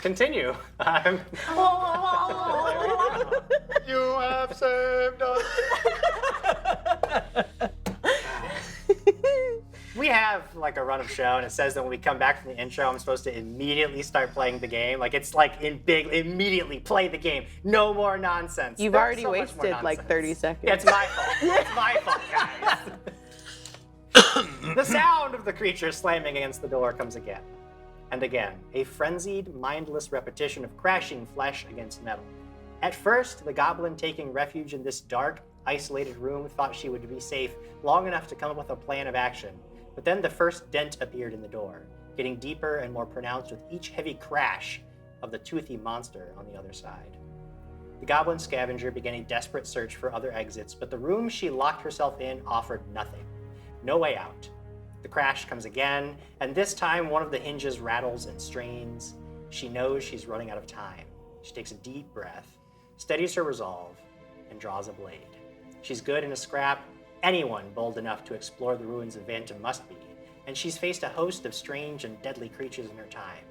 continue. You have saved us. We have like a run of show, and it says that when we come back from the intro, I'm supposed to immediately start playing the game. Like it's like in big, immediately play the game. No more nonsense. You've There's already so much more wasted like nonsense. 30 seconds. Yeah, it's my fault. It's my fault, guys. The sound of the creature slamming against the door comes again. And again, a frenzied, mindless repetition of crashing flesh against metal. At first, the goblin taking refuge in this dark, isolated room thought she would be safe long enough to come up with a plan of action. But then the first dent appeared in the door, getting deeper and more pronounced with each heavy crash of the toothy monster on the other side. The goblin scavenger began a desperate search for other exits, but the room she locked herself in offered nothing. No way out. The crash comes again, and this time one of the hinges rattles and strains. She knows she's running out of time. She takes a deep breath, steadies her resolve, and draws a blade. She's good in a scrap. Anyone bold enough to explore the ruins of VANTAM must be, and she's faced a host of strange and deadly creatures in her time.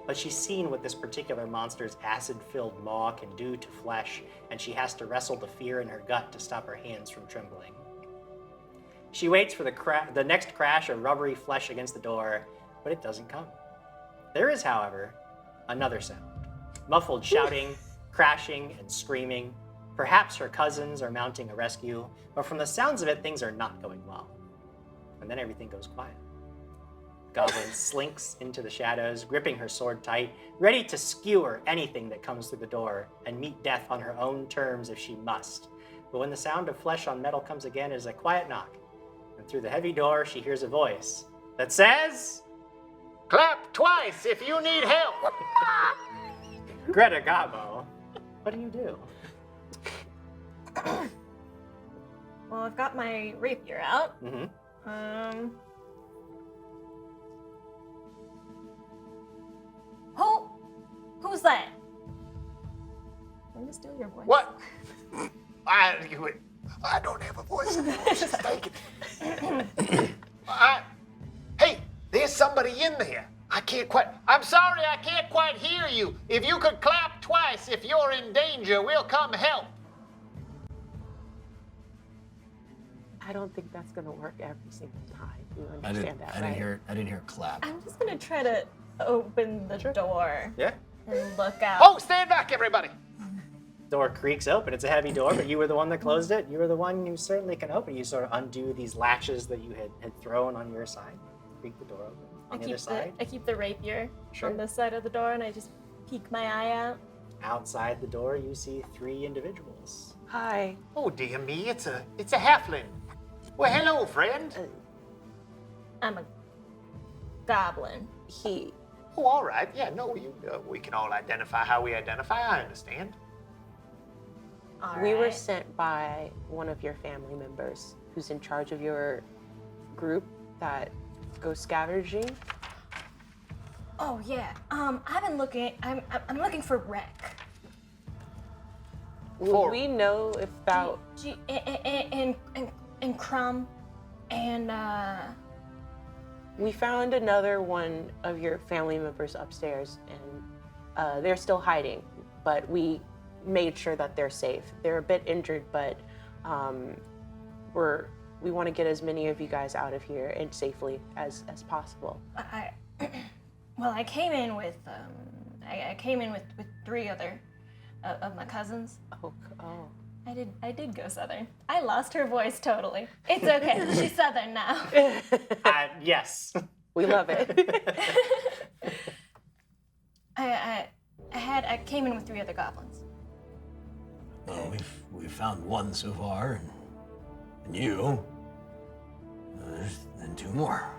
But she's seen what this particular monster's acid-filled maw can do to flesh, and she has to wrestle the fear in her gut to stop her hands from trembling. She waits for the next crash of rubbery flesh against the door, but it doesn't come. There is, however, another sound. Muffled shouting, crashing, and screaming. Perhaps her cousins are mounting a rescue, but from the sounds of it, things are not going well. And then everything goes quiet. Goblin slinks into the shadows, gripping her sword tight, ready to skewer anything that comes through the door and meet death on her own terms if she must. But when the sound of flesh on metal comes again, it is a quiet knock. And through the heavy door, she hears a voice that says, Clap twice if you need help. Greta Gabo, what do you do? Well, I've got my rapier out. Mm-hmm. Who's that? I'm gonna steal your voice. What? I don't have a voice anymore. She's taking it. Hey, there's somebody in there. I'm sorry, I can't quite hear you. If you could clap twice if you're in danger, we'll come help. I don't think that's gonna work every single time. You understand that, right? I didn't hear a clap. I'm just gonna try to open the door Yeah. and look out. Oh, stand back, everybody. Door creaks open. It's a heavy door, but you were the one that closed it. You were the one who certainly can open. You sort of undo these latches that you had thrown on your side. Creak the door open. On the other side. I keep the rapier Sure. on this side of the door, and I just peek my eye out. Outside the door, you see 3 individuals. Hi. Oh dear me, it's a halfling. Well, hello, friend. I'm a goblin. He. Oh, all right. Yeah, no, we can all identify how we identify. I understand. We were Alright. sent by one of your family members who's in charge of your group that goes scavenging. Oh yeah. I've been looking. I'm looking for Wreck. Will we know if that... And Crumb, and We found another one of your family members upstairs, and they're still hiding, but we made sure that they're safe. They're a bit injured, but we want to get as many of you guys out of here and safely as possible. I came in with I came in with 3 other of my cousins. Oh. I did go Southern. I lost her voice totally. It's okay. She's Southern now. Yes. We love it. I came in with 3 other goblins. Well, we've found one so far, and you. And 2 more.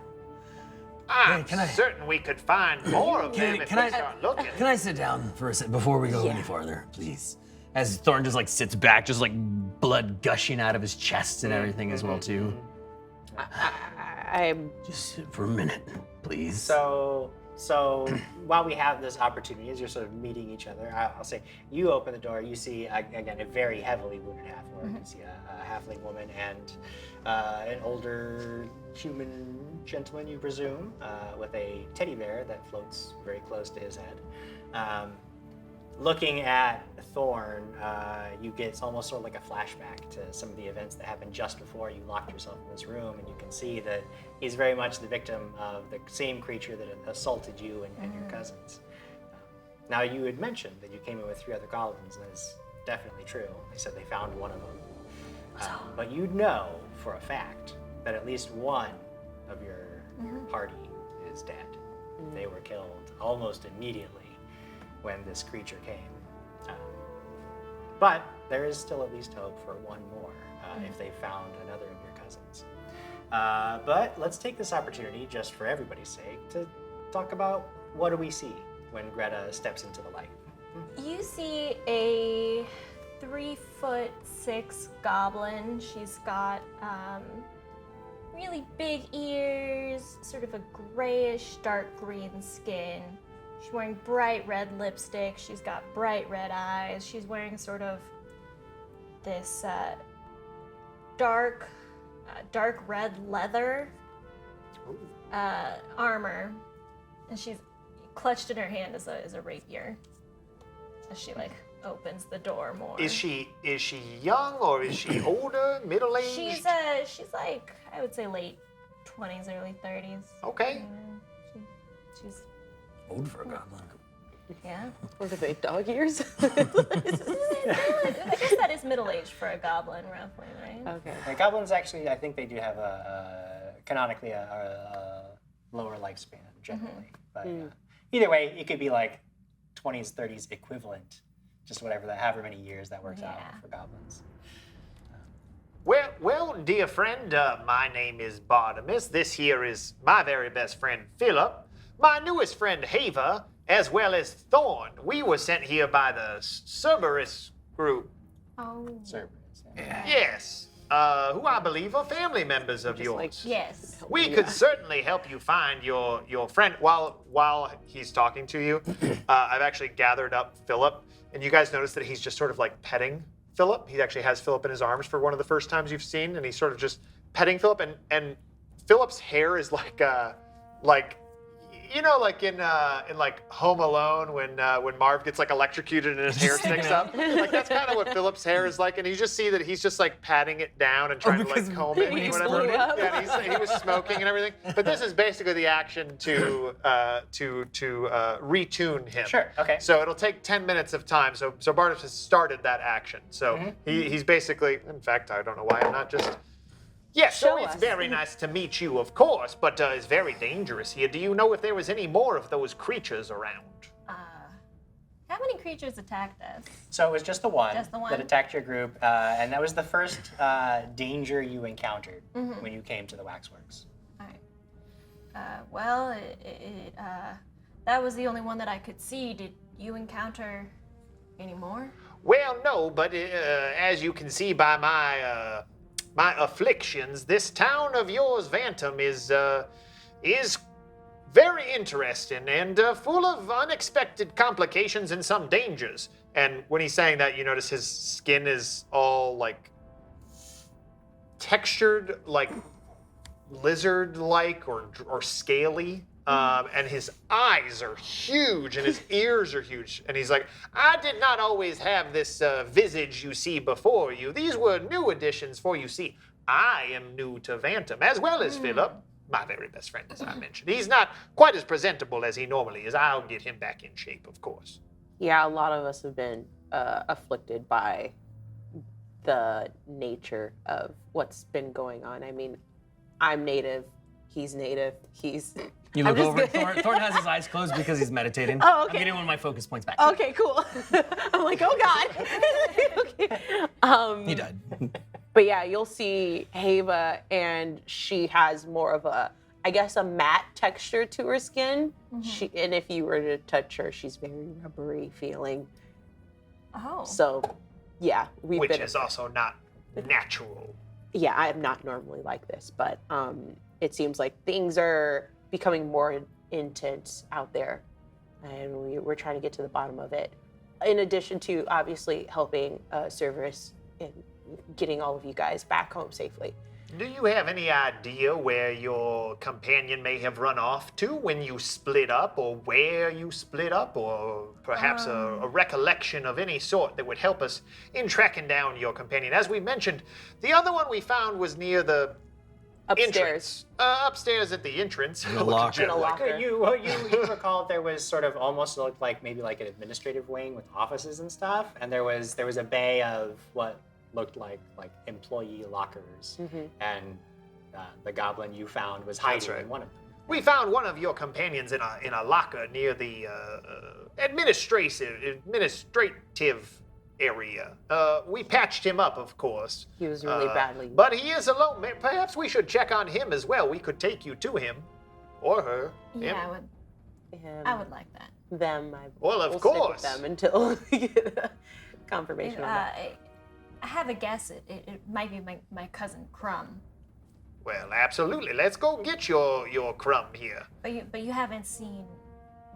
I'm Can I- certain we could find more of them if we start looking. Can I sit down for a second before we go any farther, please? As Thorn just like sits back, just like blood gushing out of his chest and everything as well too. I'm Just for a minute, please. So while we have this opportunity, as you're sort of meeting each other, I'll say you open the door. You see again a very heavily wounded half-orc. You see a halfling woman and an older human gentleman, you presume, with a teddy bear that floats very close to his head. Looking at Thorn, you get almost sort of like a flashback to some of the events that happened just before you locked yourself in this room, and you can see that he's very much the victim of the same creature that assaulted you and your cousins. Now, you had mentioned that you came in with 3 other goblins, and that is definitely true. They said they found one of them. But you know for a fact that at least one of your party is dead. They were killed almost immediately when this creature came. But there is still at least hope for one more if they found another of your cousins. But let's take this opportunity, just for everybody's sake, to talk about what do we see when Greta steps into the light. You see a 3'6" goblin. She's got really big ears, sort of a grayish, dark green skin. She's wearing bright red lipstick. She's got bright red eyes. She's wearing sort of this dark red leather armor, and she's clutched in her hand is a rapier as she opens the door more. Is she young or is she older, middle-aged? She's like, I would say late 20s, early 30s. Okay. She's Old for a goblin. yeah. What are they, dog ears? I guess that is middle aged for a goblin, roughly, right? Okay. The goblins actually, I think they do have canonically a lower lifespan generally. But either way, it could be like 20s, 30s equivalent, just however many years that works out for goblins. Well, dear friend, my name is Bartimus. This here is my very best friend, Philip. My newest friend, Haver, as well as Thorn. We were sent here by the Cerberus group. Oh. Cerberus. Yes, who I believe are family members of yours. Yes. We could certainly help you find your friend. While he's talking to you, I've actually gathered up Philip, and you guys notice that he's just sort of like petting Philip. He actually has Philip in his arms for one of the first times you've seen, and he's sort of just petting Philip, and Philip's hair is like you know, like in Home Alone when Marv gets like electrocuted and his hair sticks up. Like that's kind of what Philip's hair is like, and you just see that he's just like patting it down and trying to like comb it and whatever. Yeah, and he was smoking and everything. But this is basically the action to retune him. Sure. Okay. So it'll take 10 minutes of time. So Bartimus has started that action. So he's basically, in fact, I don't know why I'm not just. Yes, so Show it's us. very nice to meet you, of course, but it's very dangerous here. Do you know if there was any more of those creatures around? How many creatures attacked us? So it was just the one, Just the one? that attacked your group, and that was the first danger you encountered when you came to the Waxworks. All right. Well, that was the only one that I could see. Did you encounter any more? Well, no, but as you can see by my afflictions, this town of yours, VANTAM, is very interesting and full of unexpected complications and some dangers. And when he's saying that, you notice his skin is all like textured, like lizard-like or scaly. And his eyes are huge and his ears are huge. And he's like, I did not always have this visage you see before you. These were new additions for you. See, I am new to VANTAM, as well as Philip, my very best friend, as I mentioned. He's not quite as presentable as he normally is. I'll get him back in shape, of course. Yeah, a lot of us have been afflicted by the nature of what's been going on. I mean, I'm native. He's native. You look I'm just over. gonna- Thorn has his eyes closed because he's meditating. Oh, okay. I'm getting one of my focus points back. Okay, cool. I'm like, oh God. Okay. He died. But yeah, you'll see Hava, and she has more of a, I guess, a matte texture to her skin. And if you were to touch her, she's very rubbery feeling. Oh. So, yeah, Which is also not natural. Yeah, I am not normally like this, but it seems like things are becoming more intense out there, and we're trying to get to the bottom of it. In addition to obviously helping Cerberus in getting all of you guys back home safely. Do you have any idea where your companion may have run off to when you split up, or where you split up, or perhaps a recollection of any sort that would help us in tracking down your companion? As we mentioned, the other one we found was near the Upstairs. upstairs at the entrance. In a locker. In a locker. You recall there was sort of almost looked like maybe like an administrative wing with offices and stuff, and there was a bay of what looked like employee lockers, and the goblin you found was hiding in one of them. We found one of your companions in a locker near the administrative area. We patched him up, of course. He was really badly. But he is alone. Perhaps we should check on him as well. We could take you to him, or her. Yeah, him. I would like that. Them. Well, of we'll course. Stick with them until we get confirmation on that. I have a guess. It might be my cousin Crumb. Well, absolutely. Let's go get your crumb here. But you haven't seen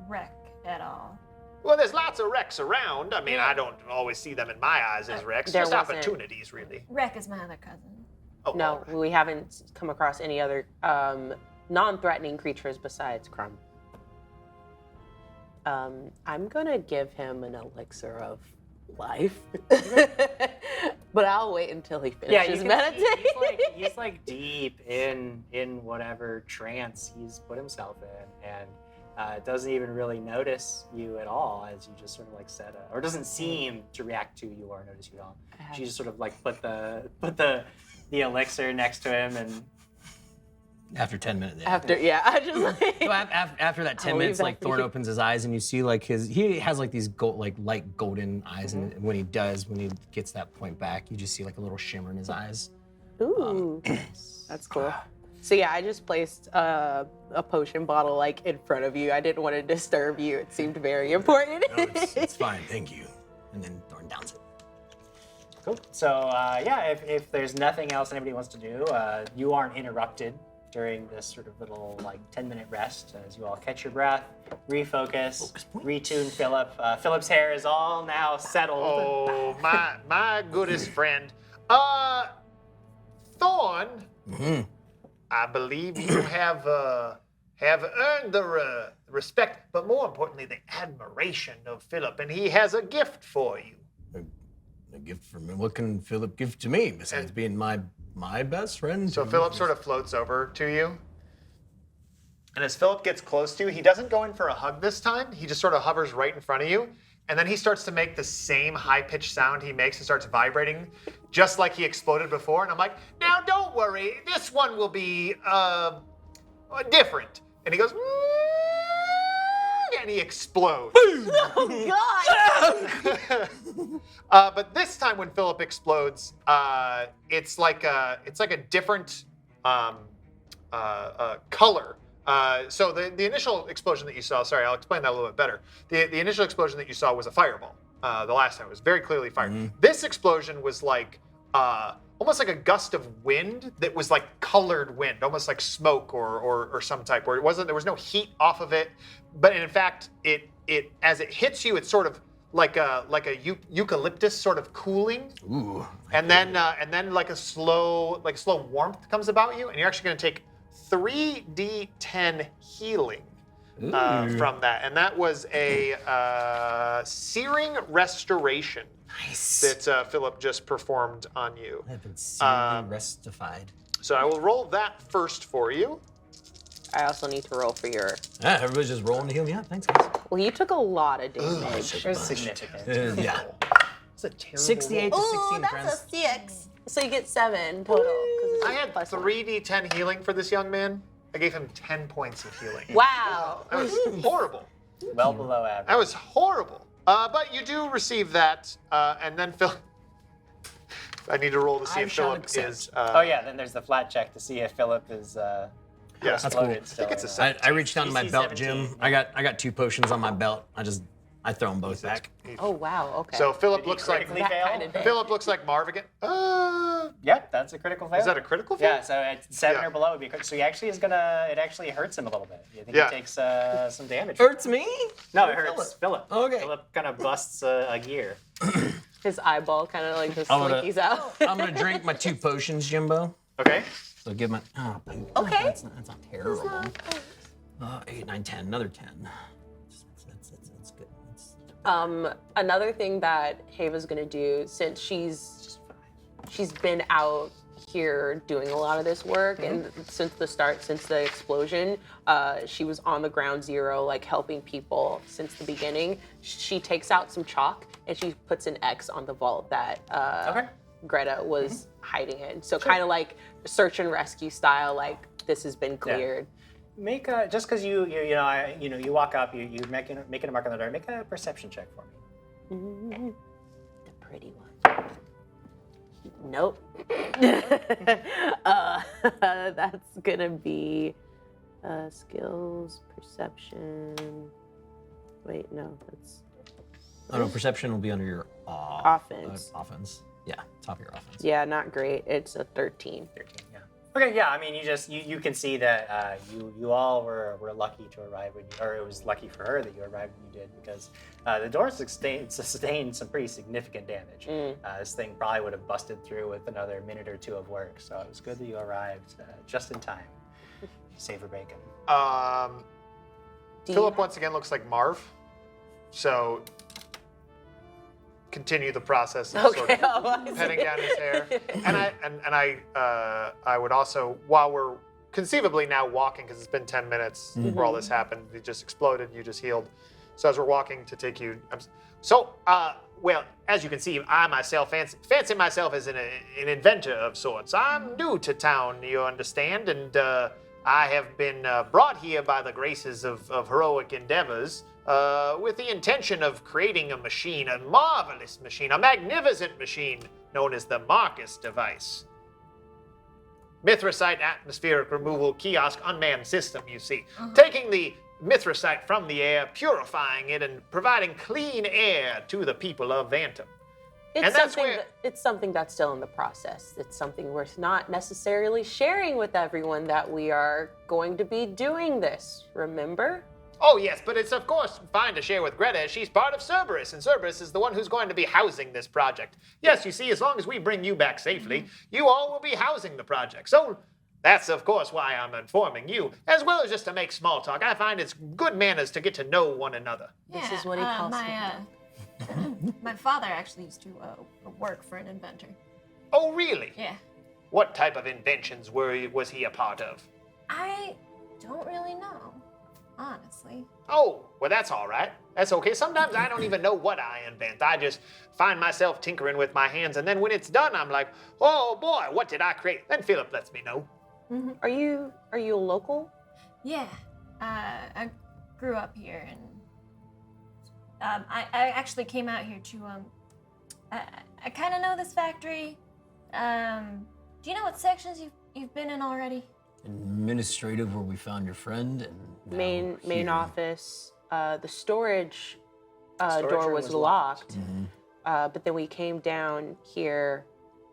Wreck at all. Well, there's lots of wrecks around. I mean, I don't always see them in my eyes as wrecks. There Just wasn't- opportunities, really. Wreck is my other cousin. Oh, No, we haven't come across any other non-threatening creatures besides Crumb. I'm gonna give him an elixir of life, but I'll wait until he Yeah, finishes you can see meditating. he's like deep in whatever trance he's put himself in, and doesn't even really notice you at all as you just sort of like or doesn't seem to react to you or notice you at all. She just sort of like put the elixir next to him, and After 10 minutes. I just like. So after that 10 I'll minutes, leave like that for Thorn you. opens his eyes and you see like he has like these light golden eyes, and when he gets that point back, you just see like a little shimmer in his eyes. Ooh, that's cool. So yeah, I just placed a potion bottle like in front of you. I didn't want to disturb you. It seemed very important. No, it's fine, thank you. And then Thorn downs it. cool. So if there's nothing else anybody wants to do, you aren't interrupted during this sort of little like 10-minute rest as you all catch your breath, refocus, retune Philip. Philip's hair is all now settled. Oh, my goodest friend. Thorn, I believe you have earned the respect, but more importantly, the admiration of Philip, and he has a gift for you. A gift from me. What can Philip give to me besides being my best friend? So Philip sort of floats over to you. And as Philip gets close to you, he doesn't go in for a hug this time. He just sort of hovers right in front of you. And then he starts to make the same high-pitched sound he makes and starts vibrating, just like he exploded before. And I'm like, now don't worry, this one will be different. And he goes, and he explodes. Oh God! But this time when Philip explodes, it's like a different color. So the initial explosion that you saw, sorry, I'll explain that a little bit better. The initial explosion that you saw was a fireball. The last time it was very clearly fire. This explosion was like almost like a gust of wind that was like colored wind, almost like smoke or some type. Where there was no heat off of it, but in fact, it as it hits you, it's sort of like a eucalyptus sort of cooling. Ooh. And then like a slow warmth comes about you, and you're actually going to take 3d10 healing from that, and that was a searing restoration that Philip just performed on you. I've been seemingly restified. So I will roll that first for you. I also need to roll for your. Yeah, everybody's just rolling to heal me up. Thanks, guys. Well, you took a lot of damage. There's significant. Yeah. It's a terrible 68 to 16, friends. 6. So you get 7 total. 'cause it's I had plus 3d10 healing for this young man. I gave him 10 points of healing. Wow. That was horrible. Well below average. That was horrible. But you do receive that, and then Philip. I need to roll to see I if shall Philip accept. is. Then there's the flat check to see if Philip is Yeah, That's cool. exploded still. I think it's a or not. set. I reached down to my DC belt, 17. Jim. I got 2 potions on my belt. I throw them both back. Oh wow. Okay. So Philip Did he looks like critically fail? kind of day. Philip looks like Marv again. Yep, that's a critical fail. Is that a critical fail? Yeah, so at 7 Yeah. or below would be critical. So he actually is gonna. It actually hurts him a little bit. You think Yeah. he takes some damage? Hurts me? No, it hurts Philip. Okay. Philip kind of busts a gear. His eyeball kind of like just I'm gonna- slinkies out. I'm gonna drink my 2 potions, Jimbo. Okay. So give my. Oh, poop. Okay. That's not terrible. 8, 9, 10. Another 10. That's good. Another thing that Hava's gonna do, since she's been out here doing a lot of this work, and since the explosion, she was on the ground zero, like helping people since the beginning. She takes out some chalk and she puts an X on the vault that Greta was hiding in. So kind of like search and rescue style, like this has been cleared. Make a, just because you walk up, you making a mark on the door. Make a perception check for me. The pretty one. Nope. That's gonna be skills, perception. Wait, no, that's. Oh no, perception will be under your Offense. Offense. Yeah, top of your offense. Yeah, not great. It's a 13. 13, yeah. Okay, yeah. I mean, you can see that you all were lucky to arrive when or it was lucky for her that you arrived when you did, because the door sustained some pretty significant damage. This thing probably would have busted through with another minute or two of work. So it was good that you arrived just in time. Save her bacon. Philip once again looks like Marv, so continue the process of sort of petting down his hair. And I would also, while we're conceivably now walking, because it's been 10 minutes where all this happened, it just exploded, you just healed. So as we're walking to take you, well, as you can see, I myself fancy myself as an inventor of sorts. I'm new to town, you understand, and I have been brought here by the graces of heroic endeavors with the intention of creating a machine, a marvelous machine, a magnificent machine known as the Marcus device. Mithracite atmospheric removal kiosk unmanned system, you see. Taking the mithracite from the air, purifying it, and providing clean air to the people of VANTAM. It's something that's still in the process. It's something we're not necessarily sharing with everyone that we are going to be doing this, remember? Oh yes, but it's of course fine to share with Greta as she's part of Cerberus, and Cerberus is the one who's going to be housing this project. Yes, you see, as long as we bring you back safely, you all will be housing the project. So that's of course why I'm informing you, as well as just to make small talk. I find it's good manners to get to know one another. This is what he calls my father actually used to work for an inventor. Oh really? Yeah. What type of inventions was he a part of? I don't really know, honestly. Oh, well that's all right. That's okay. Sometimes I don't even know what I invent. I just find myself tinkering with my hands, and then when it's done, I'm like, oh boy, what did I create? Then Philip lets me know. Are you a local? Yeah. I grew up here, and I actually came out here to I kind of know this factory. Do you know what sections you've been in already? Administrative, where we found your friend, and now Main here. office. The storage, Storage door room was was locked. Mhm. But then we came down here,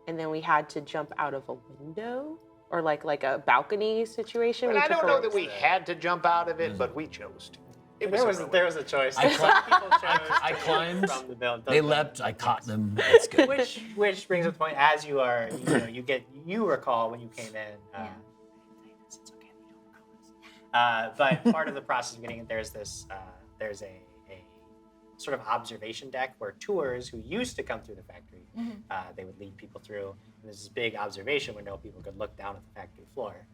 and then we had to jump out of a window or like a balcony situation. Well, We I took don't a- know that we had to jump out of it, but we chose to. It was There was a choice. I Some people chose I to climbed, from the building. They leapt. I caught them. It's good. Which brings up the point, as you are, you recall when you came in. It's okay, you don't recall this. But part of the process of getting in, there's a sort of observation deck where tours who used to come through the factory, they would lead people through. And there's this big observation window. People could look down at the factory floor,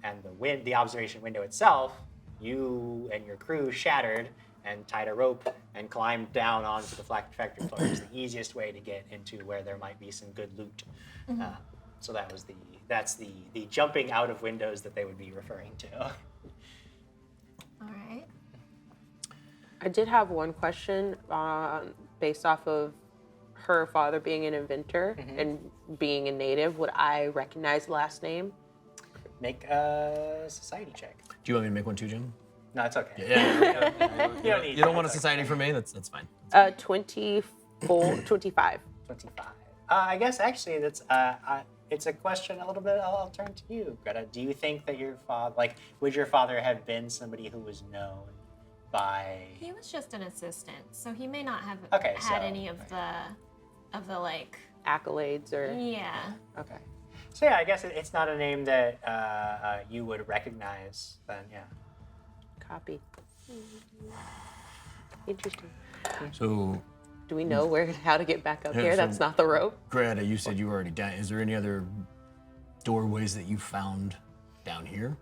and the observation window itself, you and your crew shattered and tied a rope and climbed down onto the factory floor. It was the easiest way to get into where there might be some good loot. So that's the jumping out of windows that they would be referring to. All right. I did have one question based off of her father being an inventor and being a native. Would I recognize the last name? Make a society check. Do you want me to make one too, Jim? No, it's okay. Yeah. You don't need You don't to. want a It's society for me? That's fine. 25. 25. I guess actually it's a question a little bit. I'll turn to you, Greta. Do you think that your father, would your father have been somebody who was known by? He was just an assistant, so he may not have Okay, had so- any of the like. Accolades or Yeah. okay. So yeah, I guess it's not a name that you would recognize. Then yeah. Copy. Interesting. So, Do we know how to get back up Yeah, here? so- That's not the rope. Greta, you said you were already down. Is there any other doorways that you found down here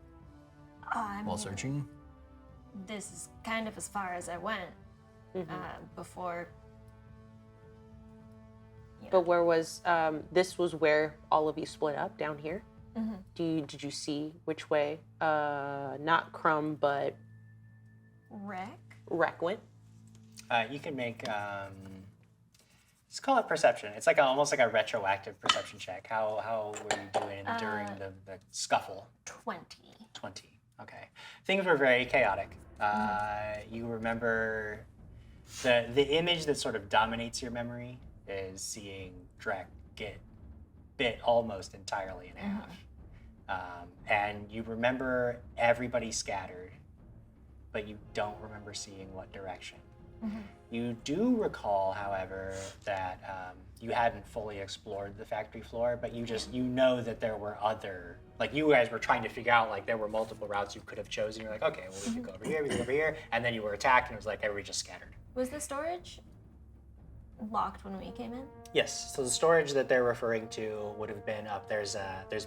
while searching? This is kind of as far as I went before. But where was this? Was where all of you split up down here? Did you see which way? Not Crumb, but Wreck went. You can make. Let's call it perception. It's like almost like a retroactive perception check. How were you doing during the scuffle? 20. 20. Okay. Things were very chaotic. You remember the image that sort of dominates your memory is seeing Drek get bit almost entirely in half. And you remember everybody scattered, but you don't remember seeing what direction. You do recall, however, that you hadn't fully explored the factory floor, but you know that there were other, like you guys were trying to figure out, like there were multiple routes you could have chosen. You're like, okay, well we could go over here, we could go over here, and then you were attacked, and it was like everybody just scattered. Was the storage locked when we came in? Yes. So the storage that they're referring to would have been up. There's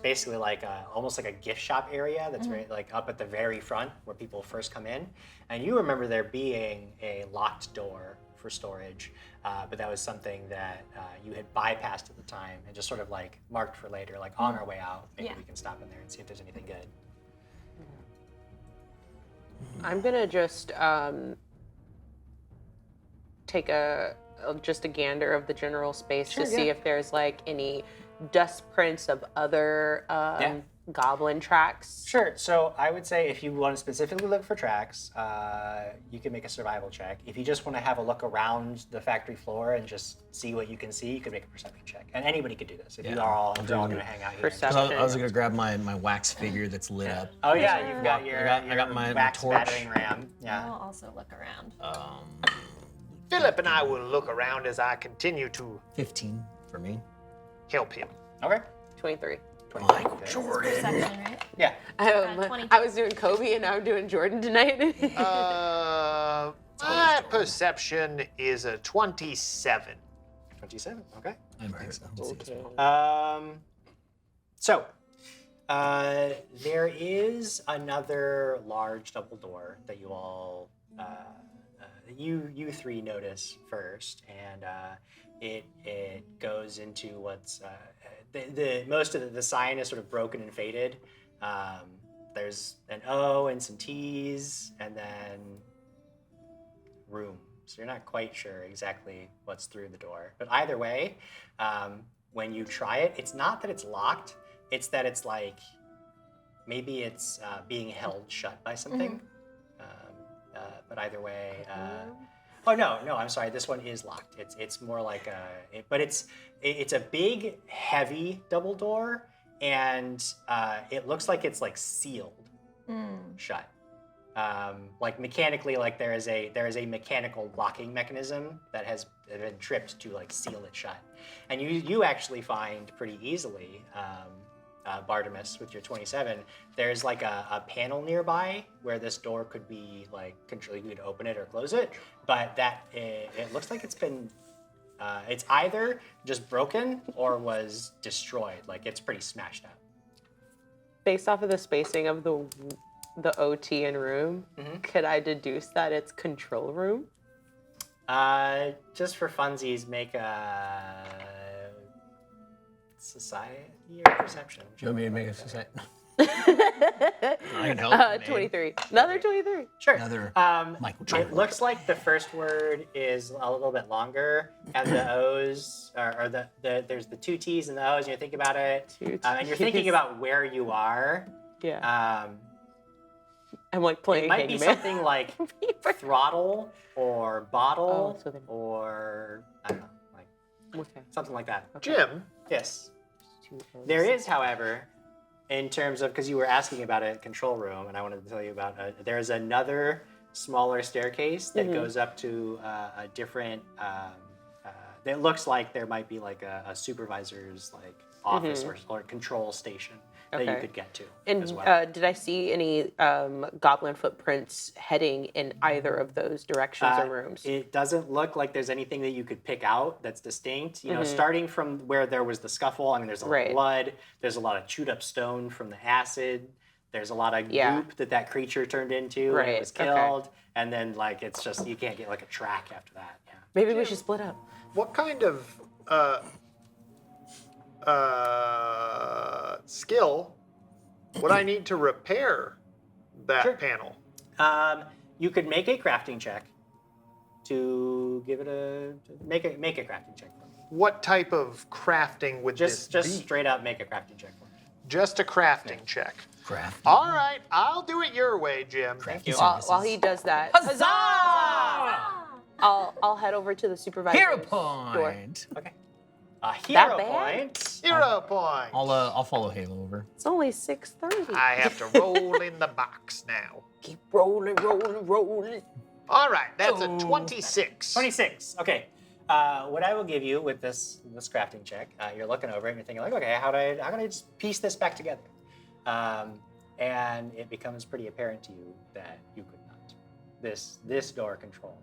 basically like almost like a gift shop area that's very like up at the very front where people first come in, and you remember there being a locked door for storage, but that was something that you had bypassed at the time and just sort of like marked for later, like on our way out. Maybe we can stop in there and see if there's anything good. I'm gonna just take just a gander of the general space to see if there's like any dust prints of other goblin tracks. Sure. So I would say if you want to specifically look for tracks, you can make a survival check. If you just want to have a look around the factory floor and just see what you can see, you can make a perception check. And anybody could do this if you're all going to hang out here. Perception. I was gonna grab my wax figure that's lit up. Oh yeah, you've got your I got my wax torch. battering ram. Yeah. I'll also look around. Philip and I will look around as I continue to 15 for me. help him. Okay. 23. Michael Jordan. Perception, right? Yeah. 22. I was doing Kobe and now I'm doing Jordan tonight. My perception is a 27. 27. Okay. I'm right. So, there is another large double door that you all, you three notice first, and it goes into what's the most of the sign is sort of broken and faded. There's an O and some T's, and then room. So you're not quite sure exactly what's through the door. But either way, when you try it, it's not that it's locked. It's that it's like maybe it's being held shut by something. But either way, oh no, I'm sorry. This one is locked. It's more like but it's a big, heavy double door, and it looks like it's like sealed shut. Like mechanically, like there is a mechanical locking mechanism that has been tripped to like seal it shut. And you actually find pretty easily, Bartimus, with your 27, there's like a panel nearby where this door could be like control. You could open it or close it, but that it looks like it's been. It's either just broken or was destroyed. Like it's pretty smashed up. Based off of the spacing of the OT and room, could I deduce that it's control room? Just for funsies, make a society or perception. You want me to make a society? I can help. 23. Another 23. Sure. Another Michael It Jordan. looks like the first word is a little bit longer, and the O's there's the two T's and the O's, and you think about it, and you're thinking about where you are. Yeah. I'm like playing It might be Hangman. something like throttle or bottle Oh, so then- or I don't know, like Okay. something like that. Jim, Yes. Two O's. There is, however, in terms of, because you were asking about a control room, and I wanted to tell you about, there's another smaller staircase that goes up to a different It looks like there might be like a supervisor's like office or control station that you could get to And as well. did I see any goblin footprints heading in either of those directions or rooms? It doesn't look like there's anything that you could pick out that's distinct. You know, starting from where there was the scuffle, I mean, there's a lot of blood. There's a lot of chewed up stone from the acid. There's a lot of goop that creature turned into when it was killed. And then, like, it's just, you can't get, like, a track after that. Yeah. Maybe we should split up. What kind of skill would I need to repair that panel? You could make a crafting check to give it make a crafting check for me. What type of crafting would this be? Just straight up make a crafting check for me. Just a crafting check. Craft. All right, I'll do it your way, Jim. Thank you. While he does that, I'll head over to the supervisor's Hero door. point. Okay. Hero bad? point. Hero point. I'll follow Halo over. It's only 6:30. I have to roll in the box now. Keep rolling, rolling, rolling. All right, that's a 26. 26. Okay. What I will give you with this crafting check, you're looking over it and you're thinking like, okay, how can I just piece this back together? And it becomes pretty apparent to you that you could not. This door control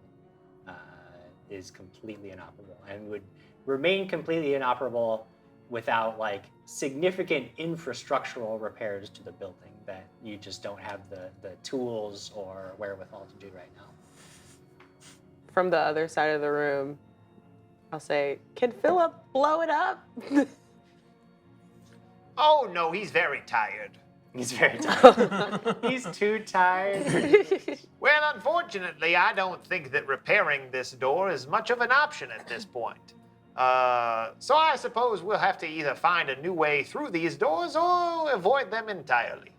is completely inoperable and would remain completely inoperable without like significant infrastructural repairs to the building that you just don't have the tools or wherewithal to do right now. From the other side of the room, I'll say, "Can Philip blow it up?" Oh no, he's very tired. He's very tired. He's too tired. Well, unfortunately, I don't think that repairing this door is much of an option at this point. So I suppose we'll have to either find a new way through these doors or avoid them entirely.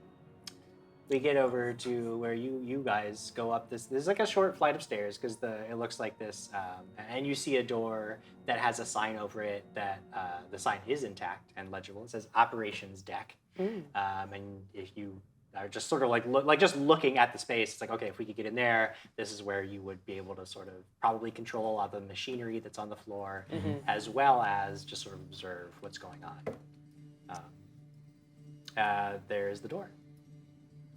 We get over to where you guys go up this. There's like a short flight of stairs because it looks like this, and you see a door that has a sign over it that the sign is intact and legible. It says Operations Deck, and if you are just sort of just looking at the space, it's like, okay, if we could get in there, this is where you would be able to sort of probably control a lot of the machinery that's on the floor, as well as just sort of observe what's going on. There's the door.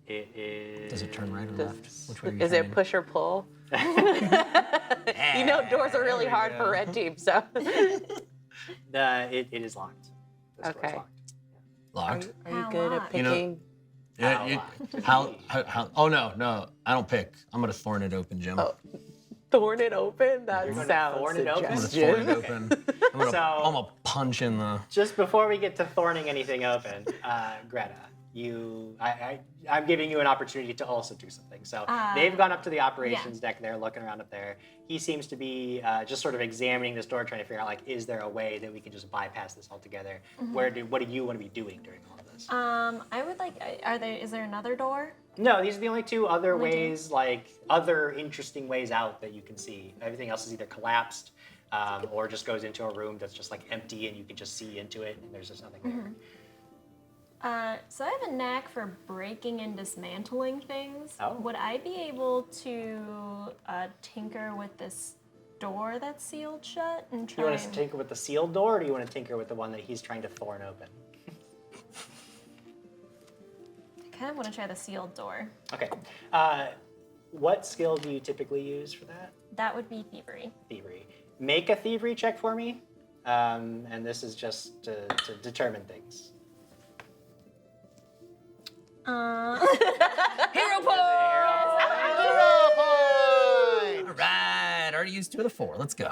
It is. Does it turn right or left? Which way are you Is it turning? push or pull? You know, doors are really hard for red team, so. It is locked. This door is Okay. Locked? Are you How good at locked? You know- picking? Yeah. How? Oh no! I don't pick. I'm gonna thorn it open, Jim. Oh, thorn it open? That You're gonna sounds thorn it open? I'm gonna suggestive. thorn it open. I'm gonna punch in the. Just before we get to thorning anything open, Greta, I'm giving you an opportunity to also do something. So they've gone up to the operations deck. They're looking around up there. He seems to be just sort of examining this door, trying to figure out like, is there a way that we can just bypass this altogether? What do you want to be doing during all of this? I would like. Is there another door? No, these are the only two other ways, like other interesting ways out that you can see. Everything else is either collapsed or just goes into a room that's just like empty and you can just see into it and there's just nothing there. So I have a knack for breaking and dismantling things. Oh. Would I be able to tinker with this door that's sealed shut and Do try you want to and... tinker with the sealed door or do you want to tinker with the one that he's trying to thorn open? I kind of want to try the sealed door. Okay. What skill do you typically use for that? That would be thievery. Thievery. Make a thievery check for me. And this is just to determine things. Hero Hero point! All right, already used 2 of the 4. Let's go.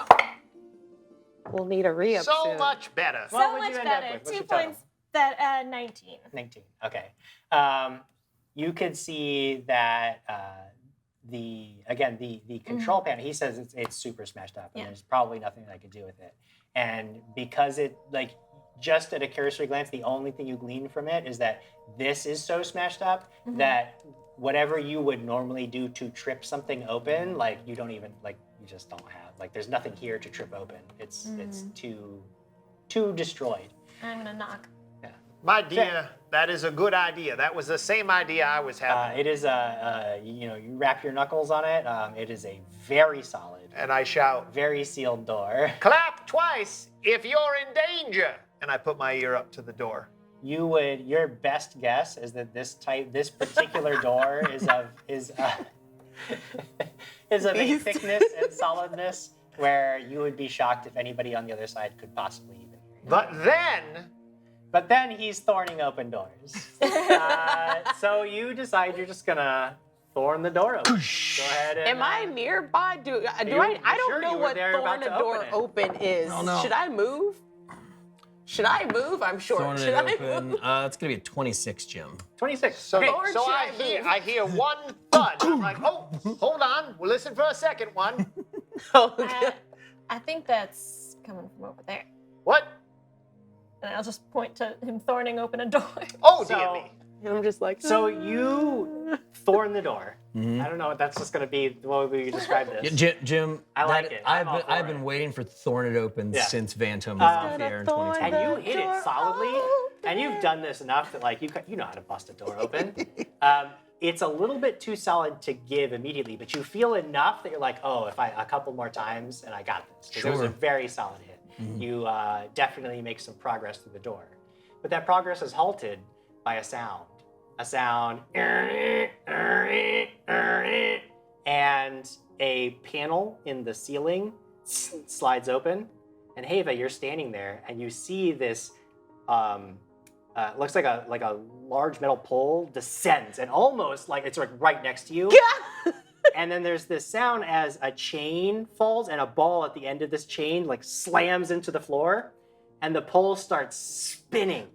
We'll need a re-up So soon. much better. What So would you much end up better. with? What's 2 your total? points. That 19. 19. Okay. You could see that the control panel. He says it's super smashed up, and there's probably nothing that I could do with it. And because it just at a cursory glance, the only thing you glean from it is that this is so smashed up that whatever you would normally do to trip something open, you don't even you just don't have there's nothing here to trip open. It's too destroyed. I'm gonna knock. Yeah. My dear, that is a good idea. That was the same idea I was having. It is you wrap your knuckles on it. It is a very solid, And I shout, very sealed door. clap twice if you're in danger. And I put my ear up to the door. Your best guess is that this particular door is of a thickness and solidness where you would be shocked if anybody on the other side could possibly even hear you. But then, he's thorning open doors. So you decide you're just gonna thorn the door open. Go ahead and. Am I nearby? I don't know what thorn a door open is. Oh, no. Should I move? I'm short. Throwing Should it I open. move? It's gonna be a 26, Jim. 26. So, Okay. Lord, so should I hear one thud. I'm like, oh, hold on. We'll listen for a second one. Okay. I think that's coming from over there. What? And I'll just point to him thorning open a door. Oh, So- dear me. And I'm just like, So you thorn the door. I don't know what that's just gonna be. What would you describe this? Jim, I like it. I'm all for I've it. been waiting for Thorn It Open Yeah. since VANTAM was off the air in thorn 2020. And you the hit it door solidly, and you've done this enough that like you know how to bust a door open. It's a little bit too solid to give immediately, but you feel enough that you're like, oh, if a couple more times and I got this. 'Cause It was a Sure. very solid hit. You definitely make some progress through the door, but that progress is halted by a sound. And a panel in the ceiling slides open, and Heva, you're standing there, and you see this. Looks like a large metal pole descends, and almost like it's like right next to you. And then there's this sound as a chain falls, and a ball at the end of this chain like slams into the floor, and the pole starts spinning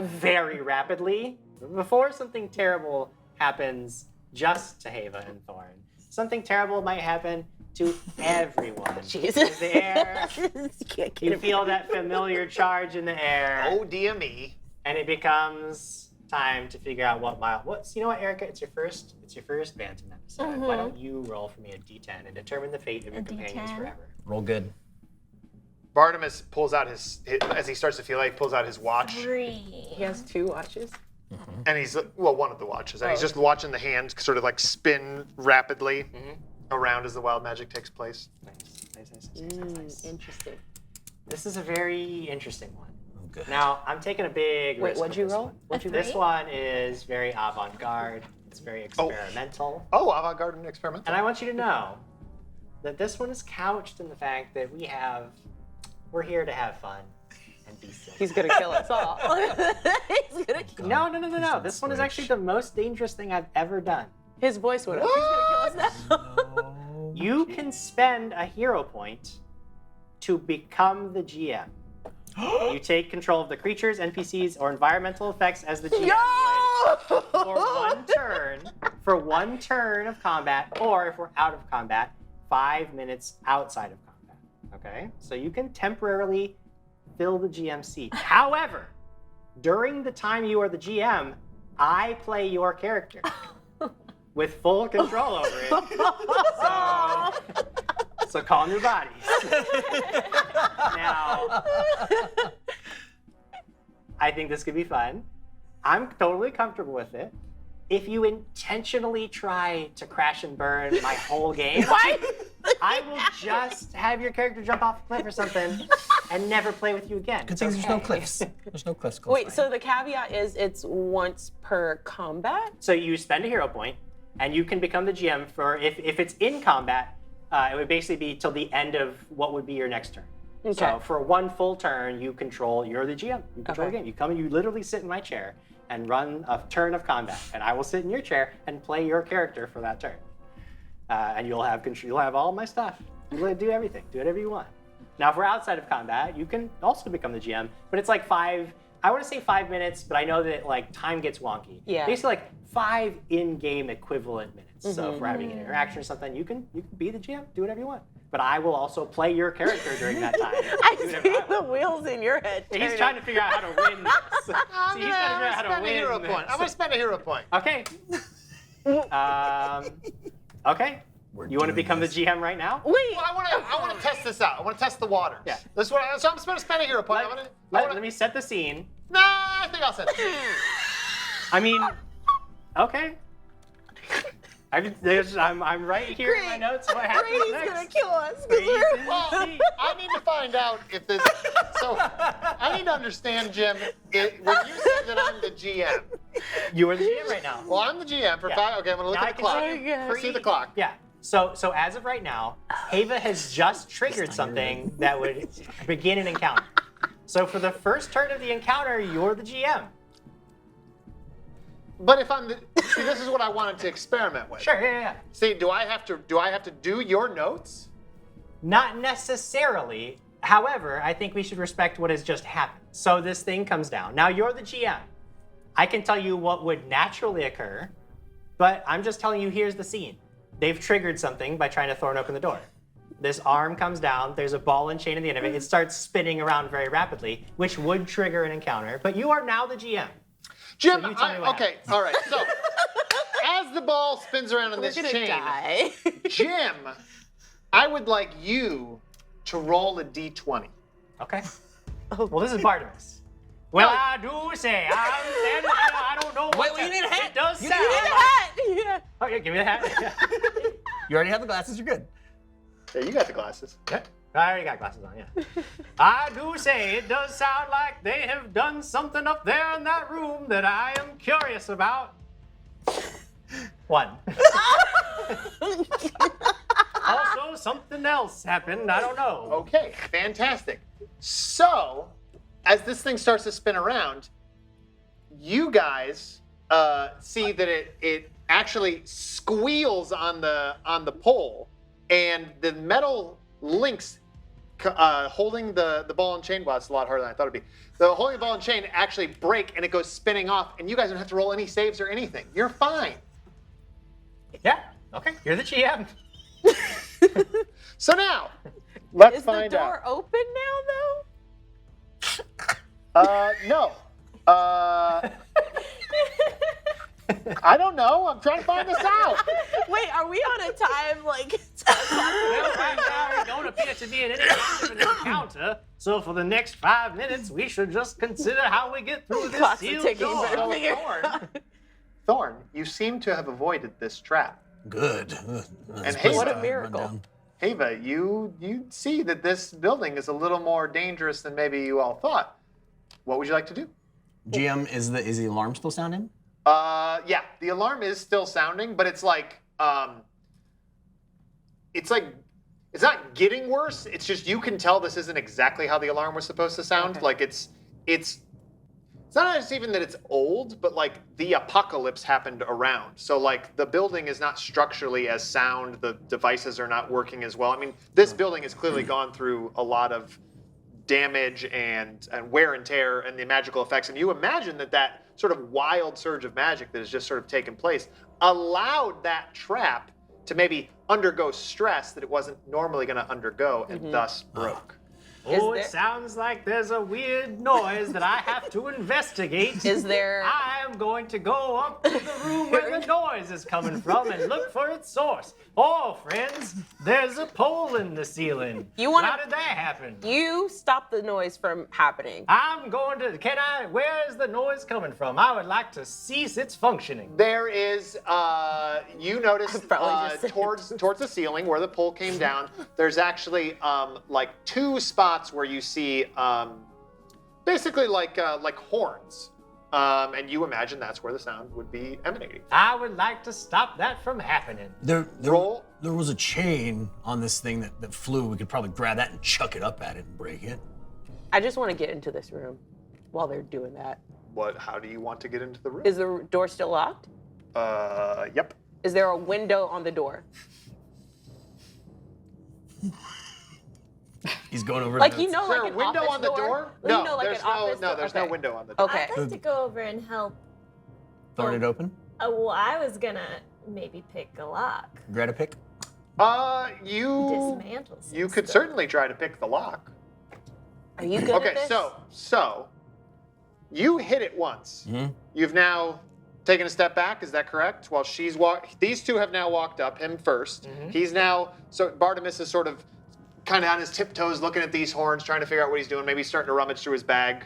very rapidly. Before something terrible happens just to Heva and Thorn, something terrible might happen to everyone. Jesus. In the air, you feel that familiar charge in the air, Oh, dear me. and it becomes time to figure out you know what, Erica? It's your first Bantam episode. Why don't you roll for me a D10 and determine the fate of your companions D10? forever? Roll good. Bartimus pulls out as he starts to feel like, pulls out his watch. 3. he has 2 watches. And he's, one of the watches. And he's just watching the hand sort of like spin rapidly around as the wild magic takes place. Nice. Interesting. This is a very interesting one. Oh, good. Now, I'm taking a big Wait, risk what'd with you this roll? one. A 3? This one is very avant-garde. It's very experimental. Oh, avant-garde and experimental. And I want you to know that this one is couched in the fact that we're here to have fun and be silly. He's gonna kill us all. He's gonna kill. No. This one is actually the most dangerous thing I've ever done. His voice went up. He's gonna kill us now. You can spend a hero point to become the GM. You take control of the creatures, NPCs, or environmental effects as the GM would for one turn of combat, or if we're out of combat, 5 minutes outside of combat. Okay? So you can temporarily fill the GM seat. However, during the time you are the GM, I play your character with full control over it. So calm your bodies. Now, I think this could be fun. I'm totally comfortable with it. If you intentionally try to crash and burn my whole game, I will just have your character jump off a cliff or something and never play with you again. Good thing there's no cliffs. There's no cliffs close Wait, by. so the caveat is it's once per combat? So you spend a hero point, and you can become the GM for if it's in combat. It would basically be till the end of what would be your next turn. Okay. So for one full turn, you're the GM. You control the game. You come and you literally sit in my chair and run a turn of combat, and I will sit in your chair and play your character for that turn. And you'll have control. You'll have all my stuff. You'll do everything. Do whatever you want. Now, if we're outside of combat, you can also become the GM, but it's like 5. I want to say 5 minutes, but I know that like time gets wonky. Yeah. Basically, like 5 in-game equivalent minutes. So if we're having an interaction or something, you can be the GM, do whatever you want. But I will also play your character during that time. I Do whatever see I want. the wheels in your head. He's trying to figure out how to win this. See, he's trying to figure out how to spend a hero win point. I'm this. gonna spend a hero point. Okay. Okay. We're You want to doing become this. the GM right now? Wait. Well, I want to test this out. I want to test the waters. Yeah. So I'm just gonna spend a hero point. Let me set the scene. Nah, I think I'll send it. I mean, okay. I'm right here in my notes. What happens Brady's next? gonna kill us. 'Cause Brady's we're... in Well, the seat. I need to find out if this. So I need to understand, Jim. When you said that I'm the GM, You are the GM right now. well, I'm the GM for Yeah. 5. Okay, I'm gonna look Now at the I clock. can see you See the clock. Yeah. So as of right now, Hava has just triggered something that would begin an encounter. So for the first turn of the encounter, you're the GM. But if I'm the, see, this is what I wanted to experiment with. Sure. Yeah. See, do I have to do your notes? Not necessarily. However, I think we should respect what has just happened. So this thing comes down. Now you're the GM. I can tell you what would naturally occur, but I'm just telling you here's the scene. They've triggered something by trying to thorn open the door. This arm comes down, there's a ball and chain at the end of it. It starts spinning around very rapidly, which would trigger an encounter, but you are now the GM. Jim, So you tell me what okay, all right. So as the ball spins around in We're this gonna chain, die. Jim, I would like you to roll a d20. Okay. Well, this is Bartimus. Well, I do say, I'm standing here, I don't know what you need a hat. It does You sound need a like... Hat! Yeah. Oh, yeah, give me the hat. You already have the glasses. You're good. Yeah, you got the glasses. Yeah. I already got glasses on, yeah. I do say it does sound like they have done something up there in that room that I am curious about. 1. Also, something else happened. I don't know. Okay, fantastic. So, as this thing starts to spin around, you guys see that it actually squeals on the pole, and the metal links holding the ball and chain. Well, it's a lot harder than I thought it'd be. The holding the ball and chain actually break, and it goes spinning off, and you guys don't have to roll any saves or anything. You're fine. Yeah. Okay. You're the GM. So now, let's Is the find door out. open now, though? No. I don't know. I'm trying to find this out. Wait, are we on a time, like... Well, right now we don't appear to be in any kind of an encounter. So for the next 5 minutes, we should just consider how we get through this Clock's sealed ticking, door. so figure- Thorn, you seem to have avoided this trap. Good. And hey, What a Run miracle. down. Ava, you see that this building is a little more dangerous than maybe you all thought. What would you like to do? GM, is the alarm still sounding? Yeah, the alarm is still sounding, but it's not getting worse. It's just you can tell this isn't exactly how the alarm was supposed to sound. Okay. Like it's not just even that it's old, but like the apocalypse happened around. So like the building is not structurally as sound. The devices are not working as well. I mean, this building has clearly gone through a lot of damage and wear and tear and the magical effects. And you imagine that sort of wild surge of magic that has just sort of taken place allowed that trap to maybe undergo stress that it wasn't normally going to undergo and thus broke. Oh, Is it sounds like there's a weird noise that I have to investigate. Is there... I am going to go up to the room where the noise is coming from and look for its source. Oh, friends, there's a pole in the ceiling. You wanna- How did that happen? You stop the noise from happening. I'm going to, where is the noise coming from? I would like to cease its functioning. There is, you notice Probably just said- towards the ceiling where the pole came down, there's actually like 2 spots where you see basically like horns. And you imagine that's where the sound would be emanating. I would like to stop that from happening. There Roll. There was a chain on this thing that flew. We could probably grab that and chuck it up at it and break it. I just want to get into this room while they're doing that. How do you want to get into the room? Is the door still locked? Yep. Is there a window on the door? He's going over. Like, to you know, Is there like a an window office on the door? You No, know, like there's an office door? there's no Okay. window on the door. Okay. I'd like to go over and help. Thorn it open. Well, I was gonna maybe pick a lock. Grab a pick. You Dismantle some you could stuff. certainly try to pick the lock. Are you good Okay, at this? so you hit it once. Mhm. You've now taken a step back. Is that correct? While she's these 2 have now walked up. Him 1st. He's now Bartimus is sort of kind of on his tiptoes, looking at these horns, trying to figure out what he's doing. Maybe he's starting to rummage through his bag.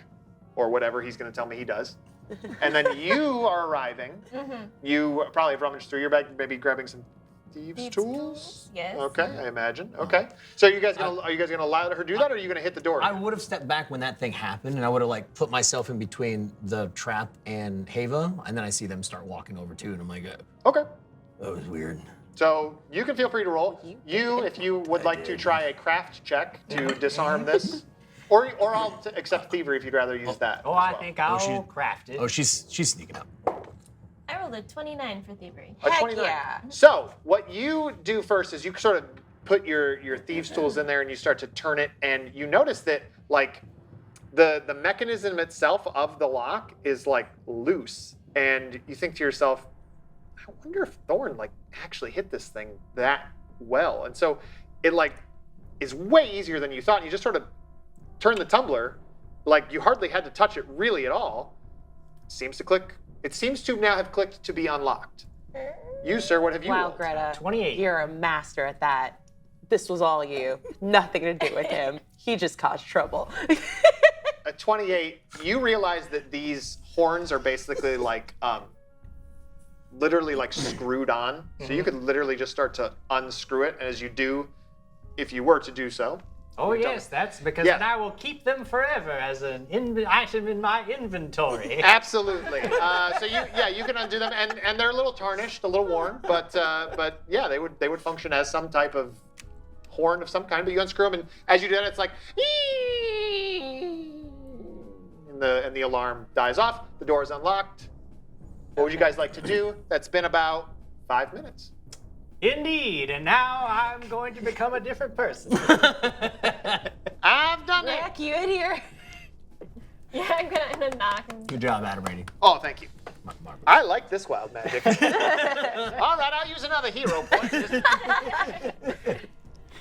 or whatever he's going to tell me he does. And then you are arriving. You probably have rummaged through your bag, maybe grabbing some thieves' tools. Yes. Okay, I imagine. Okay. So are you guys gonna allow her to do that, or are you gonna hit the door? I would have stepped back when that thing happened, and I would have like put myself in between the trap and Hava, and then I see them start walking over too, and I'm like, Okay. that was weird. So you can feel free to roll. If you would like to try a craft check to disarm this, or I'll accept thievery if you'd rather use that. Oh, as I well. think I'll craft it. Oh, she's sneaking up. I rolled a 29 for thievery. A Heck 29. yeah. So what you do first is you sort of put your thieves' tools in there and you start to turn it, and you notice that like the mechanism itself of the lock is like loose, and you think to yourself, I wonder if Thorn like actually hit this thing that well. And so it like is way easier than you thought. And you just sort of turn the tumbler, like you hardly had to touch it really at all. Seems to click. It seems to now have clicked to be unlocked. You, sir, what have you Wow, rolled? Greta. 28. You're a master at that. This was all you. Nothing to do with him. He just caused trouble. At 28, you realize that these horns are basically like, literally like screwed on. So you could literally just start to unscrew it. And as you do, if you were to do so. Oh yes, that's because Yeah. then I will keep them forever as an item in my inventory. Absolutely. So you can undo them, and they're a little tarnished, a little worn, but yeah, they would function as some type of horn of some kind. But you unscrew them, and as you do that, it's like, and the alarm dies off. The door is unlocked. What would you guys like to do? That's been about 5 minutes. Indeed, and now I'm going to become a different person. I've done it. Rick, you in here? Yeah, I'm gonna knock. And... Good job, Adam Rady. Oh, thank you. I like this wild magic. All right, I'll use another hero point.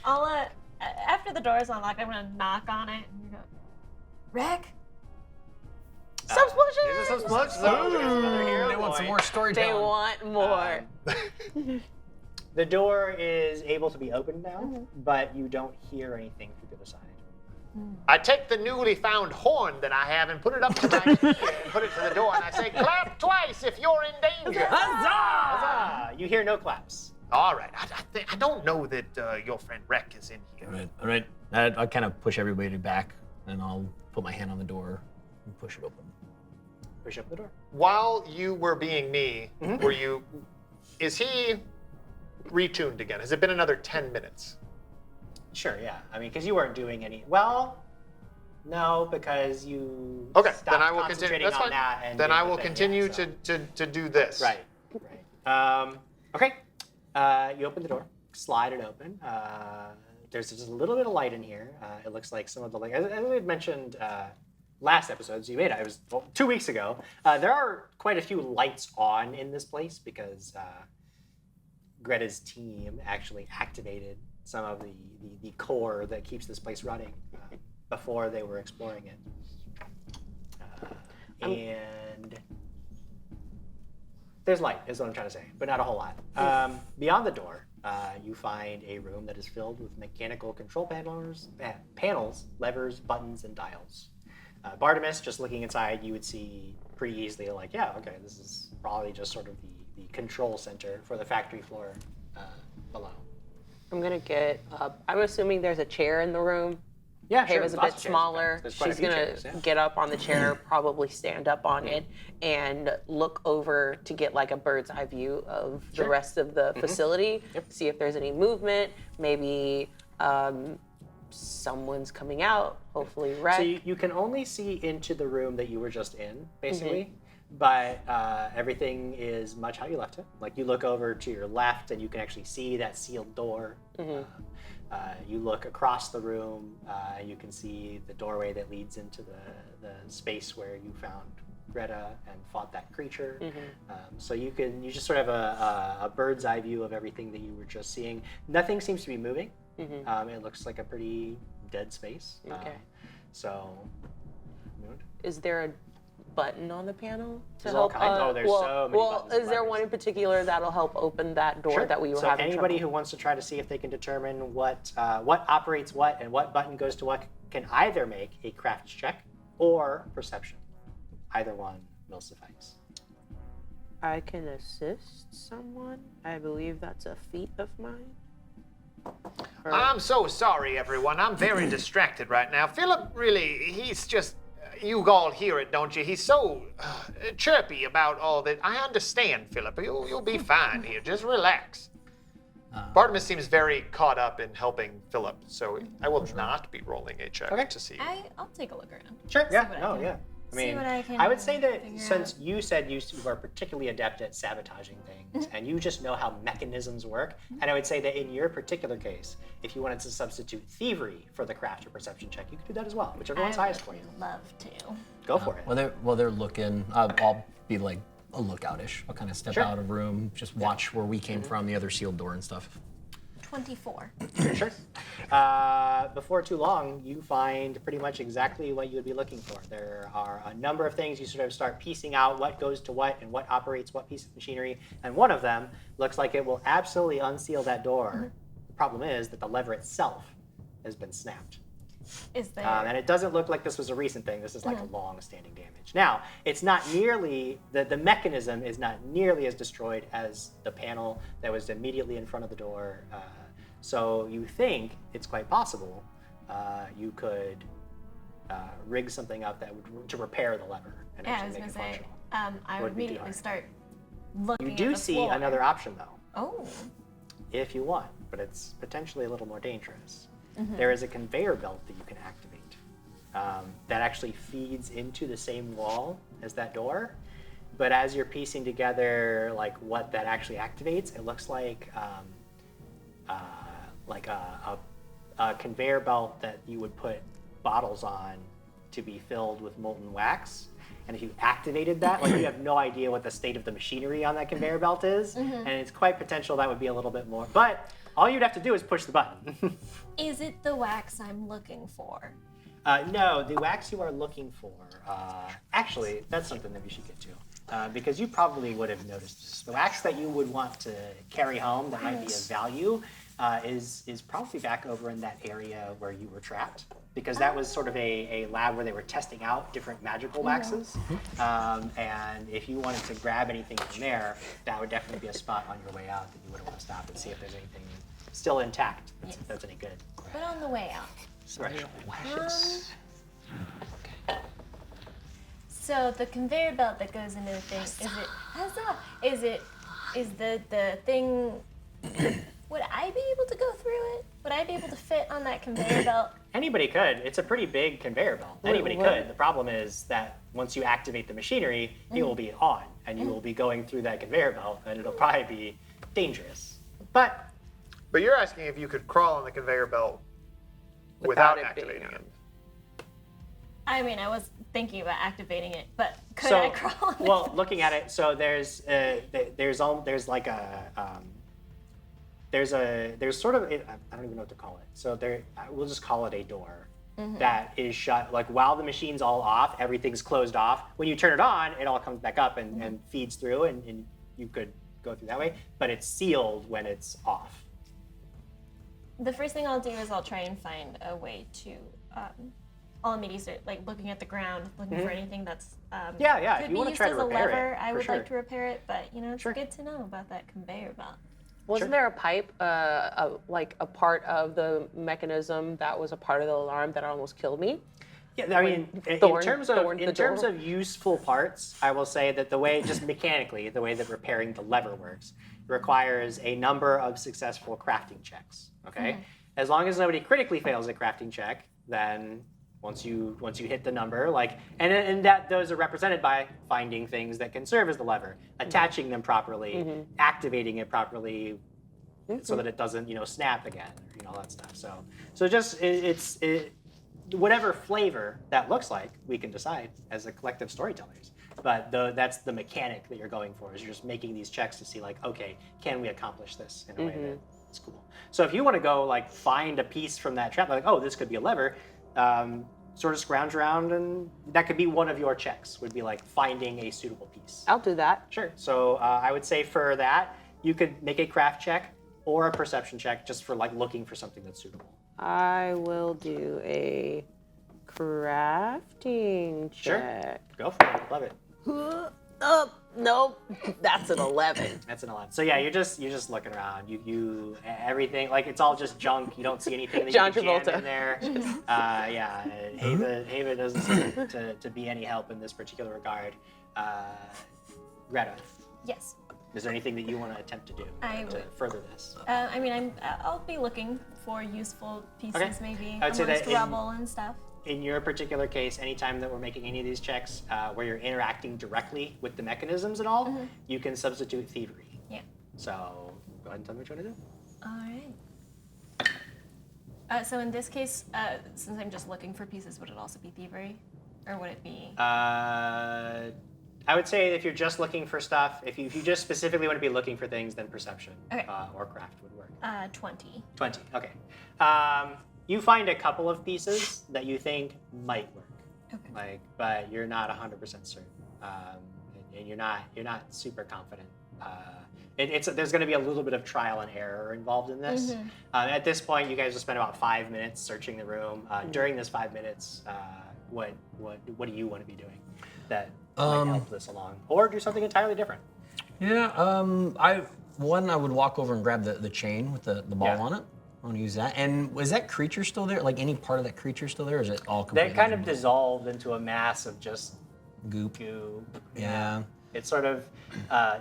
I'll after the door is unlocked, I'm gonna knock on it and go, Wreck? Some splooges! These are some splooges. So there's another hero They want some point. more storytelling. They want more. The door is able to be opened now, but you don't hear anything through the other side. I take the newly found horn that I have and put it up to my ear and put it to the door, and I say, clap twice if you're in danger. Huzzah! You hear no claps. All right. I don't know that your friend Wreck is in here. All right. I'll kind of push everybody back, and I'll put my hand on the door and push it open. Push up the door. While you were being me, is he retuned again? Has it been another 10 minutes? Sure, yeah. I mean, because you weren't doing any. Well, no, because you. Okay, stopped then I will continue. concentrating That's on fine. that and Then did I the will thing, continue yeah, so. to do this. Right. Okay. You open the door, slide it open. There's just a little bit of light in here. It looks like some of the light, as I had mentioned last episodes you made. 2 weeks ago. There are quite a few lights on in this place because Greta's team actually activated some of the core that keeps this place running before they were exploring it. And there's light, is what I'm trying to say, but not a whole lot. Beyond the door, you find a room that is filled with mechanical control panels, levers, buttons, and dials. Bartimus, just looking inside, you would see pretty easily, like, yeah, okay, this is probably just sort of the control center for the factory floor below. I'm gonna get up. I'm assuming there's a chair in the room. Yeah, sure. Hava's a lots bit of chairs, smaller. there's quite a She's few gonna chairs, yeah. get up on the chair, probably stand up on it, and look over to get like a bird's eye view of the rest of the facility. Yep. See if there's any movement. Maybe someone's coming out. Hopefully, Wreck. So you can only see into the room that you were just in, basically. But everything is much how you left it. Like you look over to your left and you can actually see that sealed door. You look across the room, you can see the doorway that leads into the space where you found Greta and fought that creature. So you just sort of have a bird's eye view of everything that you were just seeing. Nothing seems to be moving. It looks like a pretty dead space. Okay. Is there a button on the panel to There's all help? kinds. Oh, there's so many buttons and is there levers. one in particular that'll help open that door Sure. that we were so having anybody trouble? who wants to try to see if they can determine what operates what and what button goes to what can either make a craft check or perception. Either one will suffice. I can assist someone. I believe that's a feat of mine. I'm so sorry, everyone. I'm very distracted right now. Philip he's just, you all hear it, don't you? He's so chirpy about all that. I understand, Philip. You'll be fine here. Just relax. Bartimus seems very caught up in helping Philip, so I will not be rolling a check to see. I'll take a look around. Sure, See yeah, what I no, can- yeah. I see mean, what I can I would say that figure since out. you said you are particularly adept at sabotaging things, and you just know how mechanisms work, and I would say that in your particular case, if you wanted to substitute thievery for the craft or perception check, you could do that as well, whichever one's I highest for would you. love to. Go for it. While they're looking, I'll be like a lookoutish. I'll kind of step Sure. out of room, just watch where we came from, the other sealed door and stuff. 24. Sure. Before too long, you find pretty much exactly what you would be looking for. There are a number of things you sort of start piecing out what goes to what and what operates what piece of machinery. And one of them looks like it will absolutely unseal that door. The problem is that the lever itself has been snapped. Is there? And it doesn't look like this was a recent thing. This is like a long-standing damage. Now, it's not nearly, the mechanism is not nearly as destroyed as the panel that was immediately in front of the door. So you think it's quite possible you could rig something up that would to repair the lever and Yeah, I actually was make gonna it say. functional. I would Wouldn't be too immediately hard. start looking. You at do the see floor. another option though, Oh. if you want, but it's potentially a little more dangerous. There is a conveyor belt that you can activate that actually feeds into the same wall as that door. But as you're piecing together like what that actually activates, it looks like a conveyor belt that you would put bottles on to be filled with molten wax. And if you activated that, like you have no idea what the state of the machinery on that conveyor belt is, and it's quite potential that would be a little bit more. But all you'd have to do is push the button. Is it the wax I'm looking for? No, the wax you are looking for, actually, that's something that we should get to. Because you probably would have noticed this. The wax that you would want to carry home that might be of value is probably back over in that area where you were trapped. Because that was sort of a lab where they were testing out different magical waxes. And if you wanted to grab anything from there, that would definitely be a spot on your way out that you would want to stop and see if there's anything still intact, if that's any good. But on the way out. Right. So the conveyor belt that goes into the thing, is the thing, would I be able to go through it? Would I be able to fit on that conveyor belt? Anybody could. It's a pretty big conveyor belt. Anybody could. The problem is that once you activate the machinery, it will be on, and you will be going through that conveyor belt, and it'll probably be dangerous. But But you're asking if you could crawl on the conveyor belt without it being activating on. it. I mean, I was thinking about activating it, but could so, I crawl on it? well, looking at it, so there's sort of, I don't even know what to call it. So we'll just call it a door that is shut. Like while the machine's all off, everything's closed off. When you turn it on, it all comes back up and feeds through, and you could go through that way. But it's sealed when it's off. The first thing I'll do is I'll try and find a way to. I'll immediately start like looking at the ground, looking for anything that's Yeah, if could you be wanna used try as to a repair it, lever. I for would sure. like to repair it, but it's Sure. good to know about that conveyor belt. Wasn't there a pipe, like a part of the mechanism that was a part of the alarm that almost killed me? Yeah, I mean, in Thorn- terms Thorn the of door. useful parts, I will say that the way, just mechanically, the way that repairing the lever works, requires a number of successful crafting checks. Okay, as long as nobody critically fails a crafting check, then once you hit the number, like, and that those are represented by finding things that can serve as the lever, attaching them properly, activating it properly, so that it doesn't snap again, or all that stuff. So just it's whatever flavor that looks like, we can decide as a collective storytellers. But that's the mechanic that you're going for, is you're just making these checks to see like, okay, can we accomplish this in a way that's cool. So if you want to go like find a piece from that trap, like, oh, this could be a lever, sort of scrounge around, and that could be one of your checks, would be like finding a suitable piece. I'll do that. Sure. So I would say for that, you could make a craft check or a perception check just for like looking for something that's suitable. I will do a crafting Sure. check. Go for it. Love it. Oh, nope. That's an 11. That's an 11. So yeah, you're just looking around. You everything like it's all just junk. You don't see anything that John you can jam Travolta. in there. Yeah, Hava doesn't seem to be any help in this particular regard. Greta, Yes. is there anything that you want to attempt to do I to would. further this? I'll be looking for useful pieces, Okay. maybe I would say amongst that in- rubble and stuff. In your particular case, anytime that we're making any of these checks where you're interacting directly with the mechanisms and all, you can substitute thievery. Yeah. So go ahead and tell me what you want to do. All right. So in this case, since I'm just looking for pieces, would it also be thievery, or would it be? I would say if you're just looking for stuff, if you just specifically want to be looking for things, then perception Okay. or craft would work. 20. 20. Okay. You find a couple of pieces that you think might work, Okay. but you're not 100% certain, and you're not super confident. There's going to be a little bit of trial and error involved in this. At this point, you guys will spend about 5 minutes searching the room. During this 5 minutes, what do you want to be doing that might help this along, or do something entirely different? Yeah. I would walk over and grab the chain with the ball on it. I want to use that. And was that creature still there? Like any part of that creature still there, or is it all completely They kind of removed? dissolved into a mass of just goop? goop. Yeah. It sort of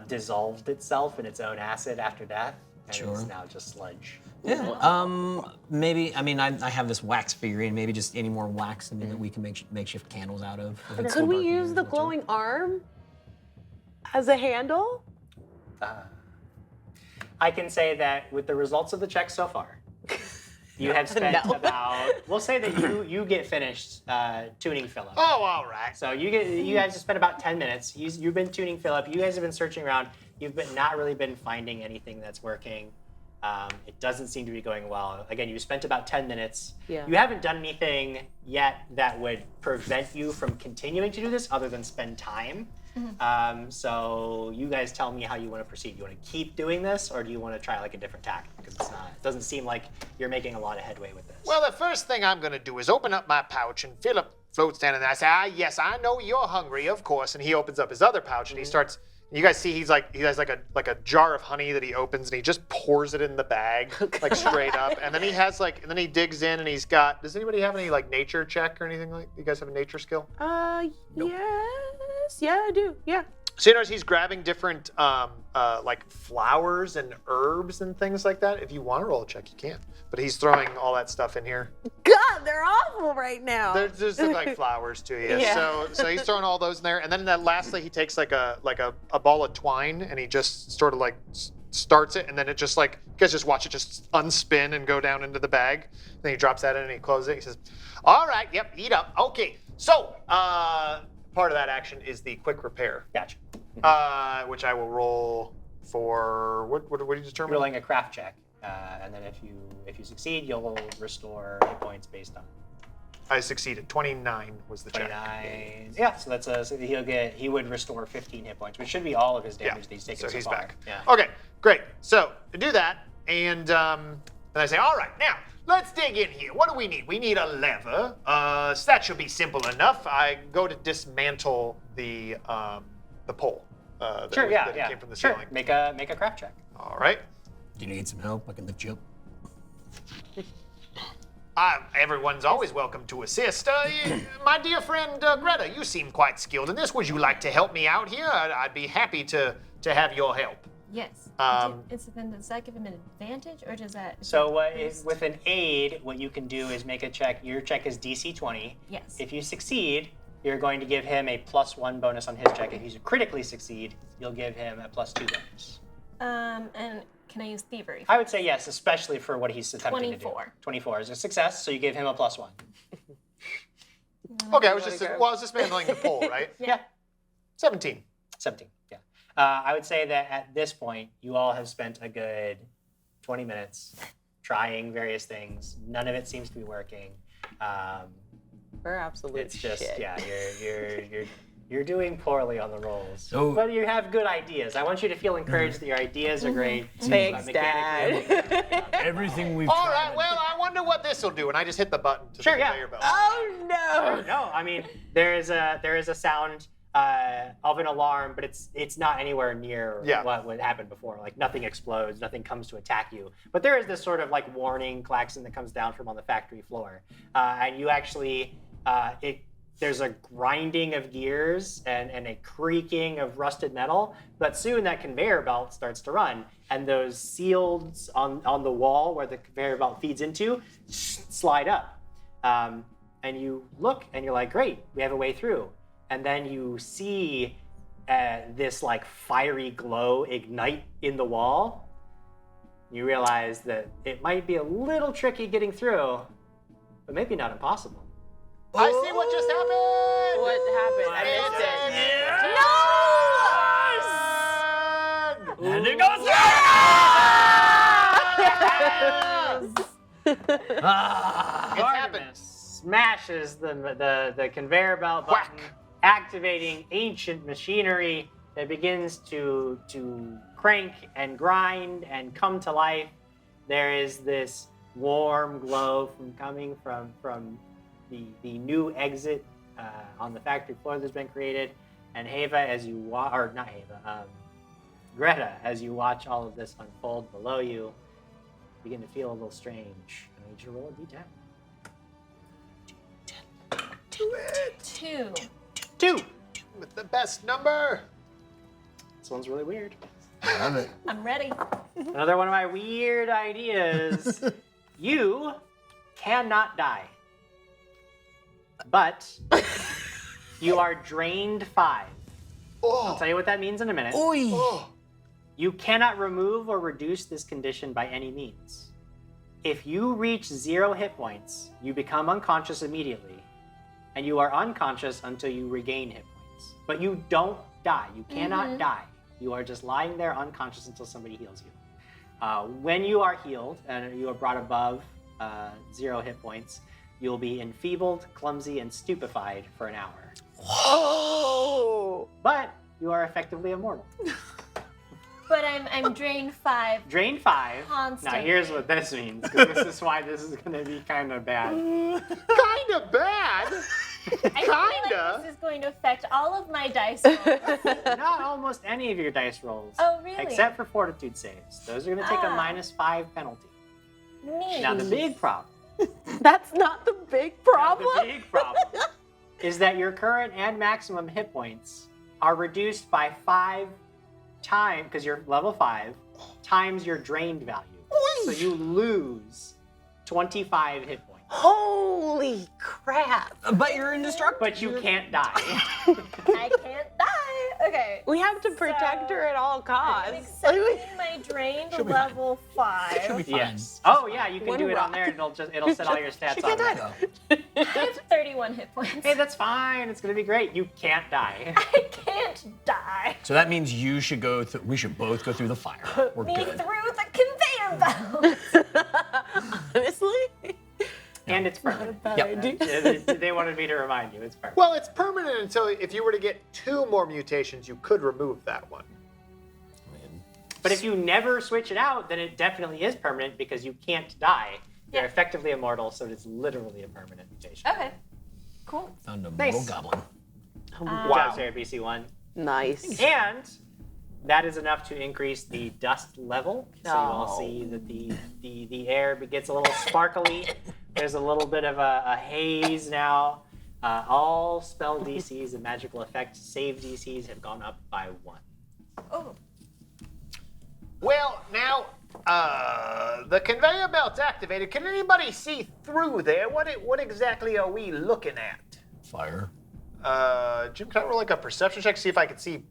dissolved itself in its own acid after death, and Sure. it's now just sludge. Yeah. Maybe. I mean, I have this wax figurine. Maybe just any more wax that we can make makeshift candles out of. if it's Could we dark in use here the as well, too. glowing arm as a handle? I can say that with the results of the check so far, you have spent No. about. We'll say that you get finished tuning Philip. Oh, all right. So you guys have spent about 10 minutes. You've been tuning Philip. You guys have been searching around. You've not really been finding anything that's working. It doesn't seem to be going well. Again, you spent about 10 minutes. Yeah. You haven't done anything yet that would prevent you from continuing to do this other than spend time. So you guys tell me how you want to proceed. You want to keep doing this, or do you want to try like a different tactic? Because it doesn't seem like you're making a lot of headway with this. Well, the first thing I'm going to do is open up my pouch, and Philip floats down in there. I say, yes, I know you're hungry, of course. And he opens up his other pouch, and he starts. You guys see he has like a jar of honey that he opens, and he just pours it in the bag, like straight up. And then then he digs in, and he's got. Does anybody have any like nature check or anything like? You guys have a nature skill? Yes. Yeah, I do. Yeah. So you notice he's grabbing different like flowers and herbs and things like that. If you want to roll a check, you can. But he's throwing all that stuff in here. God, they're awful right now. They just look like flowers to you. Yeah. So he's throwing all those in there, and then lastly he takes like a ball of twine, and he just sort of like starts it, and then it just like you guys just watch it just unspin and go down into the bag. Then he drops that in and he closes it. He says, "All right, yep, eat up. Okay, so part of that action is the quick repair, Gotcha. which I will roll for what do you determine? Rolling a craft check, and then if you succeed, you'll restore hit points based on I succeeded. 29 was the check. 29. Yeah, so that's so he would restore 15 hit points, which should be all of his damage that he's taken so so he's far. back. Yeah. Okay, great. So to do that, and I say, all right, now let's dig in here. What do we need? We need a lever. So that should be simple enough. I go to dismantle the pole. That came from the Sure. ceiling. Make a craft check. All right. Do you need some help? I can lift you up. Everyone's always welcome to assist. My dear friend Greta, you seem quite skilled in this. Would you like to help me out here? I'd be happy to have your help. Yes. Does that give him an advantage, or does that? So with an aid, what you can do is make a check. Your check is DC 20. Yes. If you succeed, you're going to give him a +1 bonus on his check. If you critically succeed, you'll give him a +2 bonus. And can I use thievery? I would say yes, especially for what he's attempting to do. 24. 24 is a success, so you give him a +1. Okay, I was dismantling the pole, right? Yeah. 17. 17, yeah. I would say that at this point, you all have spent a good 20 minutes trying various things. None of it seems to be working. We're absolute It's just, shit. yeah, You're doing poorly on the rolls, So- but you have good ideas. I want you to feel encouraged that your ideas are great. Thanks, Mechanically- Dad. Everything we've All tried. right, well, I wonder what this will do. And I just hit the button to Sure, the yeah. conveyor belt. Oh no! No, I mean there is a sound of an alarm, but it's not anywhere near what would happen before. Like nothing explodes, nothing comes to attack you. But there is this sort of like warning klaxon that comes down from on the factory floor, and you actually there's a grinding of gears and a creaking of rusted metal. But soon that conveyor belt starts to run, and those seals on the wall where the conveyor belt feeds into slide up. And you look and you're like, great, we have a way through. And then you see this like fiery glow ignite in the wall. You realize that it might be a little tricky getting through, but maybe not impossible. I see what just happened. What happened? I missed it. And it goes It's happened. Smashes the conveyor belt button, Whack. activating ancient machinery that begins to crank and grind and come to life. There is this warm glow coming from the new exit on the factory floor that's been created. And Hava, as you or not Hava, Greta, as you watch all of this unfold below you, begin to feel a little strange. I need you to roll a d10. Do it. 2. 2. With the best number. This one's really weird. Love it. I'm ready. Another one of my weird ideas. You cannot die. But you are drained 5. I'll tell you what that means in a minute. Oh. You cannot remove or reduce this condition by any means. If you reach 0 hit points, you become unconscious immediately, and you are unconscious until you regain hit points. But you don't die. You cannot die. You are just lying there unconscious until somebody heals you. When you are healed and you are brought above 0 hit points, you'll be enfeebled, clumsy, and stupefied for an hour. Oh! But you are effectively immortal. But I'm drained 5. Drain 5. Constantly. Now here's what this means, because this is why this is going to be kind of bad. Kind of bad. I feel Kinda. like this is going to affect all of my dice rolls. Not almost any of your dice rolls. Oh, really? Except for fortitude saves. Those are going to take a -5 penalty. Me. Now the big problem, That's not the big problem. the big problem is that your current and maximum hit points are reduced by 5 times, because you're level 5, times your drained value. So you lose 25 hit points. Holy crap! But you're indestructible. But you can't die. I can't die. Okay. We have to protect her at all I'm costs. accepting my drained She'll be level 5. She'll be fine. Yes. Oh yeah, you can One do it on rock. there, and it'll set all your stats She on can't die there. though. I have 31 hit points. Hey, that's fine. It's gonna be great. You can't die. I can't die. So that means you should go. We should both go through the fire. We're Me good. through the conveyor belt. Honestly, And it's permanent. bad Yep. idea. They wanted me to remind you, it's permanent. Well, it's permanent until if you were to get 2 more mutations, you could remove that one. But if you never switch it out, then it definitely is permanent because you can't die. You're Yeah. effectively immortal, so it's literally a permanent mutation. Okay. Cool. Found a Nice. mortal goblin. Good Wow. job, Sarah, BC1. Nice. And that is enough to increase the dust level. So you all Oh. see that the air gets a little sparkly. There's a little bit of a haze now. All spell DCs and magical effect save DCs have gone up by 1. Oh. Well, now the conveyor belt's activated. Can anybody see through there? What exactly are we looking at? Fire. Jim, can I roll like a perception check to see if I can see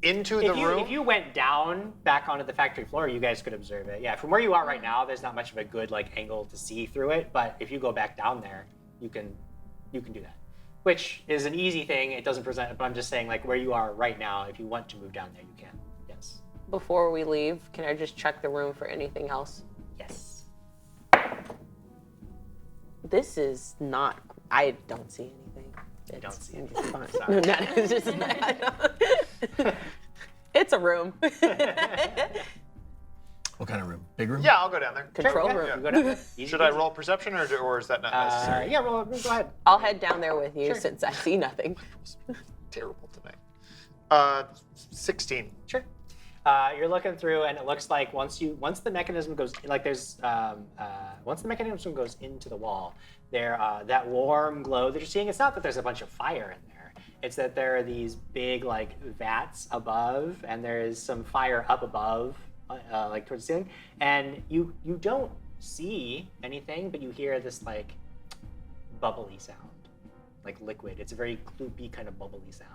into the room? If you went down back onto the factory floor, you guys could observe it. Yeah, from where you are right now, there's not much of a good angle to see through it. But if you go back down there, you can do that, which is an easy thing. It doesn't present, but I'm just saying where you are right now. If you want to move down there, you can. Yes. Before we leave, can I just check the room for anything else? Yes. This is not. I don't see anything. You don't see it. It's fine. Sorry. No, it's just it's a room. What kind of room? Big room? Yeah, I'll go down there. Control Yeah, room. you go down there. Easy Should I peasy. roll perception or is that not necessary? Yeah, roll. Go ahead. I'll head down there with you since I see nothing. Terrible tonight. 16. Sure. You're looking through, and it looks like once the mechanism goes once the mechanism goes into the wall, there that warm glow that you're seeing. It's not that there's a bunch of fire in there. It's that there are these big like vats above, and there is some fire up above, like towards the ceiling. And you don't see anything, but you hear this like bubbly sound, like liquid. It's a very gloopy kind of bubbly sound.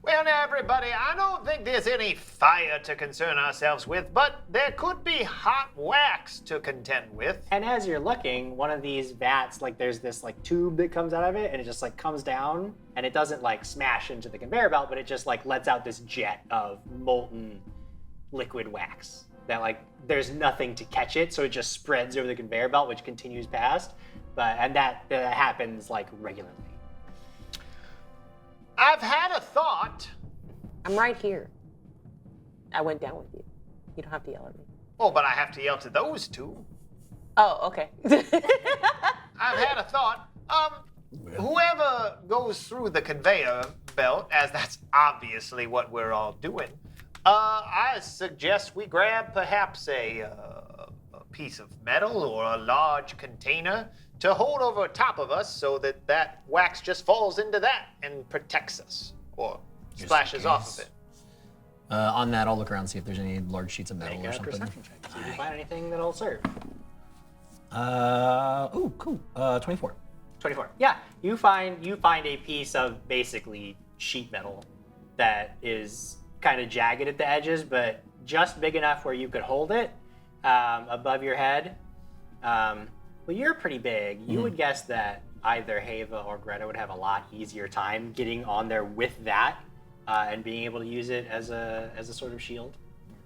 Well, now, everybody, I don't think there's any fire to concern ourselves with, but there could be hot wax to contend with. And as you're looking, one of these vats, like there's this like tube that comes out of it, and it just like comes down, and it doesn't like smash into the conveyor belt, but it just like lets out this jet of molten liquid wax that like there's nothing to catch it, so it just spreads over the conveyor belt, which continues past. And that happens like regularly. I've had a thought. I'm right here. I went down with you. You don't have to yell at me. Oh, but I have to yell to those two. Oh, okay. I've had a thought. Whoever goes through the conveyor belt, as that's obviously what we're all doing, I suggest we grab perhaps a piece of metal or a large container to hold over top of us so that that wax just falls into that and protects us or Just splashes in off case. of it. On that, I'll look around and see if there's any large sheets of metal Make or a something. perception check. See if you find anything that'll serve. Oh, cool. 24. 24. Yeah, you find a piece of basically sheet metal that is kind of jagged at the edges, but just big enough where you could hold it above your head. Well, you're pretty big. You would guess that either Hava or Greta would have a lot easier time getting on there with that and being able to use it as a sort of shield.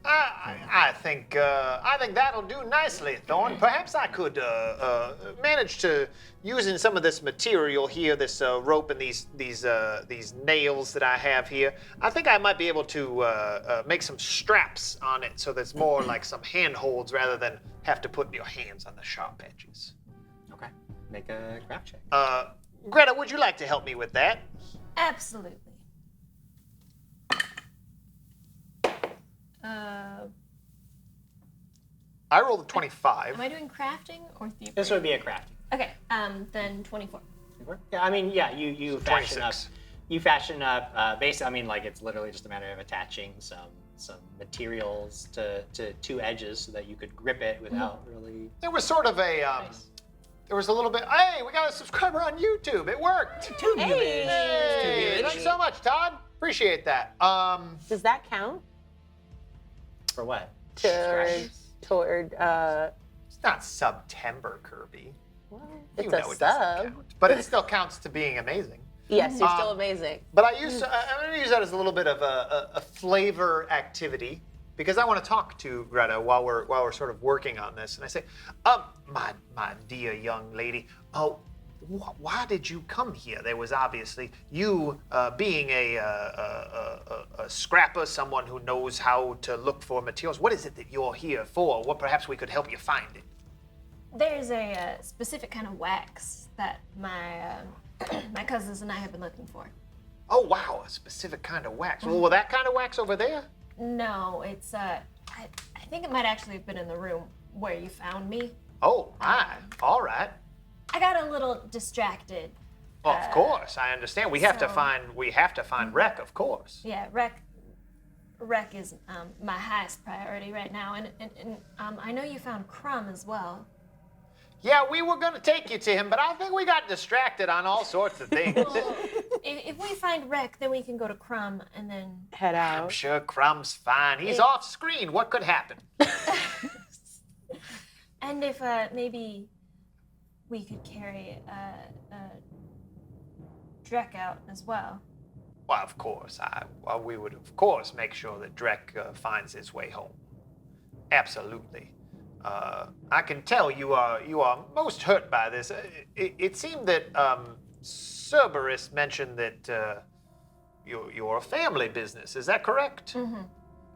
I think that'll do nicely, Thorn. Perhaps I could manage to, using some of this material here, this rope and these nails that I have here. I think I might be able to make some straps on it, so there's more like some handholds rather than have to put your hands on the sharp edges. Okay. Make a craft check. Greta, would you like to help me with that? Absolutely. I rolled a 25. Am I doing crafting or theory? This would be a crafting. Okay, then 24. Yeah, I mean, yeah, you fashion up. 26. You fashion up. Basically, I mean, like it's literally just a matter of attaching some materials to two edges so that you could grip it without really. There was sort of a, there was a little bit, hey, we got a subscriber on YouTube. It worked. Hey, thanks so much, Todd. Appreciate that. Does that count? For what? Toward It's not September, Kirby. it's You a know it doesn't sub. count. But it still counts to being amazing. Yes, you're still amazing. But I'm going to use that as a little bit of a flavor activity because I want to talk to Greta while we're sort of working on this. And I say, my dear young lady, why did you come here? There was obviously you being a scrapper, someone who knows how to look for materials. What is it that you're here for? What perhaps we could help you find it. There's a specific kind of wax that my my cousins and I have been looking for. Oh wow, a specific kind of wax. Well, that kind of wax over there? No, it's I think it might actually have been in the room where you found me. Oh, all right. I got a little distracted. Well, of course, I understand. We have to find Wreck, of course. Yeah, Wreck is my highest priority right now, and I know you found Crumb as well. Yeah, we were going to take you to him, but I think we got distracted on all sorts of things. Well, if we find Wreck, then we can go to Crumb and then Head I'm out. sure Crumb's fine. He's off screen. What could happen? and if maybe we could carry Drek out as well. Well, of course. We would, of course, make sure that Drek finds his way home. Absolutely. I can tell you are most hurt by this. It seemed that Cerberus mentioned that you're a family business. Is that correct? Mm-hmm.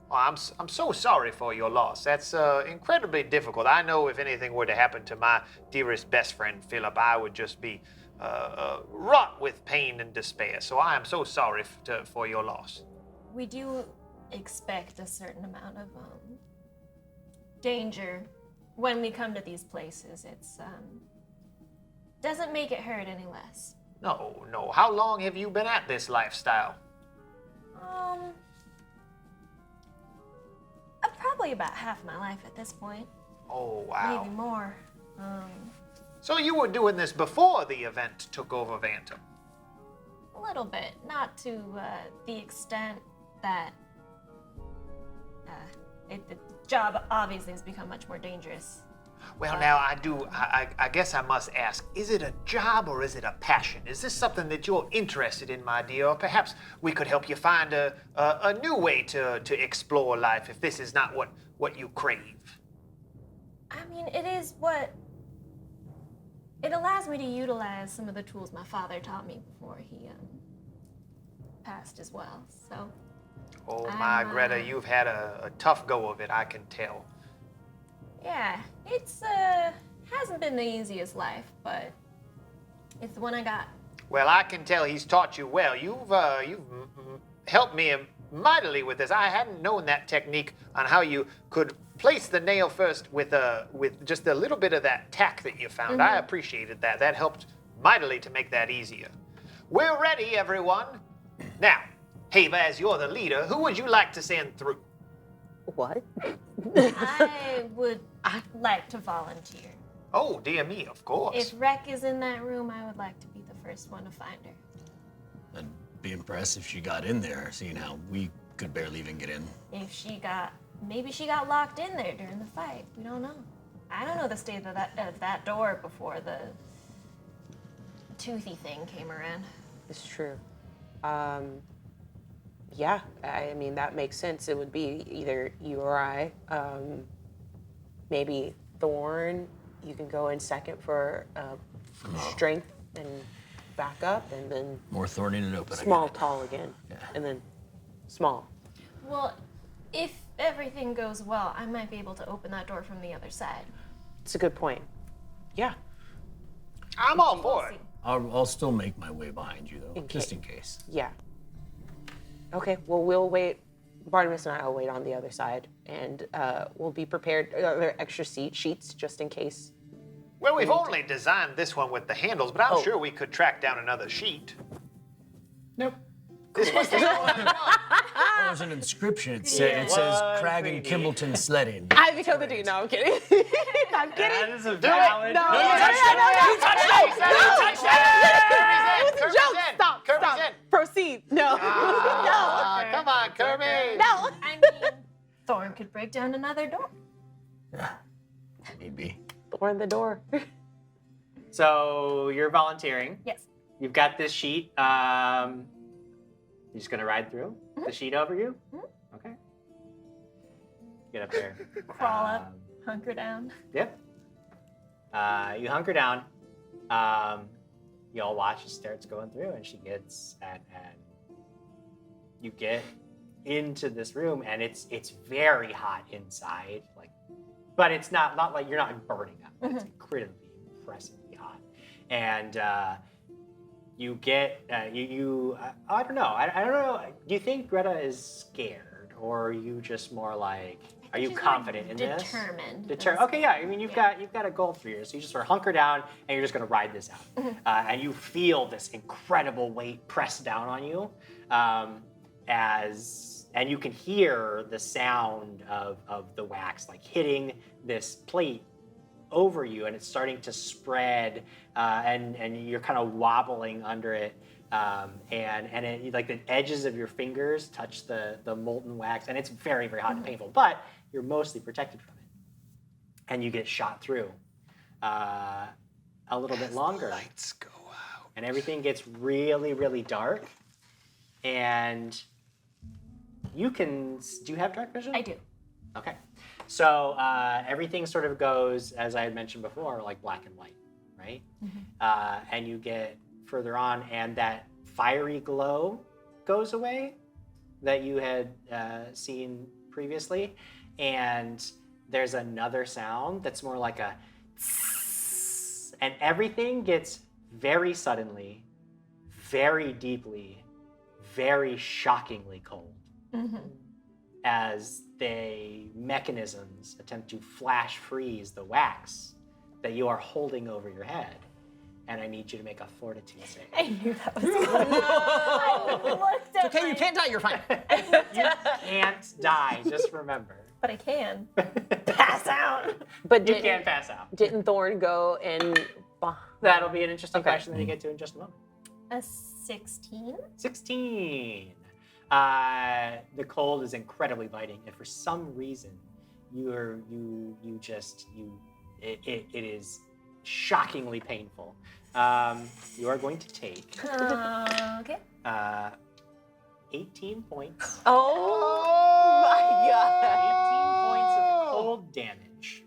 Well, I'm so sorry for your loss. That's incredibly difficult. I know if anything were to happen to my dearest best friend Philip, I would just be wrought with pain and despair. So I am so sorry for your loss. We do expect a certain amount of danger when we come to these places. It's doesn't make it hurt any less. No. How long have you been at this lifestyle? Probably about half my life at this point. Oh, wow. Maybe more. So you were doing this before the event took over VANTAM? A little bit, not to the extent that the job obviously has become much more dangerous. Well, now I guess I must ask, is it a job or is it a passion? Is this something that you're interested in, my dear? Or perhaps we could help you find a new way to explore life if this is not what you crave. I mean, it is what... It allows me to utilize some of the tools my father taught me before he passed as well, so... Oh, my Greta, you've had a tough go of it, I can tell. Yeah, it's hasn't been the easiest life, but it's the one I got. Well, I can tell he's taught you well. You've helped me mightily with this. I hadn't known that technique on how you could place the nail first with just a little bit of that tack that you found. I appreciated that. That helped mightily to make that easier. We're ready, everyone. Now, Hava, as you're the leader, who would you like to send through? What? I would like to volunteer. Oh, dear me, of course. If Wreck is in that room, I would like to be the first one to find her. I'd be impressed if she got in there, seeing how we could barely even get in. Maybe she got locked in there during the fight. We don't know. I don't know the state of that door before the toothy thing came around. It's true. Yeah, I mean, that makes sense. It would be either you or I. Maybe Thorn, you can go in second for strength and back up, and then More thorny and open. small, tall again. Yeah. And then small. Well, if everything goes well, I might be able to open that door from the other side. It's a good point. Yeah. I'm all We'll for see. it. I'll still make my way behind you, though, In just case. in case. Yeah. Okay, well, we'll wait. Barnabas and I will wait on the other side, and we'll be prepared. Are there extra sheets just in case? Well, we've only designed this one with the handles, but I'm sure we could track down another sheet. Nope. This was the only one. Oh, there's an inscription. It says One Crag and pretty. Kimbleton sledding. I become the dude. No, I'm kidding. I'm kidding. That is a valid. No, Kirby's in. It was a joke. Stop. Kirby's Stop. in. Proceed. No. Ah, come on, Kirby. No. I mean, Thorn could break down another door. Maybe. Thorn the door. So you're volunteering. Yes. You've got this sheet. You're just gonna ride through the sheet over you. Okay. Get up there. Crawl up, hunker down. Yep. You hunker down. You all watch as it starts going through, and she gets and you get into this room, and it's very hot inside. Like, but it's not like you're not burning up. It's incredibly impressively hot, and you get I don't know. I don't know. Do you think Greta is scared, or are you just more like? Are you She's confident more in this? Determined. Okay, yeah. I mean, you've got a goal for you, so you just sort of hunker down and you're just going to ride this out, and you feel this incredible weight press down on you, and you can hear the sound of the wax like hitting this plate over you, and it's starting to spread, and you're kind of wobbling under it. And it, like the edges of your fingers touch the molten wax, and it's very, very hot and painful, but you're mostly protected from it. And you get shot through a little bit longer. Lights go out. And everything gets really, really dark. And you can, do you have dark vision? I do. Okay. So everything sort of goes, as I had mentioned before, like black and white, right? And you get further on, and that fiery glow goes away that you had seen previously, and there's another sound that's more like a tss, and everything gets very suddenly, very deeply, very shockingly cold as the mechanisms attempt to flash freeze the wax that you are holding over your head. And I need you to make a fortitude save. I knew that was coming. I looked at Okay, you can't die. You're fine. You can't die, just remember. But I can. Pass out. But You can pass out. didn't Thorn go and... That'll be an interesting Okay. question that you get to in just a moment. A 16? 16. The cold is incredibly biting, and for some reason, it is shockingly painful. You are going to take Okay. 18 points. Oh my god! 18 points of cold damage.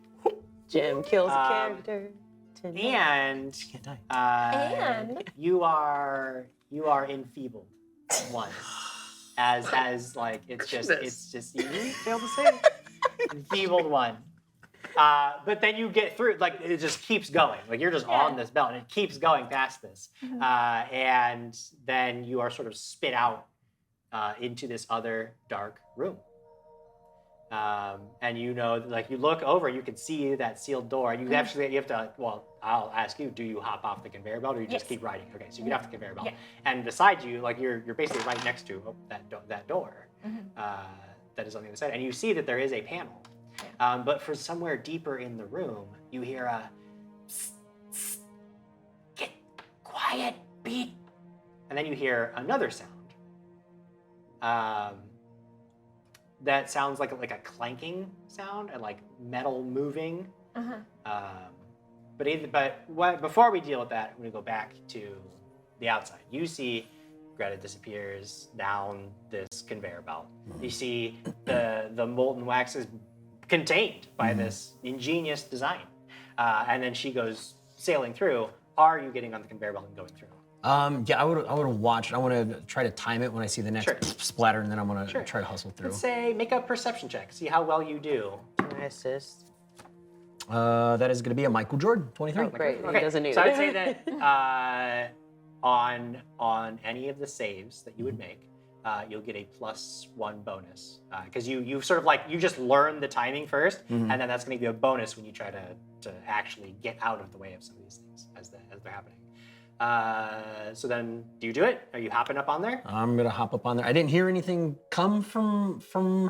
Jim kills a character. tonight. And Can't die. And? you are enfeebled one. As like it's just you failed to say enfeebled one. But then you get through, like it just keeps going. Like you're just on this belt and it keeps going past this. And then you are sort of spit out into this other dark room. And you know, like you look over, you can see that sealed door. And you have to, well, I'll ask you, do you hop off the conveyor belt or you just keep riding? Okay, so you get off the conveyor belt. Yeah. And beside you, like you're basically right next to that door that is on the other side. And you see that there is a panel. But for somewhere deeper in the room, you hear a psst, psst, get quiet, beat. And then you hear another sound. That sounds like a clanking sound and like metal moving. Before we deal with that, I'm gonna go back to the outside. You see Greta disappears down this conveyor belt. You see the molten wax is contained by this ingenious design. And then she goes sailing through. Are you getting on the conveyor belt and going through? Yeah, I would watch. I want to try to time it when I see the next splatter, and then I'm gonna try to hustle through. Let's say make a perception check. See how well you do. Can I assist? That is gonna be a Michael Jordan, 23. Oh, great. Okay, He doesn't need so it. I'd say that on any of the saves that you would make, you'll get a +1 bonus because you sort of like you just learn the timing first, and then that's going to be a bonus when you try to actually get out of the way of some of these things as they're happening. So then, do you do it? Are you hopping up on there? I'm gonna hop up on there. I didn't hear anything come from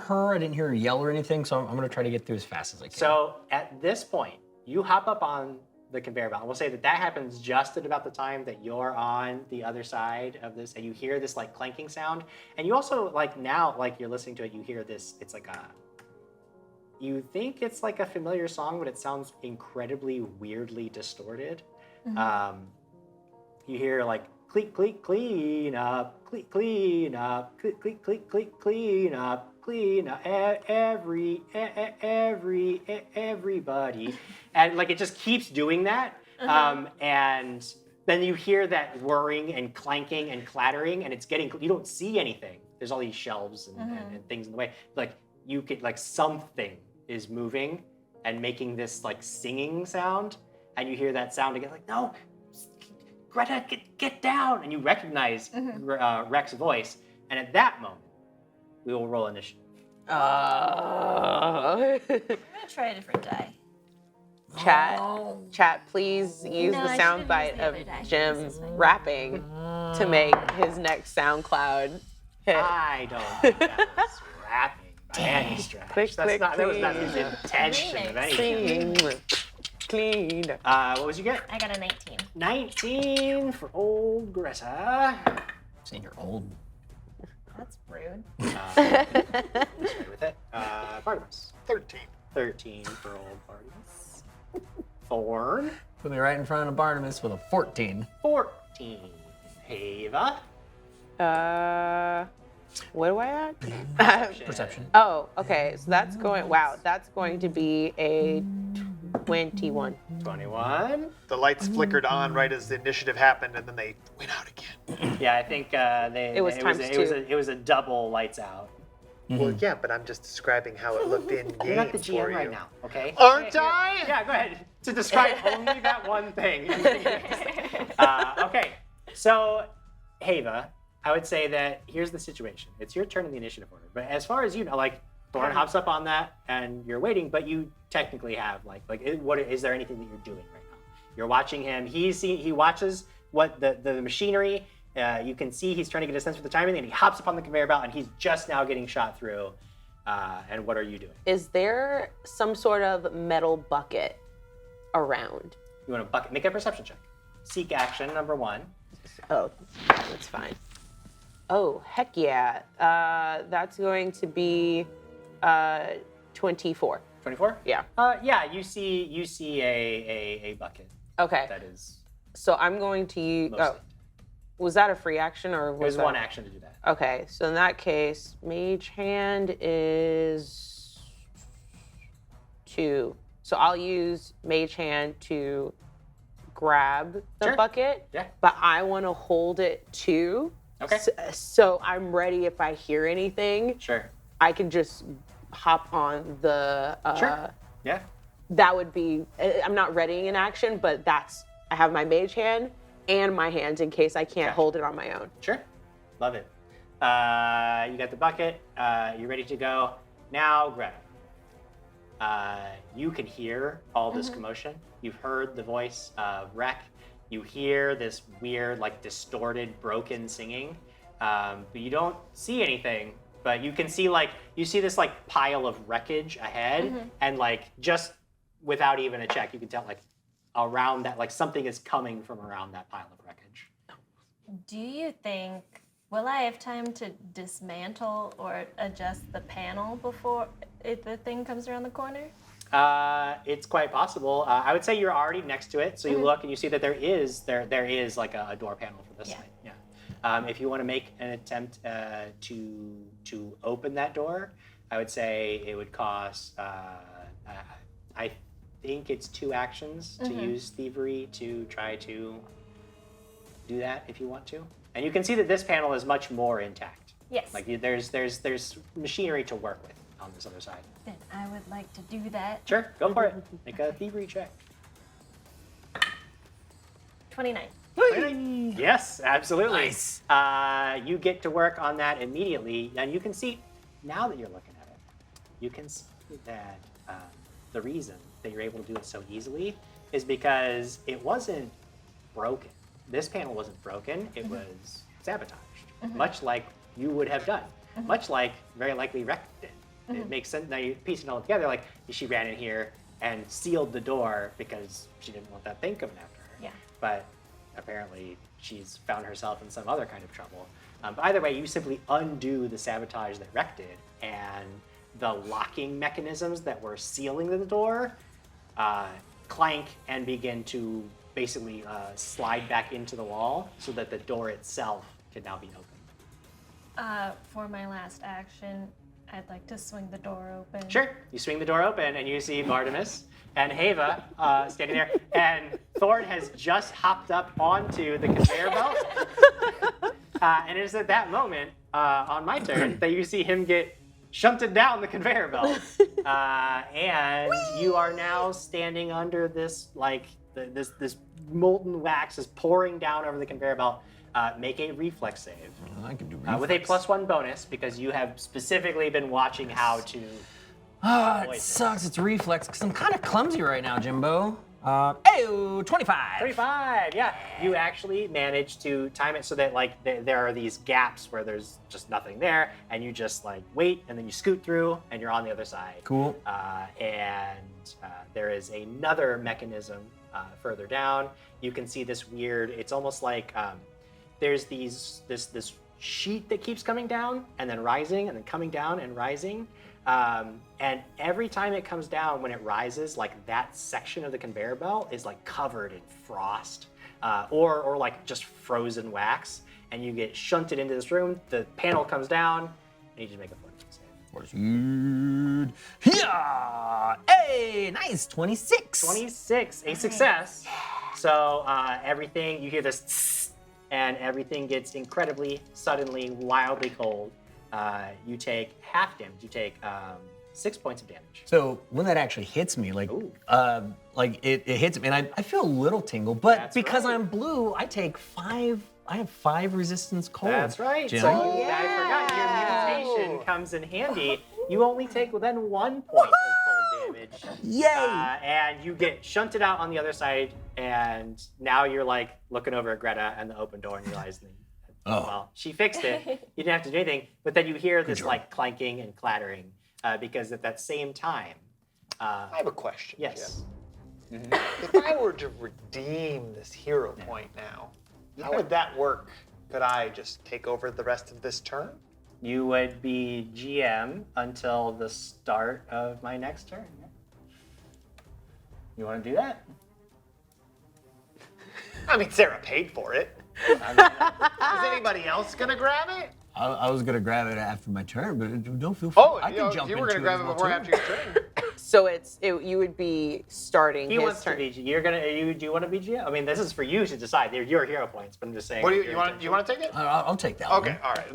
her. I didn't hear her yell or anything, so I'm gonna try to get through as fast as I can. So at this point, you hop up on the conveyor belt. We'll say that happens just at about the time that you're on the other side of this, and you hear this like clanking sound. And you also like now, like you're listening to it, you hear this. It's like you think it's like a familiar song, but it sounds incredibly weirdly distorted. You hear like clean up, clean up, clean up, clean up, everybody, and like it just keeps doing that, and then you hear that whirring and clanking and clattering, and it's getting. You don't see anything. There's all these shelves and things in the way. Like you could like something is moving and making this like singing sound, and you hear that sound again. Like no. Greta, get down! And you recognize Rex's voice, and at that moment, we will roll initiative. I'm gonna try a different die. Chat, please use No, the I sound should've bite used the of other die. Jim This is fine. rapping to make his next SoundCloud hit. I don't think that was rapping by any stretch. Click, click, That was not clean. the intention of anything. Clean. What was you get? I got a 19. 19 for old Greta. saying you're old. That's rude. Stay with it. Barnabas. 13. 13 for old Barnabas. Thorn. Put me right in front of Barnabas with a 14. 14. Hava. What do I add? Perception. Oh, okay. So that's going. Wow, that's going to be a 21. 21. The lights flickered on right as the initiative happened, and then they went out again. Yeah, I think It was times two. It was a double lights out. Well, yeah, but I'm just describing how it looked in game You're not the for GM right you. now, okay? Aren't I? Yeah, go ahead. To describe only that one thing. Okay, so Hava, I would say that here's the situation. It's your turn in the initiative order, but as far as you know, like Thorn hops up on that, and you're waiting, but you technically have what is there anything that you're doing right now? You're watching him. He watches what the machinery. You can see he's trying to get a sense for the timing, and he hops up on the conveyor belt, and he's just now getting shot through. And what are you doing? Is there some sort of metal bucket around? You want to bucket? Make a perception check. Seek action, number 1. Oh, that's fine. Oh, heck yeah. That's going to be 24. 24? Yeah. Yeah. You see a bucket. Okay. That is. So I'm going to use. Mostly. Oh, was that a free action or was There's that... one action to do that. Okay, so in that case, Mage Hand is 2. So I'll use Mage Hand to grab the Sure. bucket. Yeah. But I want to hold it too. Okay. So I'm ready if I hear anything. Sure. I can just hop on the. Sure. Yeah. That would be. I'm not readying an action, but that's. I have my Mage Hand and my hands in case I can't hold it on my own. Sure. Love it. You got the bucket. You're ready to go. Now, Greta. You can hear all this commotion. You've heard the voice of Wreck. You hear this weird, distorted, broken singing. But you don't see anything. But you can see, this, pile of wreckage ahead. And, just without even a check, you can tell, around that, something is coming from around that pile of wreckage. Do you think, will I have time to dismantle or adjust the panel before the thing comes around the corner? It's quite possible. I would say you're already next to it, so you look and you see that there is a door panel for this side. Yeah. If you want to make an attempt to open that door, I would say it would cost. I think it's 2 actions to use thievery to try to do that if you want to. And you can see that this panel is much more intact. Yes. There's machinery to work with on this other side. Then I would like to do that. Sure, go for it. Make a thievery check. 29. Yes, absolutely. Nice. You get to work on that immediately, and you can see, now that you're looking at it, you can see that the reason that you're able to do it so easily is because it wasn't broken. This panel wasn't broken, it was sabotaged, much like you would have done, much like very likely Wreck did. It makes sense, now you piece it all together, she ran in here and sealed the door because she didn't want that thing coming after her. Yeah. But apparently she's found herself in some other kind of trouble. But either way, you simply undo the sabotage that Wreck did, and the locking mechanisms that were sealing the door clank and begin to basically slide back into the wall so that the door itself can now be open. For my last action, I'd like to swing the door open. Sure. You swing the door open and you see Bartimus and Hava standing there, and Thorn has just hopped up onto the conveyor belt. And it is at that moment on my turn that you see him get shunted down the conveyor belt. And you are now standing under this, this molten wax is pouring down over the conveyor belt. Make a reflex save. I can do reflex. With a +1 bonus, because you have specifically been watching how to. It sucks. It's reflex because I'm kind of clumsy right now, Jimbo. 25. 25, yeah. You actually manage to time it so that there are these gaps where there's just nothing there, and you just wait, and then you scoot through, and you're on the other side. Cool. And there is another mechanism further down. You can see this weird. It's almost like there's this sheet that keeps coming down and then rising and then coming down and rising. And every time it comes down, when it rises, that section of the conveyor belt is covered in frost or just frozen wax, and you get shunted into this room. The panel comes down, and you just make a fortitude save. Fortitude. Yeah! Hey, nice, 26. 26, a success. So everything, you hear this tss, and everything gets incredibly, suddenly, wildly cold. You take half damage. You take 6 points of damage. So when that actually hits me, like, Ooh. it hits me, and I feel a little tingle, but That's because right. I'm blue, I take 5. I have 5 resistance cold. That's right. Jim. So I forgot your mutation comes in handy. You only take then 1 point of cold damage. Yay! And you get shunted out on the other side, and now you're like looking over at Greta and the open door and realizing, well, she fixed it. You didn't have to do anything. But then you hear this like clanking and clattering because at that same time. I have a question, Yes. Jim. If I were to redeem this hero point now, how would that work? Could I just take over the rest of this turn? You would be GM until the start of my next turn. You want to do that? I mean, Sarah paid for it. Is anybody else gonna grab it? I was gonna grab it after my turn, but don't feel free. Oh, I can jump you were into gonna grab as it well, before too. after your turn. So you would be starting He his wants turn. to be. You're gonna. Do you want to be GM? I mean, this is for you to decide. They're your hero points, but I'm just saying. What do your you want? intention. You want to take it? I'll take that Okay, one. all right.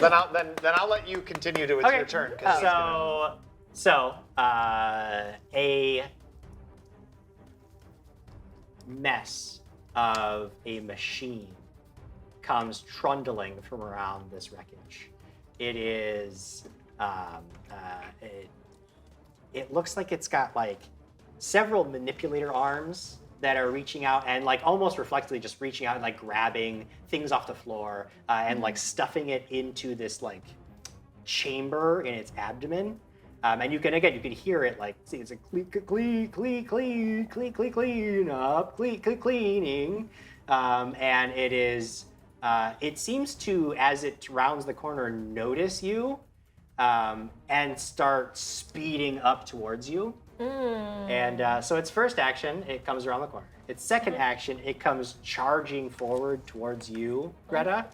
Then I'll let you continue to it's your turn. 'Cause he's gonna- So a mess of a machine comes trundling from around this wreckage. It is. It looks like it's got like several manipulator arms that are reaching out and like almost reflexively just reaching out and like grabbing things off the floor and like stuffing it into this like chamber in its abdomen. And you can hear it like, see, it's a clean up, cleaning. And it is, it seems to, as it rounds the corner, notice you and start speeding up towards you. And so its first action, it comes around the corner. Its second action, it comes charging forward towards you, Greta.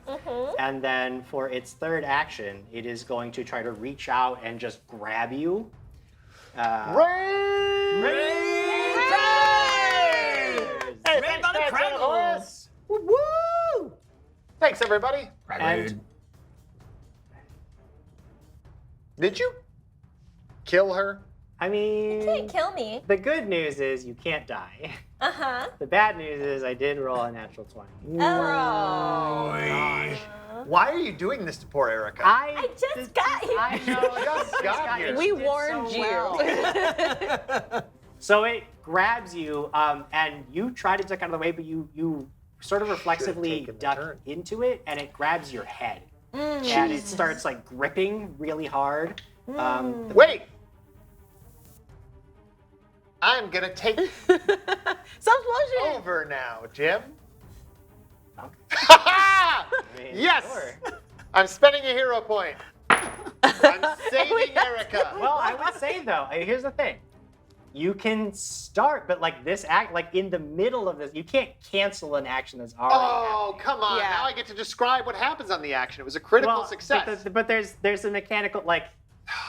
And then for its third action, it is going to try to reach out and just grab you. Woo! Thanks, everybody. And Did you kill her? I mean, Can't kill me. the good news is you can't die. Uh-huh. The bad news is I did roll a natural 20. Oh. Why are you doing this to poor Erica? I just got here. I know. Just got here. We did warned so you. well. So it grabs you, and you try to duck out of the way, but you sort of reflexively taken the duck turn. into it, and it grabs your head. And it starts like gripping really hard. Wait! I'm gonna take Stop motion. over now, Jim. Okay. I mean, Yes! sure. I'm spending a hero point. I'm saving Erica. Well, I would say though, here's the thing. You can start, but like this act, like in the middle of this, you can't cancel an action that's already Oh, happening. come on. Yeah. Now I get to describe what happens on the action. It was a critical success. But there's a mechanical, like,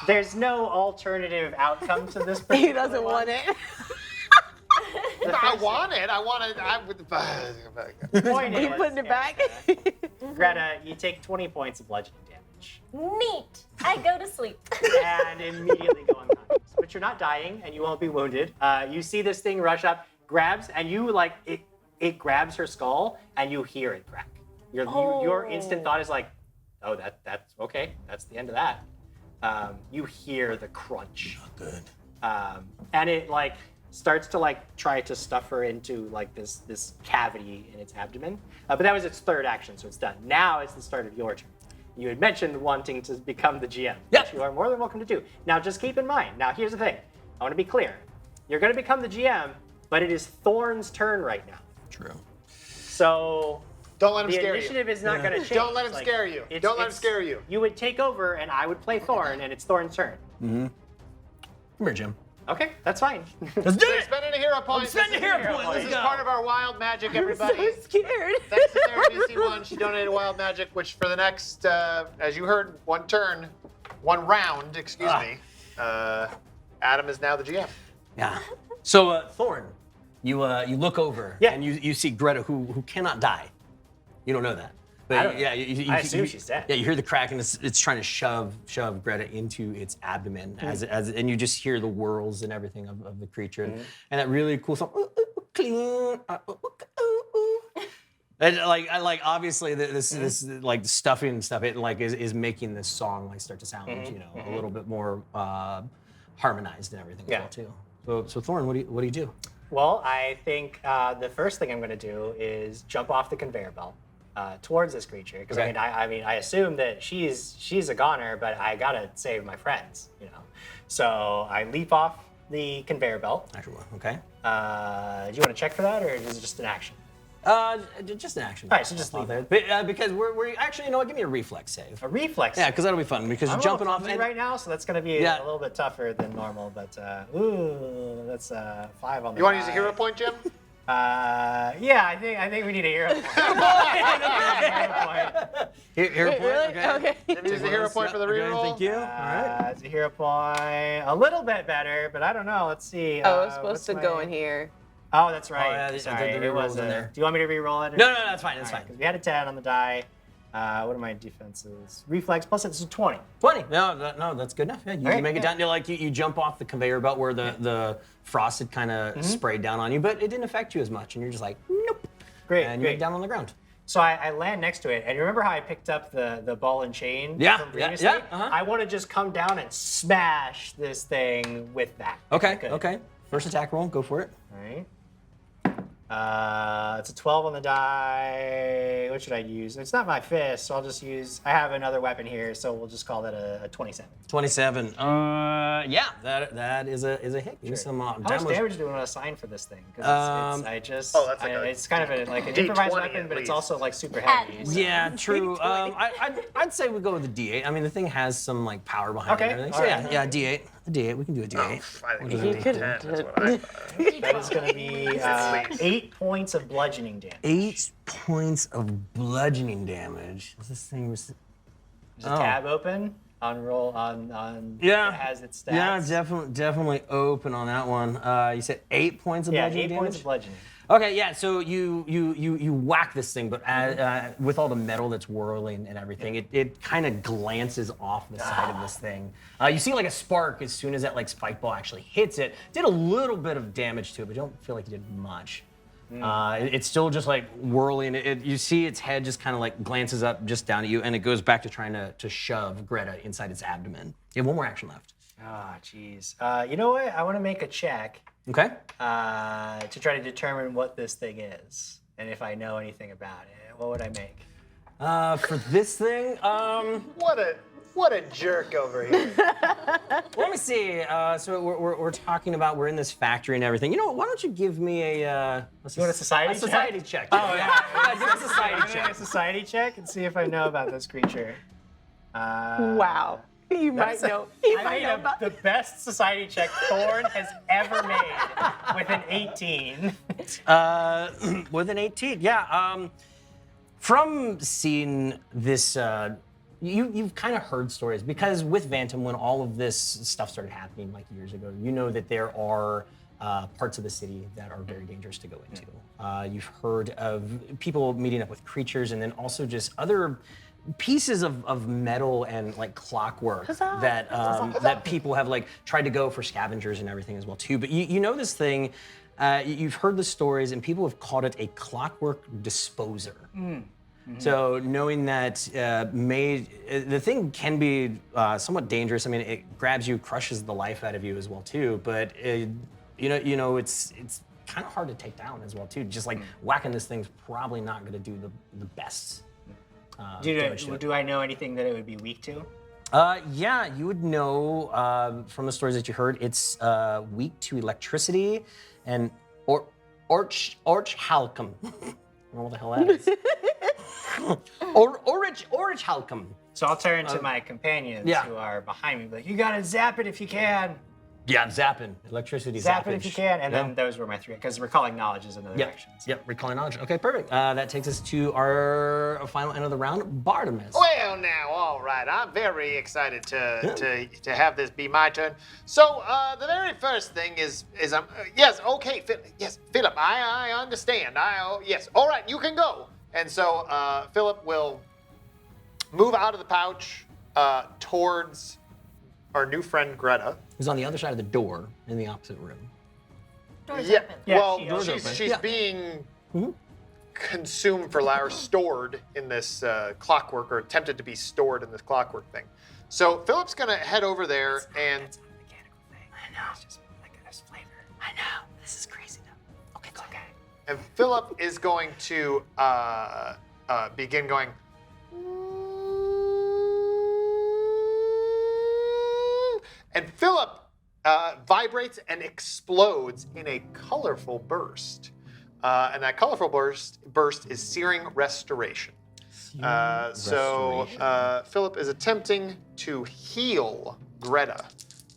there's no alternative outcome to this. He doesn't want it. I want it. I want it. I would. Point Are you is, putting it back? Greta, you take 20 points of bludgeoning damage Neat. I go to sleep. and immediately go unconscious. But you're not dying, and you won't be wounded. You see this thing rush up, grabs, and you like it grabs her skull, and you hear it crack. Your instant thought is like, oh, that's okay. That's the end of that. You hear the crunch. Not good. And it like starts to like try to stuff her into like this cavity in its abdomen. But that was its third action, so it's done. Now it's the start of your turn. You had mentioned wanting to become the GM, Yep. which you are more than welcome to do. Now just keep in mind, now here's the thing. I want to be clear. You're going to become the GM, but it is Thorn's turn right now. True. So Don't let him the scare initiative you. is not going to change. Don't let him Like, scare you. it's- Don't let him it's- scare you. You would take over, and I would play Thorn, and it's Thorn's turn. Come here, Jim. Okay, that's fine. Let's do We're it. spending a hero point. spending a hero point. This Let's is go. part of our wild magic, I'm everybody. so scared. Thanks to Sarah DC1, she donated wild magic, which for the next, as you heard, one turn, one round, excuse me. Adam is now the GM. Yeah. So Thorn, you look over Yeah. and you see Greta who cannot die. You don't know that. But I don't know. yeah, you, I assume she's dead. Yeah, you hear the crack and it's trying to shove Greta into its abdomen and you just hear the whirls and everything of the creature and that really cool song. Clean. And like obviously this like stuffing and stuff, it like is making this song like start to sound a little bit more harmonized and everything as well too. So Thorn, what do you do? Well, I think the first thing I'm going to do is jump off the conveyor belt towards this creature because Okay. I assume that she's a goner, but I gotta save my friends, So I leap off the conveyor belt. Actually, okay. Do you want to check for that, or is it just an action? Just an action. All right, so just leave there. But, because we're actually, you know what? Give me a reflex save. A reflex. Yeah, because that'll be fun. Because I'm you're jumping off. right now, so that's going to be Yeah. a little bit tougher than normal. But that's 5 on the. You want to use a die. hero point, Jim? Yeah, I think we need a hero point. Hero point. Really? Okay. Jim, use the hero point for the Okay, reroll. thank you. All right. It's a hero point. A little bit better, but I don't know. Let's see. Oh, it's supposed what's to go in here. Oh, that's right. yeah, the Sorry, it reroll's was in there. Do you want me to re-roll it? No, that's fine. That's fine. Because we had a 10 on the die. What are my defenses? Reflex plus it's a 20. 20. No, that's good enough. Yeah, you Alright, make it yeah. down to like you jump off the conveyor belt where the frost had kind of sprayed down on you, but it didn't affect you as much, and you're just like, nope. Great, And you great. get down on the ground. So I land next to it, and you remember how I picked up the ball and chain Yeah, from yeah, previously? yeah, uh-huh. I want to just come down and smash this thing with that. Okay. Good. Okay. First attack roll. Go for it. All right. It's a 12 on the die. What should I use? It's not my fist, so I'll just use. I have another weapon here, so we'll just call that a 27. 27. Yeah, that is a hit. Give me some How much damage. damage do we want to assign for this thing? Because it's kind of like an D20 improvised weapon, at but it's least. also like super heavy. so- Yeah, true. I'd say we go with a D8. I mean, the thing has some like power behind Okay, it and everything. So alright. yeah, D8. A D8. We can do a D8. I think You it's could- 10. That's what I thought. That is going to be 8 points of bludgeoning damage. 8 points of bludgeoning damage. What's this thing? There's a tab open on roll on. Yeah. It has its stats. Yeah, definitely open on that one. You said 8 points of Yeah, bludgeoning 8 damage. points of bludgeoning. Okay, yeah. So you whack this thing, but with all the metal that's whirling and everything, it kind of glances off the side of this thing. You see like a spark as soon as that like spike ball actually hits it. Did a little bit of damage to it, but you don't feel like it did much. It's still just like whirling. You see its head just kind of like glances up just down at you, and it goes back to trying to shove Greta inside its abdomen. You have one more action left. Ah, jeez. You know what? I want to make a check Okay. to try to determine what this thing is and if I know anything about it. What would I make? For this thing, What a jerk over here. let me see. So we're talking about we're in this factory and everything. You know what? Why don't you give me a You want a society check? society check? Oh, yeah. Give me a society I'm gonna check. make a society check and see if I know about this creature. Wow. You might know. You I might made know about the best society check Thorn has ever made with an 18. With an 18, yeah. From seeing this, you've kind of heard stories because with VANTAM, when all of this stuff started happening like years ago, you know that there are parts of the city that are very dangerous to go into. You've heard of people meeting up with creatures, and then also just other pieces of metal and like clockwork that people have like tried to go for scavengers and everything as well too. But you know this thing. You've heard the stories, and people have called it a clockwork disposer. So knowing that the thing can be somewhat dangerous. I mean, it grabs you, crushes the life out of you as well too. But it's kind of hard to take down as well too. Just like whacking this thing's probably not going to do the best. damage to it. Do I know anything that it would be weak to? Yeah, you would know from the stories that you heard. It's weak to electricity and orch halcum. I don't know what the hell that is. Orich halcum. So I'll turn to my companions yeah. who are behind me, like, you gotta zap it if you can. Yeah, I'm zapping. Electricity Zap zappage. it if you can, and Yeah. then those were my 3, because recalling knowledge is another Yep. action. Yep. Recalling knowledge. Okay, perfect. That takes us to our final end of the round, Bartimus. Well, now, all right. I'm very excited to have this be my turn. So, the very first thing is yes, okay, yes, Philip, I understand. Yes, all right, you can go. And so, Philip will move out of the pouch towards our new friend Greta. Who's on the other side of the door in the opposite room. Door's Yeah, open. Yeah, well, she is. she's Yeah. being consumed for or stored in this clockwork, or attempted to be stored in this clockwork thing. So Philip's gonna head over there and It's not a mechanical thing. I know. It's just like there's flavor. I know. This is crazy though. Okay, it's okay. and Philip is going to begin going. And Philip vibrates and explodes in a colorful burst. And that colorful burst is Searing Restoration. So Philip is attempting to heal Greta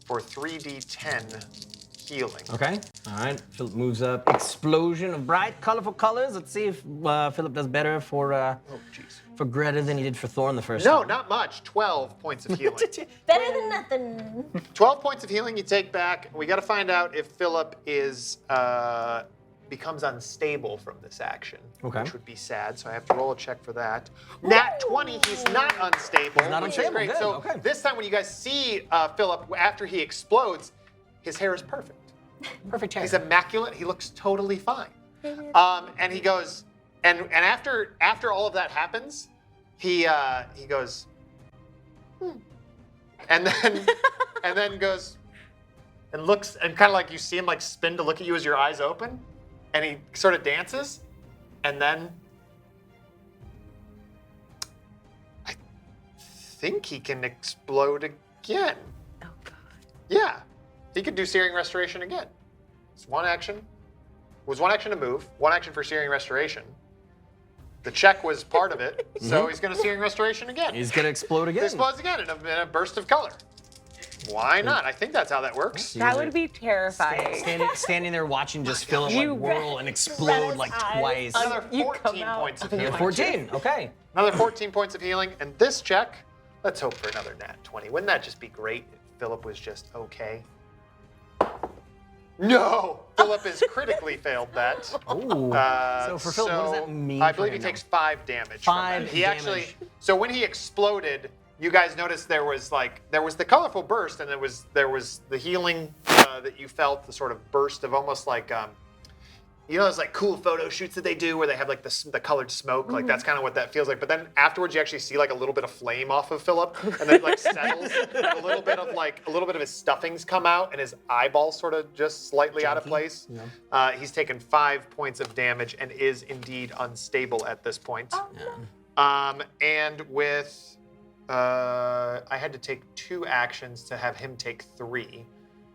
for 3d10 healing. Okay. All right. Philip moves up. Explosion of bright, colorful colors. Let's see if Philip does better for Greta than he did for Thorn the first No, time. not much. 12 points of healing. Better than nothing. 12 points of healing you take back. We got to find out if Philip is becomes unstable from this action, Okay. which would be sad. So I have to roll a check for that. Nat 20, he's not unstable. He's not which is unstable, great. good, So okay. this time when you guys see Philip after he explodes, his hair is perfect. Perfect hair. He's immaculate. He looks totally fine. And he goes, and after all of that happens, he goes, and then goes and looks, and kind of like you see him like spin to look at you as your eyes open, and he sort of dances, and then I think he can explode again. Oh God. Yeah, he could do Searing Restoration again. It's one action. It was one action to move, one action for Searing Restoration. The check was part of it, so he's going to Searing Restoration again. He's gonna explode again. He explodes again in a burst of color. Why not? I think that's how that works. That would be terrifying. Standing there watching just Philip You like whirl and explode like twice. Another You come 14 out points of on healing. 14. Okay. Another 14 points of healing, and this check, let's hope for another nat 20. Wouldn't that just be great if Philip was just okay? No! Philip has critically failed that. Ooh. So for Philip, what does that mean? I for believe he him takes now? 5 damage. From that. 5 He actually. damage. So when he exploded, you guys noticed there was the colorful burst, and there was the healing that you felt, the sort of burst of almost like you know those like cool photo shoots that they do where they have like the colored smoke, like that's kind of what that feels like. But then afterwards, you actually see like a little bit of flame off of Philip, and then it like settles. a little bit of his stuffings come out, and his eyeballs sort of just slightly out of place. Yeah. He's taken 5 points of damage and is indeed unstable at this point. Oh, And with I had to take 2 actions to have him take 3,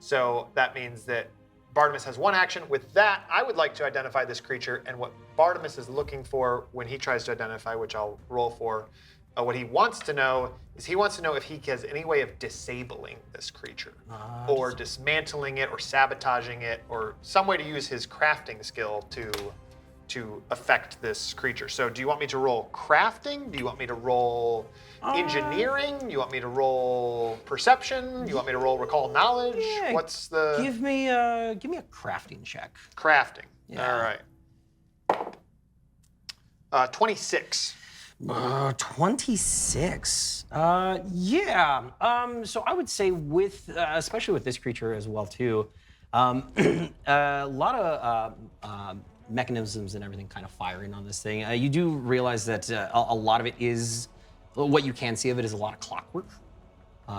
so that means that Bartimus has 1 action. With that, I would like to identify this creature, and what Bartimus is looking for when he tries to identify, which I'll roll for, what he wants to know is he wants to know if he has any way of disabling this creature, or dismantling it, or sabotaging it, or some way to use his crafting skill to affect this creature. So do you want me to roll crafting? Do you want me to roll engineering? Do you want me to roll perception? Do you want me to roll recall knowledge? Yeah, What's the Give me a crafting check. crafting? Yeah. All right. 26. 26. Yeah. So I would say with, especially with this creature as well too, a lot of mechanisms and everything kind of firing on this thing. You do realize that a lot of it is, what you can see of it is a lot of clockwork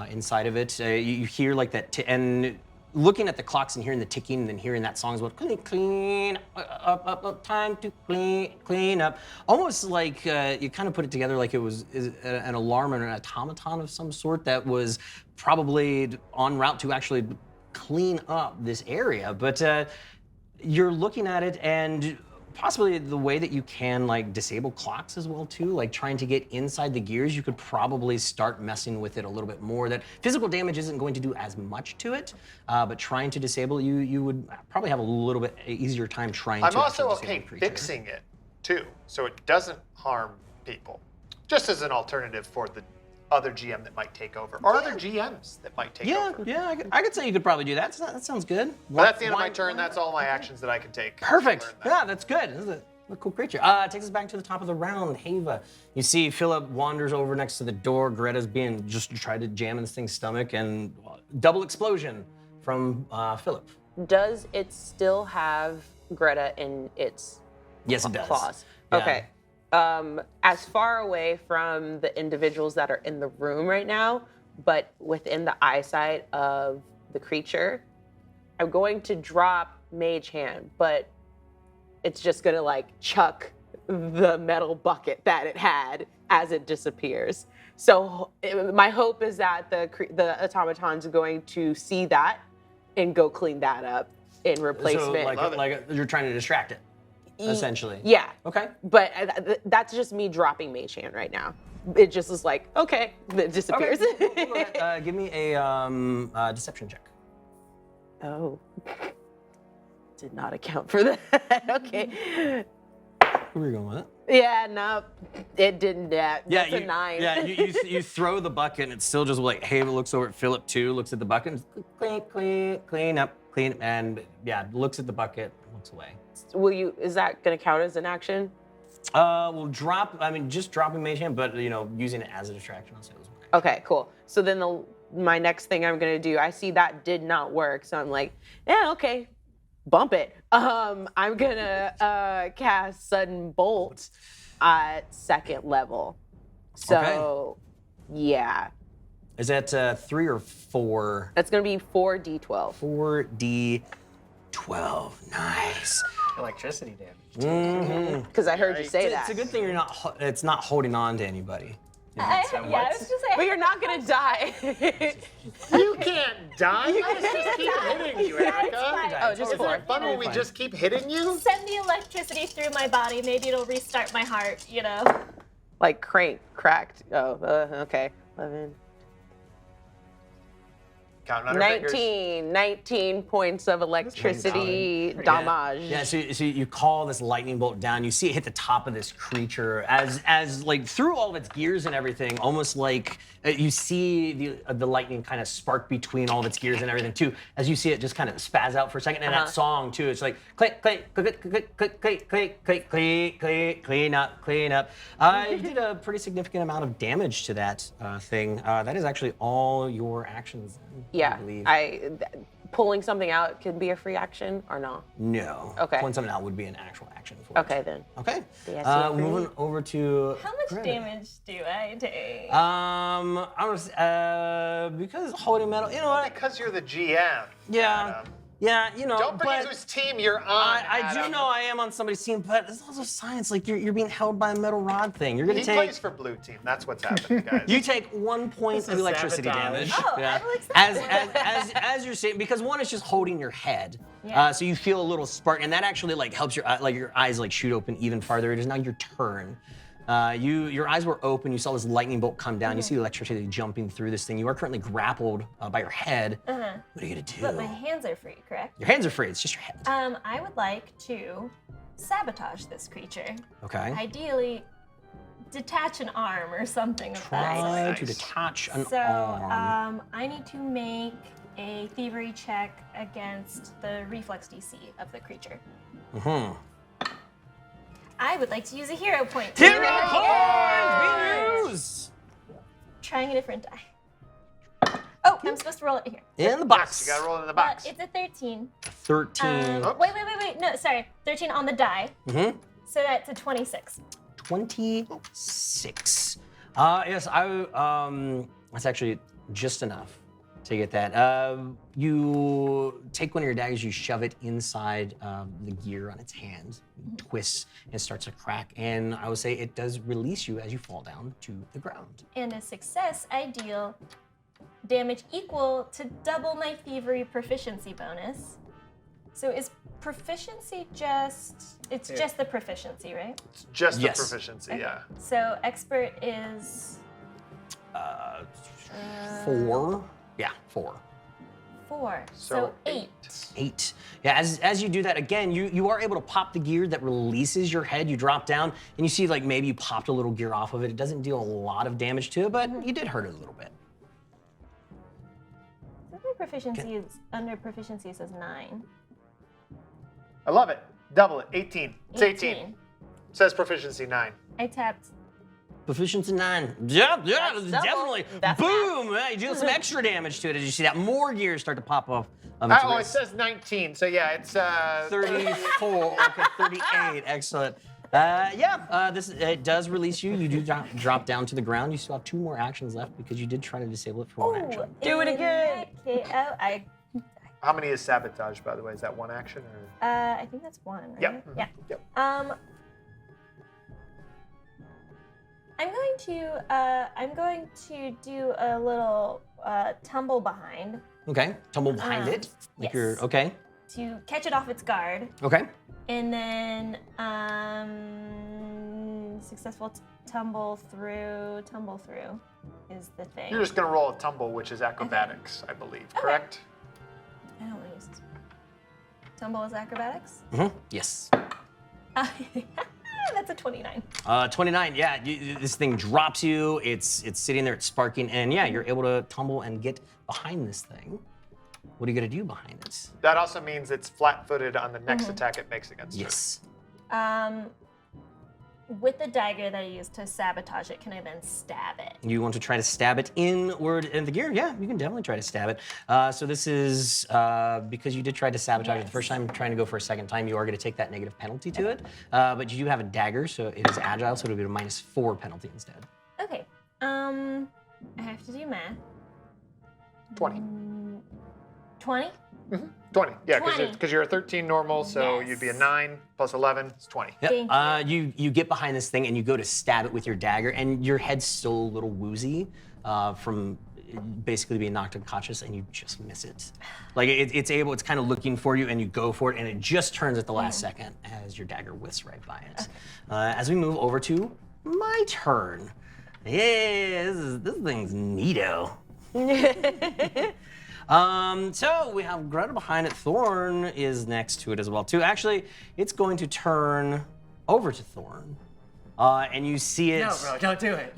inside of it. You hear like that, and looking at the clocks and hearing the ticking and then hearing that song is about clean up, time to clean up. Almost like you kind of put it together like it was an alarm or an automaton of some sort that was probably en route to actually clean up this area. But you're looking at it, and possibly the way that you can like disable clocks as well too, like trying to get inside the gears, you could probably start messing with it a little bit more. That physical damage isn't going to do as much to it, but trying to disable you would probably have a little bit easier time trying to. I'm also actually disable okay the creature. fixing it too, so it doesn't harm people, just as an alternative for the other GM that might take over, or other GMs that might take over. Yeah, I could say you could probably do that. That sounds good. But that's the end of my turn. That's all my actions that I can take. Perfect. Learn that. Yeah, that's good. This is a cool creature. Takes us back to the top of the round. Hava, you see Philip wanders over next to the door. Greta's being just tried to jam in this thing's stomach, and double explosion from Philip. Does it still have Greta in its Yes, it does. claws? Yeah. Okay. As far away from the individuals that are in the room right now, but within the eyesight of the creature, I'm going to drop Mage Hand, but it's just gonna like chuck the metal bucket that it had as it disappears. So my hope is that the automaton's going to see that and go clean that up in replacement. So like you're trying to distract it, essentially. Yeah. Okay. But that's just me dropping Mage Hand right now. It just is like, okay, it disappears. Okay. Go ahead. Give me a deception check. Oh. Did not account for that. Okay. Where are you going with it? Yeah, no, it didn't. That's a 9. Yeah, you throw the bucket and it's still just like, Hava looks over at Philip too, looks at the bucket, and clean up, and yeah, looks at the bucket, looks away. Is that gonna count as an action? We'll just dropping Mage Hand, but using it as a distraction, I'll say it was one. Okay, cool. So then my next thing I'm gonna do, I see that did not work, so I'm like, yeah, okay, bump it. I'm gonna cast Sudden Bolt at 2nd level. So, yeah. Is that 3 or 4? That's gonna be 4d12. 4d12, nice. Electricity damage. Mm-hmm. Because I heard you say that. It's a good thing it's not holding on to anybody. I was just gonna say. But you're not gonna die. You can't die. Let's just keep hitting you, Erica. Oh, just Is 4. it fun when we just keep hitting you? Send the electricity through my body. Maybe it'll restart my heart. Like cracked. Oh, okay. 11. Counting on her fingers. 19 points of electricity damage. Yeah, so you call this lightning bolt down. You see it hit the top of this creature as like through all of its gears and everything, almost like you see the lightning kind of spark between all of its gears and everything too. As you see it just kind of spaz out for a second, and that song too. It's like click, click, click, click, click, click, click, click, click, click, clean up, clean up. You did a pretty significant amount of damage to that thing. That is actually all your actions. Yeah, I believe. Pulling something out can be a free action or no? No. Okay. Pulling something out would be an actual action for it. Okay then. Okay. Yeah, Moving over to. How much damage do I take? I was because holding metal. You know what? Because you're the GM. Yeah. Adam. Yeah. Don't forget but whose team you're on. I do Adam. know I am on somebody's team, but it's also science. Like you're being held by a metal rod thing. You're gonna He take. plays for blue team. That's what's happening, guys. You take 1 point This of is electricity sabotage. damage. Oh, I like that. As you're saying, because one is just holding your head, Yeah. so you feel a little spark, and that actually like helps your eyes like shoot open even farther. It is now your turn. Your eyes were open. You saw this lightning bolt come down. You see the electricity jumping through this thing. You are currently grappled by your head. What are you gonna do? But my hands are free, correct? Your hands are free. It's just your head. I would like to sabotage this creature. Okay. Ideally, detach an arm or something of that Try sort. to detach an So, arm. I need to make a thievery check against the reflex DC of the creature. I would like to use a hero point. Hero points! Be used! Trying a different die. Oh, I'm supposed to roll it here. In the box. You gotta roll it in the box. It's a 13. 13. Wait. No, sorry. 13 on the die. So that's a 26. 26. Yes, that's actually just enough to get that. You take one of your daggers, you shove it inside the gear on its hand, it twists and starts to crack, and I would say it does release you as you fall down to the ground. And a success, I deal damage equal to double my thievery proficiency bonus. So is proficiency it's just the proficiency, right? It's just Yes. the proficiency, yeah. So expert is 4. Yeah, 4. 4. So So 8. 8. Yeah, as you do that, again, you are able to pop the gear that releases your head. You drop down, and you see like maybe you popped a little gear off of it. It doesn't deal a lot of damage to it, but you did hurt it a little bit. So my proficiency is under proficiency says 9. I love it. Double it. 18. It's 18. Says proficiency 9. I tapped. Proficiency 9. Yeah, That's double. definitely. That's Boom! Yeah, you deal some extra damage to it as you see that more gear start to pop off of its Oh, it wrist. says 19. So yeah, it's 34. Okay, 38. Excellent. It does release you. You do drop down to the ground. You still have 2 more actions left because you did try to disable it for 1 action. Do it in again. that ca- How many is sabotage, by the way? Is that 1 action or? I think that's 1. Right? Yep. Yeah. Yep. I'm going to do a little tumble behind Okay, tumble behind it. Like yes. you're okay. to catch it off its guard, Okay. and then successful tumble through is the thing. You're just gonna roll a tumble, which is acrobatics, I believe. Correct? I don't want to use this. Tumble is acrobatics. Yes. That's a 29. 29. Yeah, this thing drops you. It's sitting there. It's sparking, and yeah, you're able to tumble and get behind this thing. What are you gonna do behind it? That also means it's flat-footed on the next attack it makes against Yes. With the dagger that I used to sabotage it, can I then stab it? You want to try to stab it inward in the gear? Yeah, you can definitely try to stab it. So this is because you did try to sabotage it the first time, trying to go for a second time, you are going to take that negative penalty to it. But you do have a dagger, so it is agile, so it'll be a -4 penalty instead. Okay. I have to do math. 20. 20? 20. Yeah, 20. because you're a 13 normal, so Yes. you'd be a 9 plus 11. It's 20. Yep. Thank You get behind this thing and you go to stab it with your dagger, and your head's still a little woozy from basically being knocked unconscious, and you just miss it. Like it's kind of looking for you, and you go for it, and it just turns at the last second as your dagger whiffs right by it. As we move over to my turn. Yeah, this thing's neato. So we have Greta behind it. Thorn is next to it as well, too. Actually, it's going to turn over to Thorn. And you see it. No, bro, don't do it.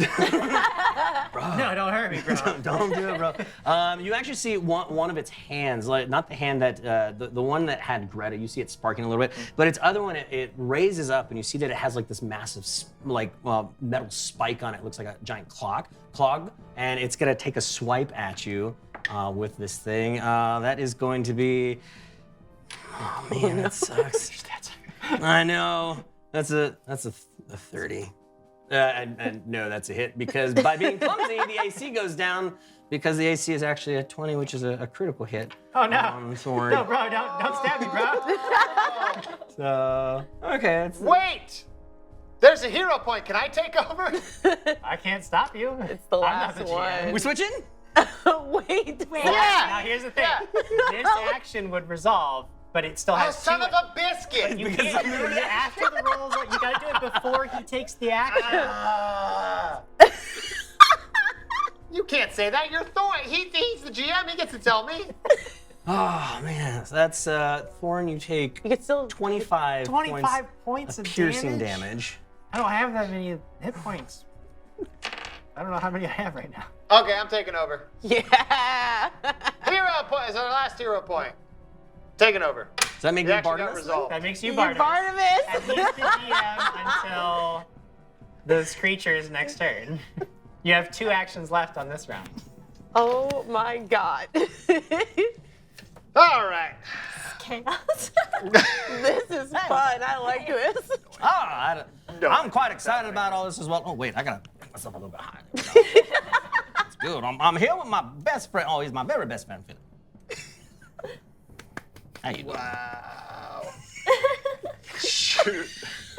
No, don't hurt me, bro. Don't do it, bro. You actually see one of its hands, like not the hand that the one that had Greta. You see it sparking a little bit, but its other one, it raises up, and you see that it has like this massive, metal spike on it. It looks like a giant clog, and it's gonna take a swipe at you with this thing. That is going to be. Oh man, that sucks. I know. That's a 30. And no, that's a hit, because by being clumsy, the AC goes down, because the AC is actually a 20, which is a critical hit. Oh no. Thorn. No, bro, don't stab me, bro. So, okay. It's, Wait! There's a hero point. Can I take over? I can't stop you. It's the I'm not last GM. one. we switching? Wait. Now here's the thing. Yeah. This action would resolve, but it still Oh, has son two. of a biscuit! You can't do it after the rolls. You gotta do it before he takes the action. You can't say that. You're Thorn. He's the GM. He gets to tell me. Oh man, so that's Thorn. You take You could still 25 points of of piercing damage. I don't have that many hit points. I don't know how many I have right now. Okay, I'm taking over. Yeah. Hero point is our last hero point. Taking over. Does that make It you actually got Barnabas? resolved. That makes you You're Barnabas. At Barnabas. least the GM until this creature's next turn. You have 2 actions left on this round. Oh my god. All right. Chaos. This is fun. I like this. I'm quite excited about all this as well. Oh wait, I gotta make myself a little bit higher. It's good. I'm here with my best friend. Oh, he's my very best friend, Philip. How you doing? Wow. Shoot.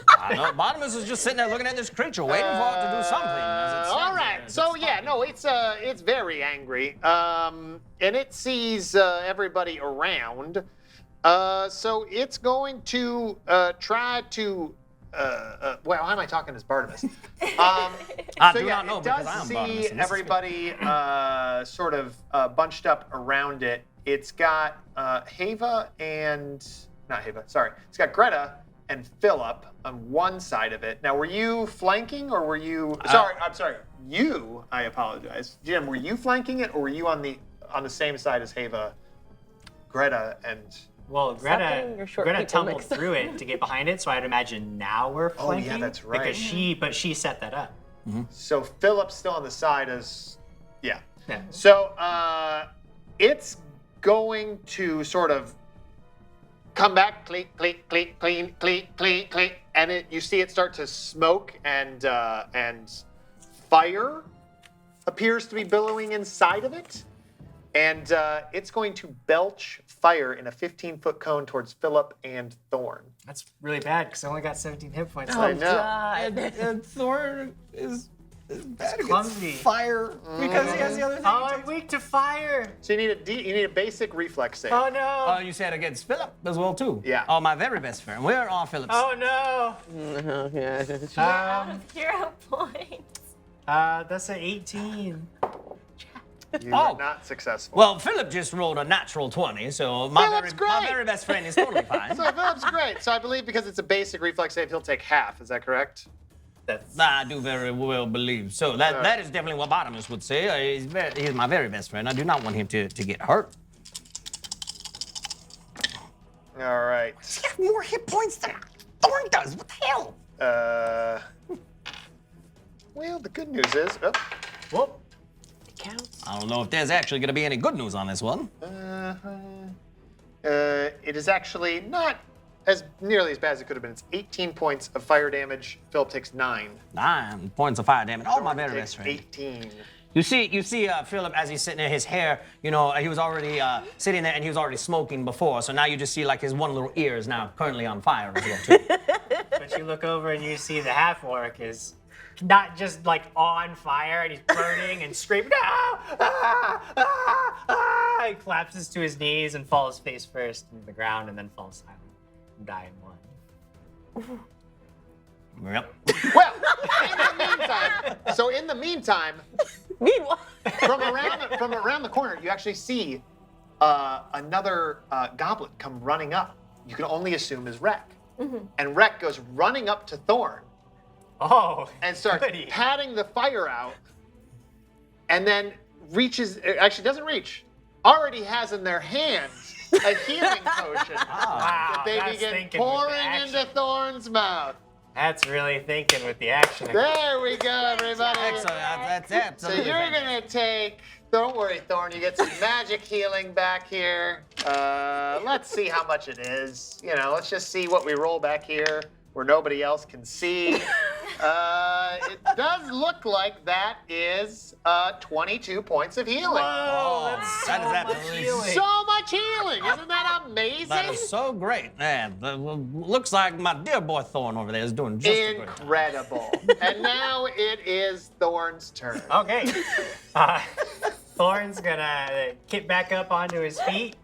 I know. Barnabas is just sitting there looking at this creature, waiting for it to do something. as it All stands right. there as So it's yeah, no, it's very angry, and it sees everybody around, So it's going to try to. Well, why am I talking as Barnabas? I do not know it because does I am see Barnabas, and this is everybody sort of bunched up around it. It's got Hava and not Hava. Sorry, it's got Greta and Philip on one side of it. Now, were you flanking or were you? Sorry, I'm sorry. You. I apologize, Jim. Were you flanking it or were you on the same side as Hava, Greta, and? Well, Stop getting your short Greta people tumbled mixed up. through it to get behind it, so I'd imagine now we're Oh, flanking. yeah, that's right. Because she set that up. So Philip's still on the side as, yeah. Yeah. So it's going to sort of come back, clean, and you see it start to smoke and fire appears to be billowing inside of it, and it's going to belch fire in a 15-foot cone towards Philip and Thorn. That's really bad because I only got 17 hit points Oh, I left. know. God. And Thor is bad against clumsy. fire because he has the other thing. Oh, I'm weak to fire. So you need a basic reflex save. Oh no. Oh, you said against Philip as well too. Yeah. Oh, my very best friend. Where are Philip's? Oh no. Out of 0 points. That's an 18. You Oh. were not successful. Well, Philip just rolled a natural 20, so my Philip's my great. very best friend is totally fine. So Philip's great. So I believe because it's a basic reflex save, he'll take half. Is that correct? That's I do very well believe so. That is definitely what Bottomus would say. He's my very best friend. I do not want him to get hurt. All right. He has more hit points than Thorn does. What the hell? Well, the good news is, whoop. Counts. I don't know if there's actually going to be any good news on this one. it is actually not as nearly as bad as it could have been. It's 18 points of fire damage. Philip takes 9. 9 points of fire damage. Oh, my Thorn very takes best friend. 18. You see, Philip as he's sitting there, his hair, he was already sitting there and he was already smoking before. So now you just see like his one little ear is now currently on fire as well too. But you look over and you see the half-orc is not just like on fire and he's burning and screaming, ah, ah, ah, ah. He collapses to his knees and falls face first into the ground and then falls silent and die in one. Yep. Well, in the meantime, Meanwhile. from around the corner, you actually see another goblin come running up. You can only assume is Wreck. And Wreck goes running up to Thorn Oh, and starts goody. patting the fire out, and then actually doesn't reach, already has in their hands a healing potion Wow, that they that's begin thinking with the pouring action. into Thorn's mouth. That's really thinking with the action. There we go, everybody. Excellent. That's it. So you're gonna take. Don't worry, Thorn. You get some magic healing back here. Let's see how much it is. Let's just see what we roll back here, where nobody else can see. It does look like that is 22 points of healing. Whoa, that's that is so much absolutely healing. So much healing! Isn't that amazing? That is so great, man. Looks like my dear boy Thorn over there is doing just a great job. Incredible. And now it is Thorn's turn. Okay. Thorn's gonna get back up onto his feet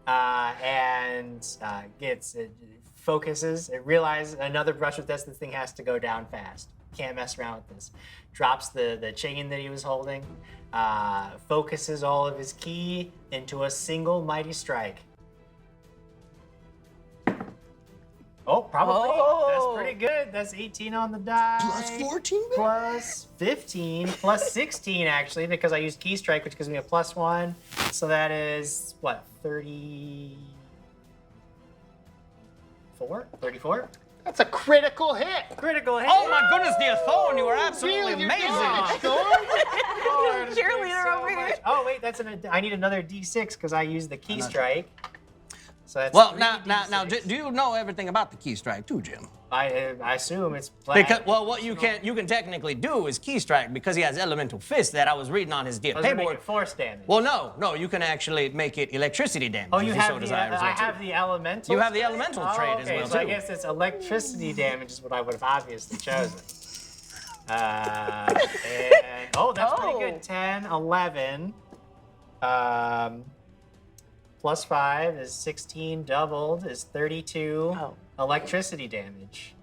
and focuses. It realizes another brush with this thing has to go down fast. Can't mess around with this. Drops the chain that he was holding. Focuses all of his ki into a single mighty strike. Oh, probably. Oh. That's pretty good. That's 18 on the die. Plus 14, baby? Plus 15, plus 16 actually, because I used key strike, which gives me a +1. So that is what, 34? 34? That's a critical hit. Critical hit. Oh my goodness, dear Thorn, you are absolutely Really, amazing. Oh, that Cheerleader makes over here. much- Oh wait, I need another D6 because I used the key strike. So that's Well, 3 now, D6. do you know everything about the key strike too, Jim? I assume it's Because what you can technically do is key strike because he has elemental fist that I was reading on his dear I was gonna make payboard. it force damage. Well, no, you can actually make it electricity damage. Oh, you if have so the, desire as well, I too. have the elemental. You have the trait? elemental Oh, trait as okay, well, so I too. guess it's electricity damage is what I would have obviously chosen. And that's pretty Oh. good. 10, 11, plus 5 is 16, doubled is 32 Oh. electricity damage.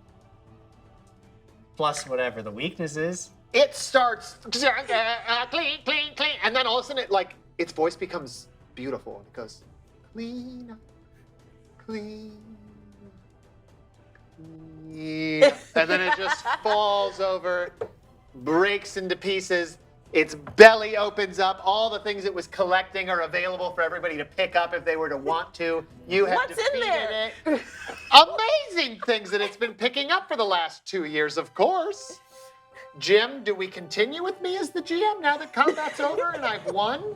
Plus whatever the weakness is. It starts clean, clean, clean, and then all of a sudden, its voice becomes beautiful, and it goes, clean up, clean, clean, and then it just falls over, breaks into pieces. Its belly opens up. All the things it was collecting are available for everybody to pick up if they were to want to. You have What's in defeated there? it. Amazing things that it's been picking up for the last 2 years, of course. Jim, do we continue with me as the GM now that combat's over and I've won?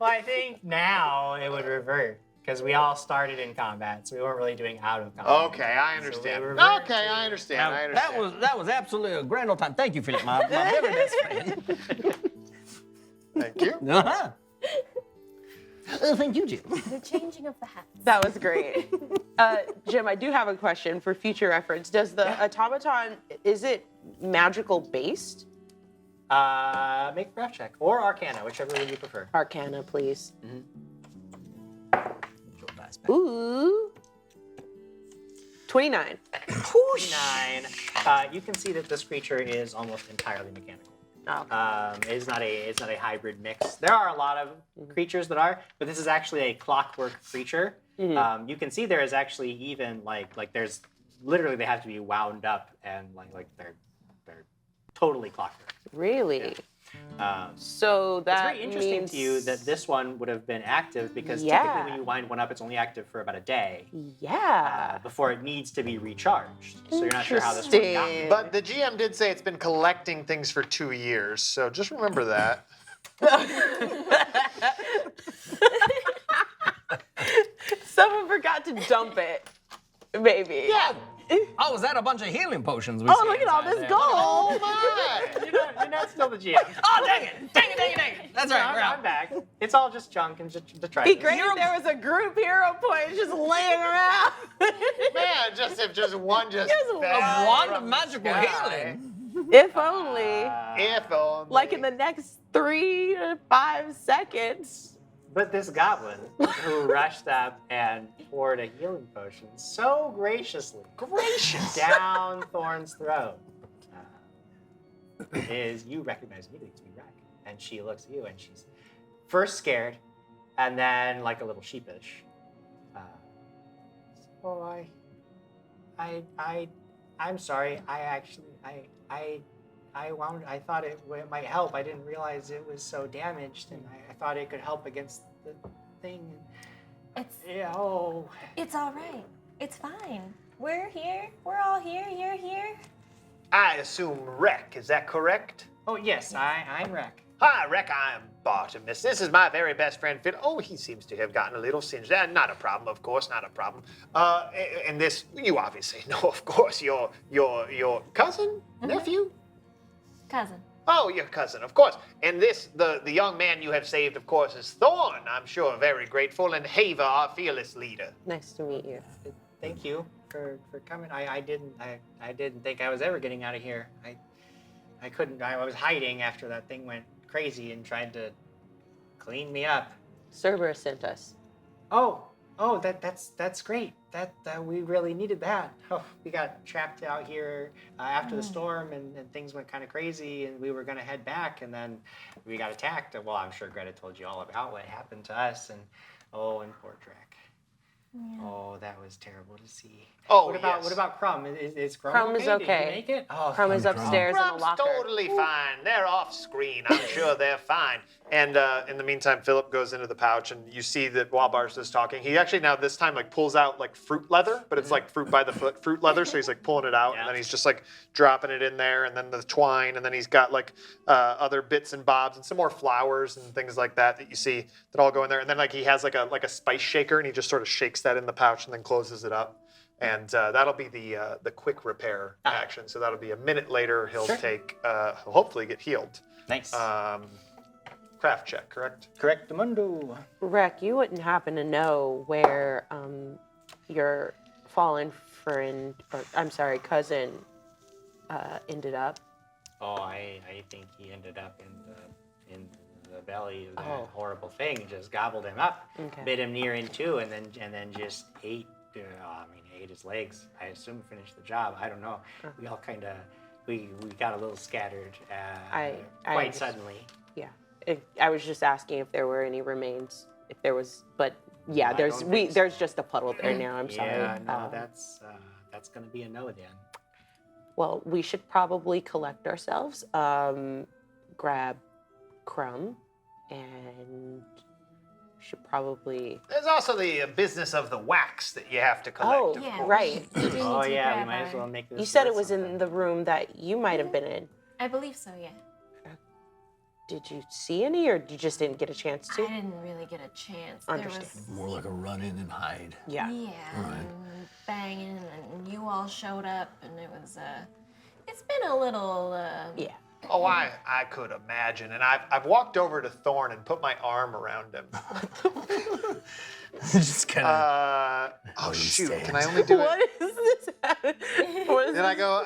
Well, I think now it would revert because we all started in combat, so we weren't really doing out of combat. Okay, I understand. So we revert Okay, I understand. I That understand. was absolutely a grand old time. Thank you, Philip, my very best friend. Thank you. Uh-huh. Thank you, Jim. The changing of the hats. That was great. Jim, I do have a question for future reference. Does the automaton, is it magical based? Make a craft check or Arcana, whichever one you prefer. Arcana, please. Ooh. 29. 9. You can see that this creature is almost entirely mechanical. Oh. It's not a hybrid mix. There are a lot of creatures that are, but this is actually a clockwork creature. You can see there is actually even like there's literally they have to be wound up and like they're totally clockwork. Really? So It's that very interesting means... to you that this one would have been active because Yeah. typically when you wind one up, it's only active for about a day Yeah. before it needs to be recharged. So you're not sure how this one got. Interesting. But the GM did say it's been collecting things for 2 years, so just remember that. Someone forgot to dump it. Maybe. Yeah. Oh, is that a bunch of healing potions? Oh, look at all this gold. Oh my! You're not still the GM. Oh, dang it! Dang it, dang it, dang it! That's right, we're I'm out. back. It's all just junk and just Be great if there was a group hero point just laying around. Man, if one just Just fell A wand of from the magical sky. healing. If only. If only. Like in the next 3 to 5 seconds. But this goblin who rushed up and poured a healing potion so graciously Gracious. down Thorn's throat is you recognize immediately to be Wreck. And she looks at you and she's first scared and then like a little sheepish. So I'm sorry. I thought it might help. I didn't realize it was so damaged, and I thought it could help against the thing. It's Yeah. Oh. it's all right. It's fine. We're here. We're all here. You're here. I assume Wreck, is that correct? Oh yes, I'm Wreck. Hi, Wreck, I'm Bartimus. This is my very best friend, Phil. Oh, he seems to have gotten a little singed. Not a problem, of course, not a problem. And this, you obviously know, of course, your cousin, nephew? Cousin. Oh, your cousin, of course. And this, the young man you have saved, of course, is Thorn. I'm sure very grateful. And Haver, our fearless leader. Nice to meet you. Thank you for coming. I didn't think I was ever getting out of here. I couldn't. I was hiding after that thing went crazy and tried to clean me up. Cerberus sent us. Oh, that's great. That we really needed that. Oh, we got trapped out here after the storm, and things went kind of crazy, and we were gonna head back, and then we got attacked. Well, I'm sure Greta told you all about what happened to us, and poor Drek. Yeah. Oh, that was terrible to see. Oh, what about yes. what about Crumb? Is Crumb Crumb okay? is Did okay. he make it? Oh, Crumb is upstairs in the Crumb's locker. totally fine. They're off screen. I'm sure they're fine. And in the meantime, Philip goes into the pouch, and you see that while Bars is talking, he actually now this time like pulls out like fruit leather, but it's like fruit by the foot fruit leather. So he's like pulling it out, and then he's just like dropping it in there, and then the twine, and then he's got like other bits and bobs and some more flowers and things like that you see that all go in there. And then like he has like a spice shaker, and he just sort of shakes that in the pouch and then closes it up. And that'll be the quick repair action. So that'll be a minute later. He'll take, he'll hopefully get healed. nice. Craft check, correct? Correct, Mundo. Wreck, you wouldn't happen to know where your fallen friend, or I'm sorry, cousin, ended up? Oh, I think he ended up in the the belly of that horrible thing just gobbled him up, bit him near in two, and then just ate. Ate his legs. I assume finished the job. I don't know. We all kind of we got a little scattered quite suddenly. Yeah. I was just asking if there were any remains. If there was, but yeah, there's just a puddle there now. I'm sorry. Yeah, no, that's gonna be a no then. Well, we should probably collect ourselves, grab Crumb, and should probably. There's also the business of the wax that you have to collect. Oh, Yeah, right. we do need Oh to yeah, we grab might as our- well make this. You said it worth was in something. the room that you might have been in. I believe so, yeah. Did you see any, or you just didn't get a chance to? I didn't really get a chance. Understand. More like a run in and hide. Yeah. Yeah, and banging, and you all showed up, and it was, it's been a little, Yeah. Oh, I could imagine. And I've walked over to Thorn and put my arm around him. Just kind of. Oh, shoot. stand. Can I only do What it? is this? What is Then I go.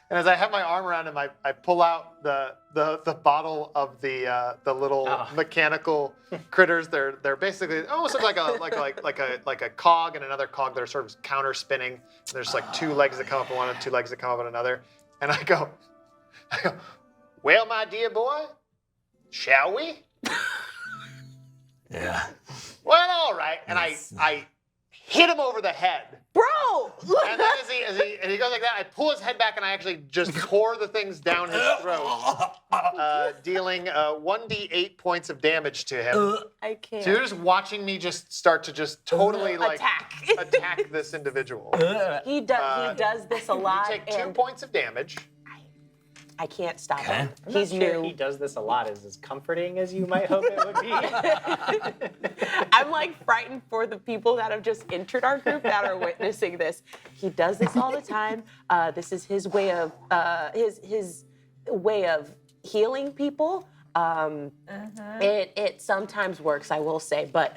And as I have my arm around him, I pull out the bottle of the little mechanical critters. They're basically almost like a cog and another cog that are sort of counter spinning. And there's like two legs that come up on one and two legs that come up on another. And I go, well, my dear boy, shall we? Yeah. Well, all right. And I hit him over the head. Bro! And then as he goes like that, I pull his head back and I actually just pour the things down his throat, dealing 1d8 points of damage to him. I can't. So you're just watching me just start to just totally like attack this individual. He does this a lot. You take 2 and points of damage. I can't stop him. I'm He's not sure new. he does this a lot. Is as comforting as you might hope it would be. I'm like frightened for the people that have just entered our group that are witnessing this. He does this all the time. This is his way of his way of healing people. It sometimes works, I will say, but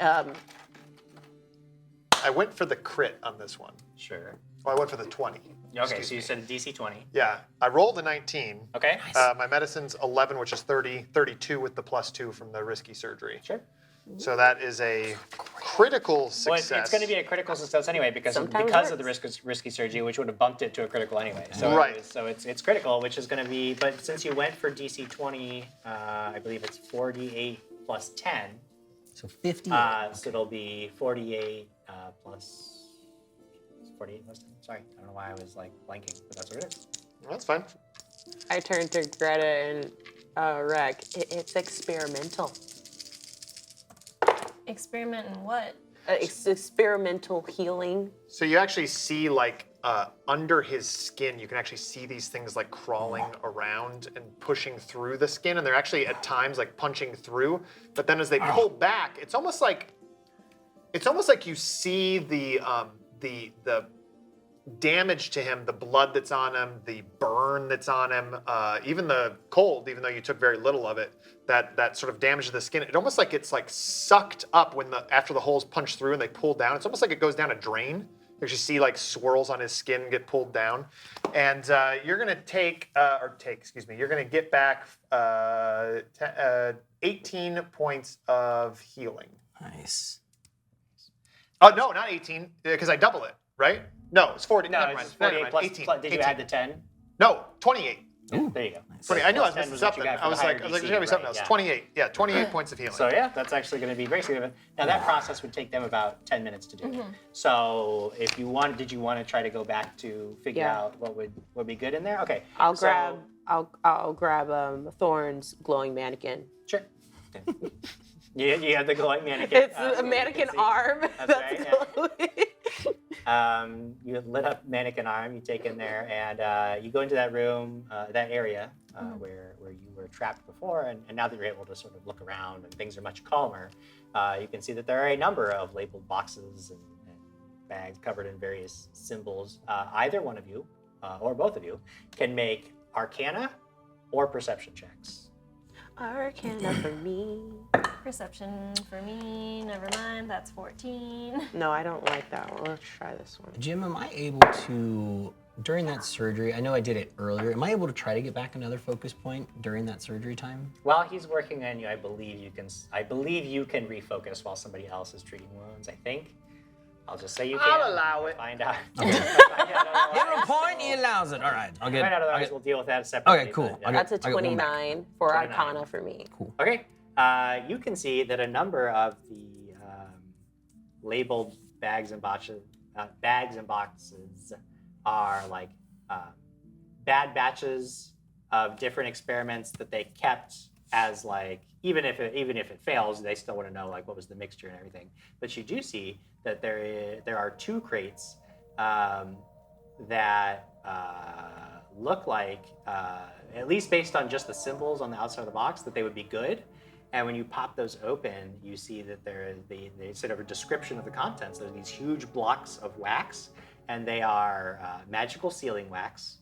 I went for the crit on this one. Sure. Well, I went for the 20. Okay, Excuse so you me. said DC 20. Yeah, I rolled a 19. Okay. My medicine's 11, which is 32 with the +2 from the risky surgery. Sure. So that is a critical Well, success. it's going to be a critical success anyway because of the risky surgery, which would have bumped it to a critical anyway. So Right. It's critical, which is going to be. But since you went for DC 20, I believe it's 48 plus 10. So 50. So it'll be 48 plus 48 plus 10. Sorry, I don't know why I was like blanking, but that's what it is. That's fine. I turn to Greta and Rec. It's experimental. experiment in what? It's experimental healing. So you actually see like under his skin, you can actually see these things like crawling around and pushing through the skin, and they're actually at times like punching through. But then as they pull back, it's almost like you see the damage to him, the blood that's on him, the burn that's on him, even the cold, even though you took very little of it, that sort of damage to the skin. It almost like it's like sucked up after the holes punch through and they pull down. It's almost like it goes down a drain. You actually see like swirls on his skin get pulled down. And you're gonna you're gonna get back 18 points of healing. Nice. Oh, no, not 18, because I double it, right? No, it's 40. No, never it's mind. 48 Never mind. plus, 18. Did you 18. add the 10? No, 28. There you go. 20. I knew I was 10 missing was what you something. got for I was the like, higher there's DC, gotta be something right, else. yeah. 28. Yeah, 28 points of healing. So yeah, that's actually going to be very significant. Now that process would take them about 10 minutes to do. So if you want, did you want to try to go back to figure Yeah. out what would be good in there? Okay. I'll so- grab Thorn's glowing mannequin. Sure. You have the glowing mannequin. It's a mannequin see. arm. That's right, glowing. You lit up mannequin arm. You take in there, and you go into that room, that area where you were trapped before. And now that you're able to sort of look around and things are much calmer, you can see that there are a number of labeled boxes and bags covered in various symbols. Either one of you, or both of you, can make Arcana or Perception checks. Arcana for me. Perception for me. Never mind. That's 14. No, I don't like that one. Let's try this one. Jim, am I able to during that surgery, I know I did it earlier. Am I able to try to get back another focus point during that surgery time? While he's working on you, I believe you can refocus while somebody else is treating wounds, I think. I'll just say you can. I'll allow it. Find out. Give him a point, he allows it. All right, I'll get. Find out otherwise, we'll deal with that separately. Okay, cool. but, yeah. That's a 29 for 29. Arcana for me. Cool. Okay. You can see that a number of the labeled bags and boxes are like bad batches of different experiments that they kept as like even if it fails, they still want to know like what was the mixture and everything. But you do see that there are 2 crates that look like at least based on just the symbols on the outside of the box that they would be good. And when you pop those open, you see that there is the sort of a description of the contents. There are these huge blocks of wax, and they are magical sealing wax.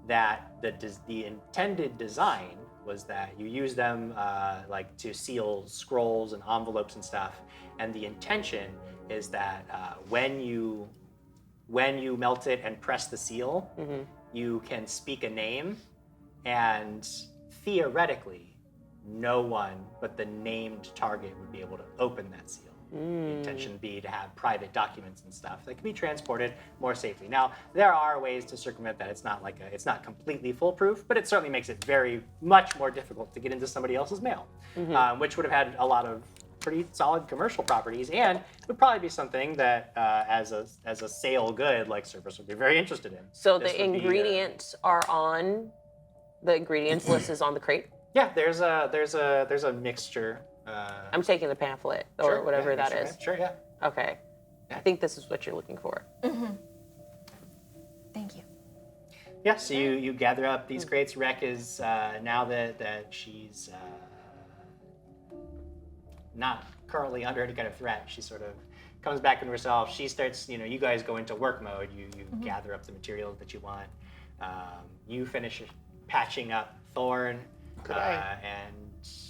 That the intended design was that you use them like to seal scrolls and envelopes and stuff. And the intention is that when you melt it and press the seal, you can speak a name, and theoretically, no one but the named target would be able to open that seal. The intention would be to have private documents and stuff that can be transported more safely. Now, there are ways to circumvent that. It's not completely foolproof, but it certainly makes it very much more difficult to get into somebody else's mail, which would have had a lot of pretty solid commercial properties, and would probably be something that as a sale good, like Cerberus would be very interested in. So the ingredients are on the ingredients list is on the crate. Yeah, there's a mixture. I'm taking the pamphlet or whatever that is. Sure, yeah. Okay. I think this is what you're looking for. Thank you. Yeah, so you gather up these crates. Wreck is now that she's not currently under any kind of threat, she sort of comes back into herself. She starts, you guys go into work mode. You gather up the materials that you want. You finish patching up Thorn. And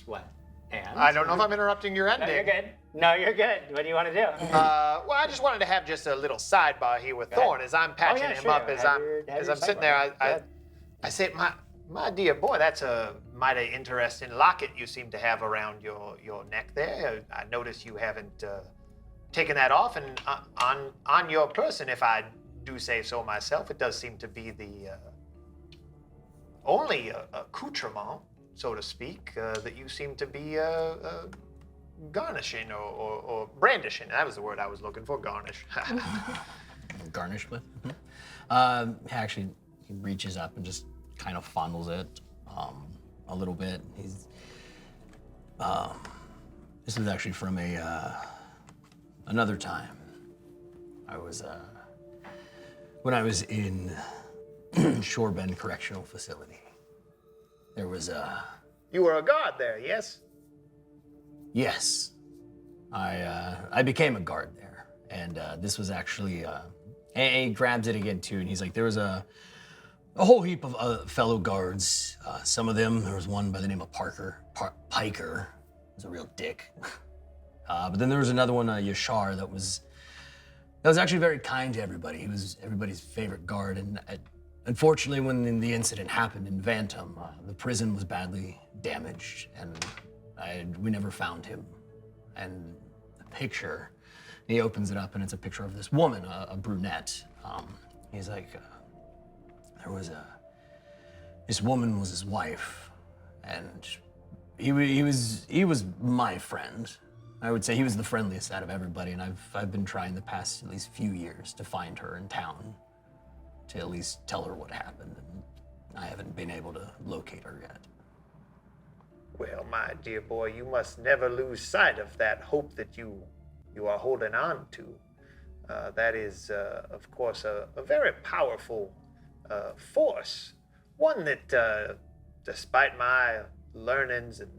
what? And? I don't know if I'm interrupting your ending. No, you're good. No, you're good. What do you want to do? Well, I just wanted to have just a little sidebar here with Thorn as I'm patching him up, as I'm sitting there. I say, my dear boy, that's a mighty interesting locket you seem to have around your neck there. I notice you haven't taken that off, and on your person, if I do say so myself, it does seem to be the only accoutrement, so to speak, that you seem to be garnishing or brandishing. That was the word I was looking for, garnish. Garnish with? Actually, he reaches up and just kind of fondles it a little bit. This is actually from another time. When I was in Shore Bend Correctional Facility. There was You were a guard there, yes? Yes. I became a guard there, and this was actually, and he grabs it again too, and he's like, there was a whole heap of fellow guards. Some of them, there was one by the name of Piker, was a real dick. But then there was another one, Yashar, that was actually very kind to everybody. He was everybody's favorite guard, and unfortunately, when the incident happened in VANTAM, the prison was badly damaged, and we never found him. And the picture, he opens it up, and it's a picture of this woman, a brunette. He's like, this woman was his wife, and he was my friend. I would say he was the friendliest out of everybody, and I've been trying the past at least few years to find her in town, to at least tell her what happened, and I haven't been able to locate her yet. Well, my dear boy, you must never lose sight of that hope that you are holding on to. That is, of course, a very powerful force. One that, despite my learnings and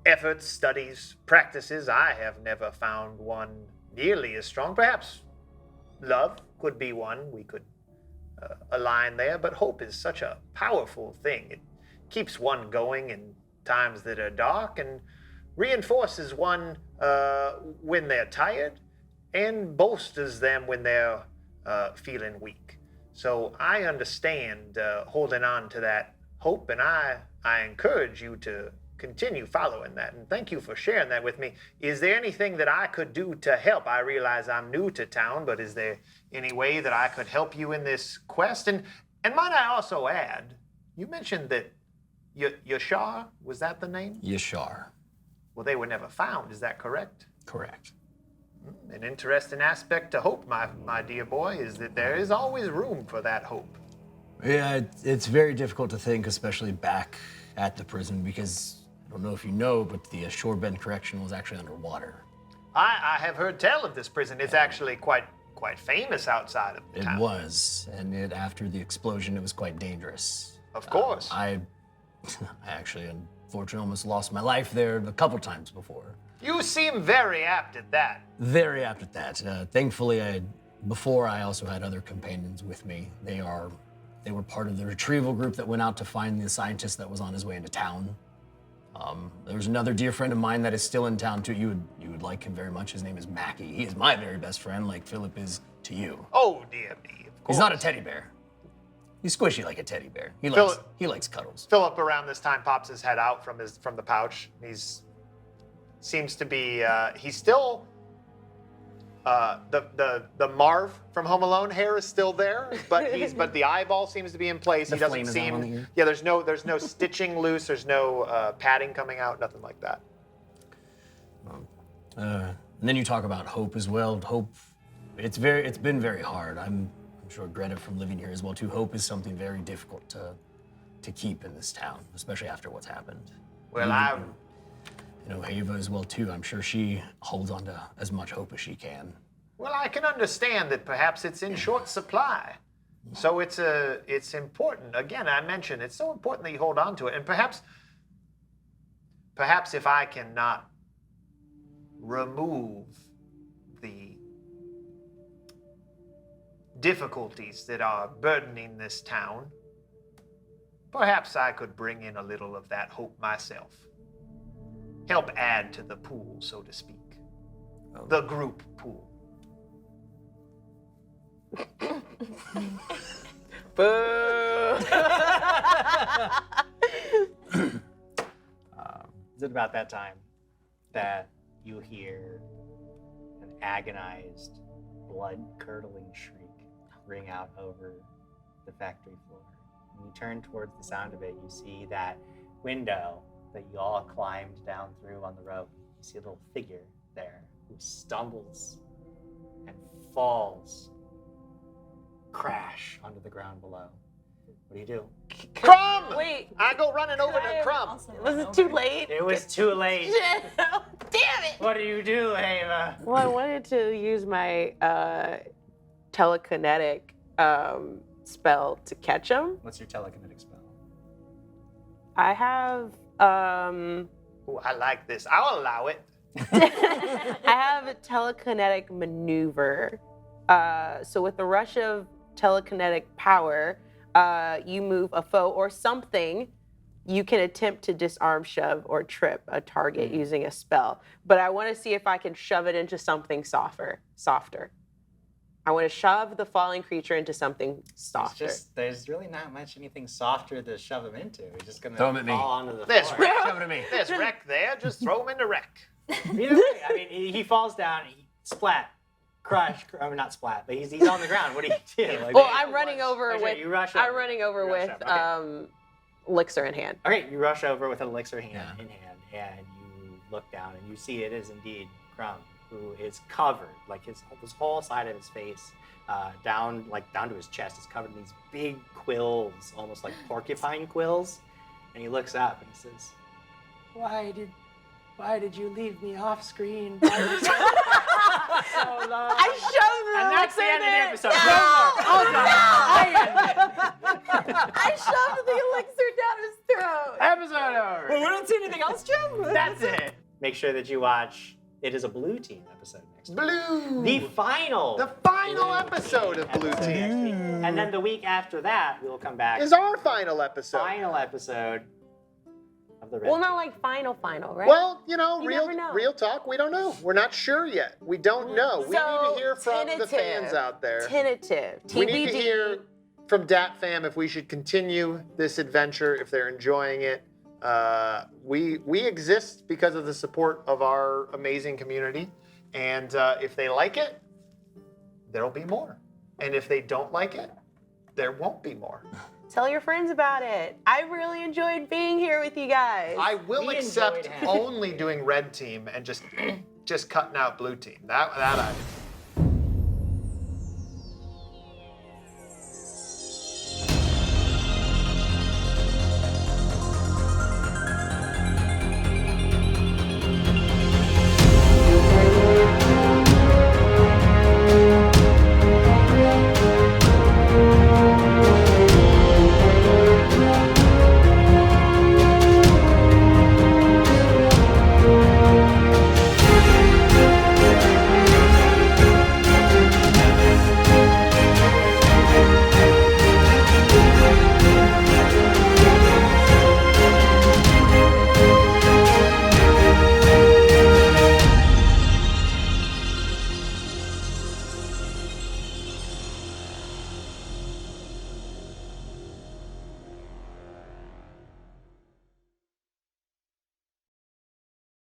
efforts, studies, practices, I have never found one nearly as strong. Perhaps love could be one we could align there, but hope is such a powerful thing. It keeps one going in times that are dark and reinforces one when they're tired and bolsters them when they're feeling weak. So I understand holding on to that hope, and I encourage you to continue following that. And thank you for sharing that with me. Is there anything that I could do to help? I realize I'm new to town, but is there any way that I could help you in this quest? And might I also add, you mentioned that Yashar, was that the name? Yashar. Well, they were never found, is that correct? Correct. An interesting aspect to hope, my dear boy, is that there is always room for that hope. Yeah, it's very difficult to think, especially back at the prison, because I don't know if you know, but the Shorebend Correctional was actually underwater. I have heard tell of this prison. It's actually quite famous outside of the town. It was, and after the explosion, it was quite dangerous. Of course. I actually, unfortunately, almost lost my life there a couple times before. You seem very apt at that. Very apt at that. Thankfully, before I also had other companions with me. They were part of the retrieval group that went out to find the scientist that was on his way into town. There was another dear friend of mine that is still in town too. You would like him very much. His name is Mackie. He is my very best friend, like Philip is to you. Oh, dear me, of course. He's not a teddy bear. He's squishy like a teddy bear. He likes cuddles. Philip around this time pops his head out from the pouch. Seems to be he's still the Marv from Home Alone hair is still there, but the eyeball seems to be in place. He doesn't seem there's no stitching loose, there's no padding coming out, nothing like that. And then you talk about hope as well. Hope, it's been very hard. I'm sure Greta from living here as well too. Hope is something very difficult to keep in this town, especially after what's happened. Well, Hava as well too. I'm sure she holds on to as much hope as she can. Well, I can understand that perhaps it's in short supply. So it's important. Again, I mentioned it's so important that you hold on to it. And perhaps if I cannot remove the difficulties that are burdening this town, perhaps I could bring in a little of that hope myself. Help add to the pool, so to speak. The group pool. Boo! Is it about that time that you hear an agonized, blood-curdling shriek ring out over the factory floor? When you turn towards the sound of it, you see that window that you all climbed down through on the rope. You see a little figure there who stumbles and falls, crash onto the ground below. What do you do? Crumb! Wait. I go running over to Crumb. Was it too late? It was too late. Shit. Damn it! What do you do, Ava? Well, I wanted to use my telekinetic spell to catch him. What's your telekinetic spell? I have Ooh, I like this. I'll allow it. I have a telekinetic maneuver. So with the rush of telekinetic power, you move a foe or something. You can attempt to disarm, shove, or trip a target using a spell. But I want to see if I can shove it into something softer. I want to shove the falling creature into something softer. There's really not much anything softer to shove him into. He's just gonna Throw him at me. fall onto the There's floor. Wreck. Shove it at me. There's Wreck there. Just throw him into Wreck. Either way, I mean, he falls down, splat, crush. I mean, not splat, but he's on the ground. What do you do? Like, Well, I'm running over Okay, with. you rush I'm over. running over You rush with over, okay. elixir in hand. Okay, you rush over with an elixir in hand, Yeah. and you look down, and you see it is indeed Crumb, who is covered, like this whole side of his face, down to his chest, is covered in these big quills, almost like porcupine quills. And he looks up and he says, "Why did you leave me off screen? Why did you so long?" I shoved the And that's the elixir end of the in. episode. No! No more. Oh god! I shoved the elixir down his throat. Episode over. We don't see anything else, Jim. That's it. Make sure that you watch. It is a Blue Team episode next week. Blue. The final episode of Blue episode next Team week. And then the week after that, we will come back. is our final episode. Final episode of the Red Well, not Team. like final, right? Well, You never know. real talk, we don't know. We're not sure yet. We don't know. We need to hear from the fans out there. Tentative. We need to TBD. hear from Dat Fam if we should continue this adventure, if they're enjoying it. We exist because of the support of our amazing community, and if they like it, there'll be more. And if they don't like it, there won't be more. Tell your friends about it. I really enjoyed being here with you guys. I will We accept enjoyed having only doing red team and just cutting out blue team. That I